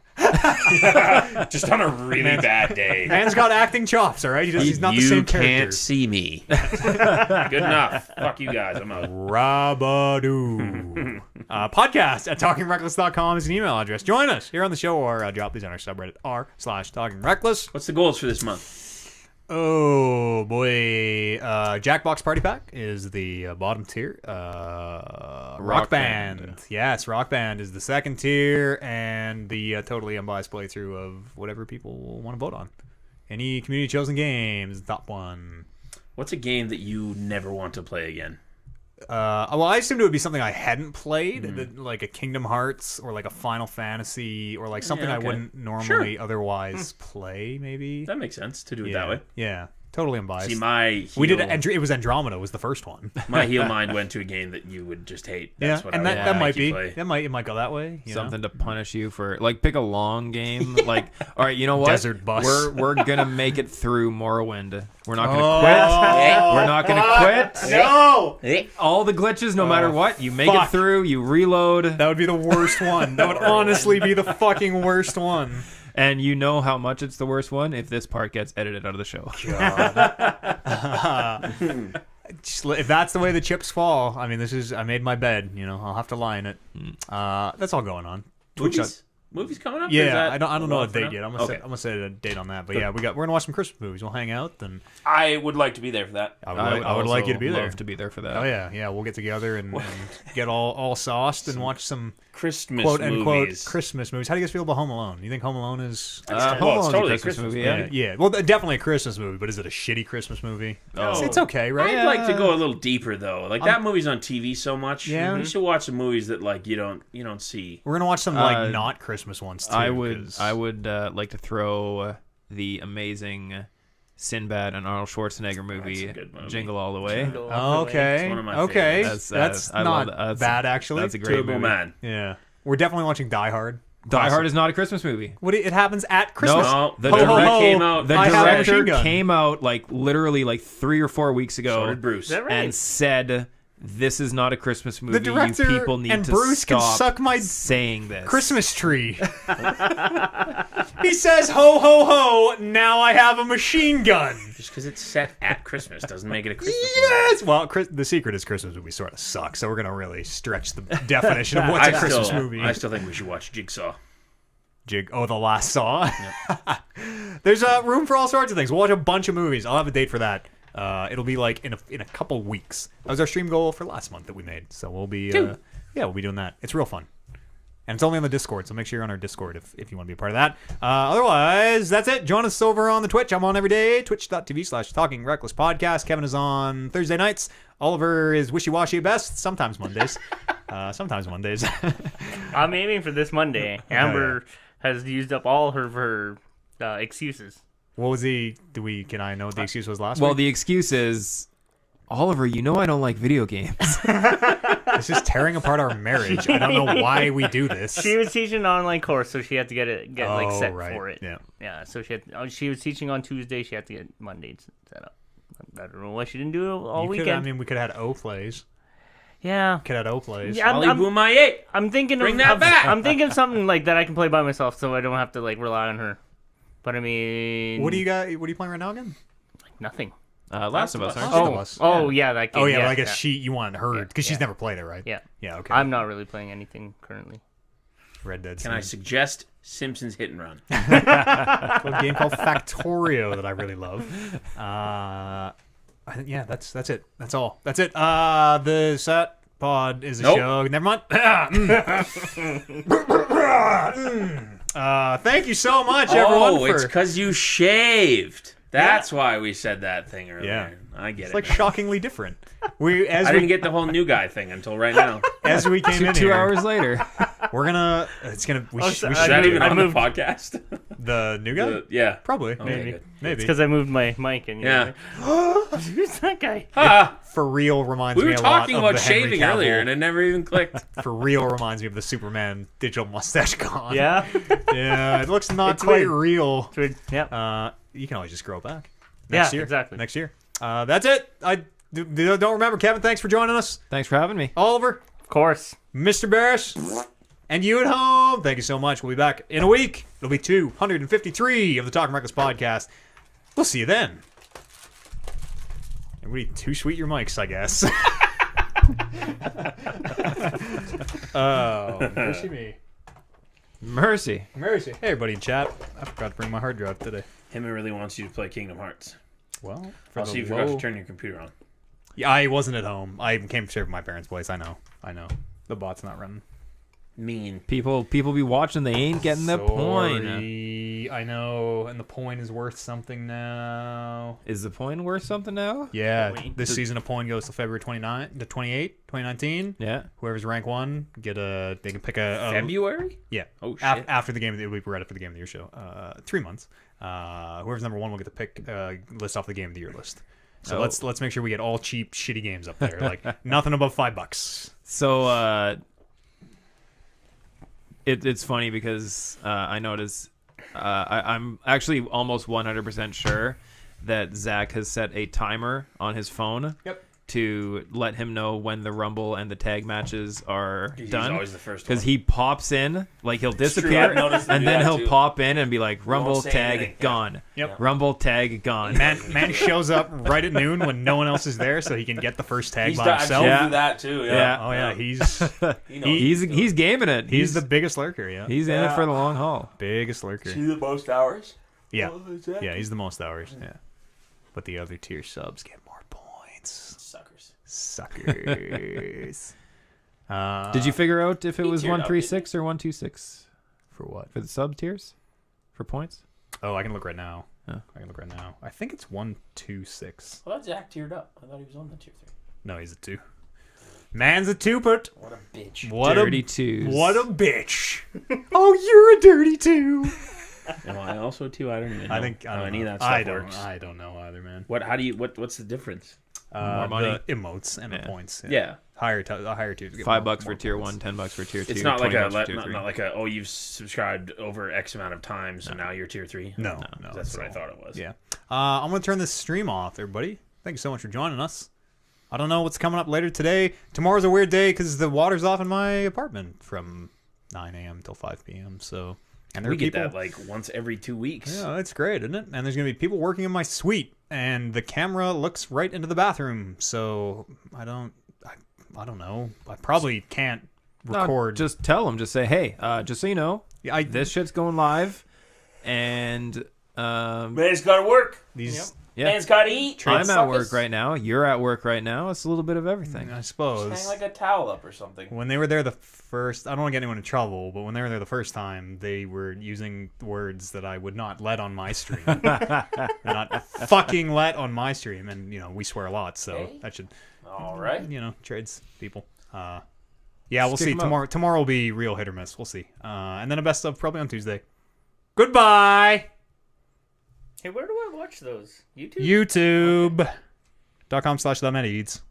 Just on a really bad day. Man's got acting chops, all right? He's not the you same can't character. see me. Good enough. Fuck you guys. I'm out. Rabadoo. Podcast at talkingreckless.com is an email address. Join us here on the show or drop these on our subreddit r/talkingreckless. What's the goals for this month? Oh boy, Jackbox Party Pack is the bottom tier. Rock Band, yes, Rock Band is the second tier, and the totally unbiased playthrough of whatever people want to vote on. Any community chosen game is the top one. What's a game that you never want to play again? Well, I assumed it would be something I hadn't played, like a Kingdom Hearts or like a Final Fantasy or like something Yeah, I okay. wouldn't normally otherwise play. Maybe That makes sense to do it yeah, that way. yeah, totally unbiased. See, my we did heel- it was Andromeda was the first one. my heel mind went to a game that you would just hate. That's Yeah, what and I that, would that make might you be play. it might go that way. You know? Something to punish you for, like, pick a long game. Like, all right, you know what? Desert Bus. We're gonna make it through Morrowind. We're not gonna quit. We're not gonna quit. No, All the glitches, no matter what, you make fuck. it through. You reload, that would be the worst one. That would honestly be the fucking worst one. and you know how much it's the worst one if this part gets edited out of the show. If that's the way the chips fall, I mean, I made my bed. You know, I'll have to lie in it. That's all going on. Movies? movies coming up? Or is Yeah, that I don't a know a lot for date now? yet. I'm gonna say a date on that. But yeah, we're gonna watch some Christmas movies. We'll hang out. Then I would like to be there for that. I would like you to be there. Love to be there for that. Oh yeah, we'll get together and get all sauced and watch some Christmas quote movies. unquote Christmas movies. How do you guys feel about Home Alone? You think Home Alone is? Home it's Alone's a totally a Christmas Christmas movie. Yeah, Yeah. yeah. Well, definitely a Christmas movie, but is it a shitty Christmas movie? No. It's okay, right? I'd like to go a little deeper though. Like that movie's on TV so much. Yeah. You should watch some movies that like you don't see. We're gonna watch some like not Christmas ones too. I would 'cause- like to throw the amazing Sinbad and Arnold Schwarzenegger movie, That's a good movie. Jingle All the Way. Okay. It's one of my Okay. favorites. That's I not love that. bad actually. That's a great Turbo movie. Man. Yeah. We're definitely watching Die Hard. Die Hard is not a Christmas movie. It happens at Christmas. No, The the Ho, ho, director ho. came out. The I have a machine director gun. came out like literally like 3 or 4 weeks So ago did Bruce. Is that right? and said, "This is not a Christmas movie. The director you people need and to Bruce can stop suck my saying this." Christmas tree. He says, "Ho ho ho! Now I have a machine gun." Just because it's set at Christmas doesn't make it a Christmas movie. Yes. Well, the secret is Christmas movies sort of suck, so we're gonna really stretch the definition of what's a Christmas movie. I still think we should watch Jigsaw. The Last Saw. There's room for all sorts of things. We'll watch a bunch of movies. I'll have a date for that. It'll be like in a couple weeks. That was our stream goal for last month that we made. So we'll be we'll be doing that. It's real fun. And it's only on the Discord, so make sure you're on our Discord if you want to be a part of that. Otherwise, that's it. Join us over on the Twitch. I'm on every day. Twitch.tv/TalkingRecklessPodcast. Kevin is on Thursday nights. Oliver is wishy-washy at best. Sometimes Mondays. Sometimes Mondays. I'm aiming for this Monday. Amber has used up all of her excuses. What was the... Can I know what the excuse was last Well, week? the excuse is, Oliver, you know I don't like video games. This is tearing apart our marriage. I don't know why we do this. She was teaching an online course, so she had to get set right. for it. Yeah. Yeah. So she was teaching on Tuesday. She had to get Monday set up. I don't know why she didn't do it all weekend. We could have had O plays. Yeah. Could have had O plays. Yeah, Ollie Boomaye. I'm thinking Bring of that back. I'm thinking of something like that I can play by myself, so I don't have to like rely on her. But I mean, What are you playing right now again? nothing. Last of Us, aren't Oh. you? of Us. Yeah, that game. Oh yeah, yeah, well, I guess yeah. you wanted her because she's yeah. never played it, right? Yeah. Yeah. Okay. I'm not really playing anything currently. Red Dead. Can I suggest Simpsons Hit and Run? a game called Factorio that I really love. Yeah, that's it. That's all. That's it. The Set Pod is a Nope. show. Never mind. Thank you so much, everyone. Oh, it's for... because you shaved. That's why we said that thing earlier. Yeah. I get It's it. like now. shockingly different. I didn't get the whole new guy thing until right now. As we came in 2 here, hours later. we're gonna. It's gonna. We Oh, should. so- We Is I should that moved- even I on moved- the podcast? the new guy. Yeah. Probably. Okay, Maybe. good. Maybe. It's because I moved my mic and Yeah. who's that guy? Ah, For real, reminds we me were a lot talking of about the Henry shaving Cavill. earlier, and it never even clicked. For real, reminds me of the Superman digital mustache con. Yeah. Yeah, it looks not It's quite weird. real. It's weird. Yeah. You can always just grow it back. Yeah, Next year. exactly. Next year. That's it. I don't remember. Kevin, thanks for joining us. Thanks for having me. Oliver, Of course. Mr. Barris, and you at home, thank you so much. We'll be back in a week. It'll be 253 of the Talking Reckless podcast. We'll see you then. Everybody, too sweet your mics, I guess. Oh, mercy me. Mercy. Mercy. Hey, everybody in chat. I forgot to bring my hard drive today. Him really wants you to play Kingdom Hearts. Well, Also, you forgot to turn your computer on. Yeah, I wasn't at home. I came to share from my parents' place. I know. The bot's not running. Mean. People be watching. They ain't getting the point. Sorry. I know, and the point is worth something now. Is the point worth something now? Yeah, Point. this season of point goes to February 29 to 28, 2019. Yeah. Whoever's rank 1 they can pick a February? yeah. Oh, shit. After the game, we were ready for the game of the year show. 3 months. Whoever's number 1 will get to pick list off the game of the year list. So Oh. let's make sure we get all cheap, shitty games up there, like nothing above $5. So it's funny because I noticed I'm actually almost 100% sure that Zach has set a timer on his phone. Yep. to let him know when the Rumble and the tag matches are He's done. always the first Because one. he pops in, like he'll true, disappear, I've noticed him and do then that he'll too. pop in and be like, Rumble say tag anything. gone. Yep. Rumble tag gone. Man shows up right at noon when no one else is there, so he can get the first tag by I've himself. seen him Yeah. do that too. Yeah. Yeah. Oh yeah, He knows He's gaming it. he's the biggest lurker. Yeah, he's in it for the long haul. biggest lurker. See the most hours. Yeah, Oh, exactly. yeah, he's the most hours. Yeah, but the other tier subs get more points. Suckers. Suckers. Did you figure out if it He was tiered up, 136 or 126 for what? for the sub tiers for points? Oh, I can look right now. Oh. I can look right now. I think it's 126. Well, that Zach tiered up. I thought he was on the tier 3. No, he's a 2. Man's a 2-put. What a bitch. What Dirty a twos. What a bitch. Oh, you're a dirty 2. Am I also too? I don't even know. I think how I any don't of know. that stuff works. I don't know either, man. What? How do you? What's the difference? More money? The emotes and the Yeah. points. Yeah. Higher tiers. get $5 more for tier points. 1, $10 for tier 2. It's not like $20 a for tier 3. not like a you've subscribed over X amount of time, so now you're tier 3. No. That's what I so- thought it was. Yeah. I'm going to turn this stream off, everybody. Thank you so much for joining us. I don't know what's coming up later today. Tomorrow's a weird day because the water's off in my apartment from 9 a.m. till 5 p.m. So, and there We are get people. that like once every 2 weeks. Yeah, that's great, isn't it? And there's going to be people working in my suite, and the camera looks right into the bathroom. So I don't know. I probably can't No, record. just tell them. Just say, hey, just so you know, Yeah, this shit's going live, and Man's got to work. these. yeah, Man's got to eat. I'm at Suckers. work right now. You're at work right now. It's a little bit of everything. I suppose. Hang like a towel up or something. When they were there the first, I don't want to get anyone in trouble, but when they were there the first time, they were using words that I would not let on my stream. Not fucking let on my stream, and we swear a lot, so Okay. that should, All right. trades people. Yeah, we'll Stick see. 'em up. Tomorrow, tomorrow will be real hit or miss. We'll see. And then a best of probably on Tuesday. Goodbye. Hey, where do I watch those? YouTube? YouTube.com/TheMetaEats.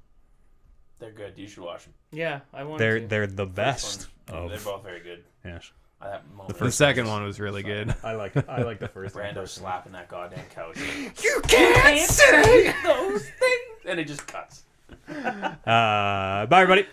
They're good. You should watch them. Yeah, I want They're to. the best. They're both very good. Yes. I have The second one was really good. I like the first one. Brando slapping that goddamn couch. You can't say. those things. And it just cuts. Bye, everybody.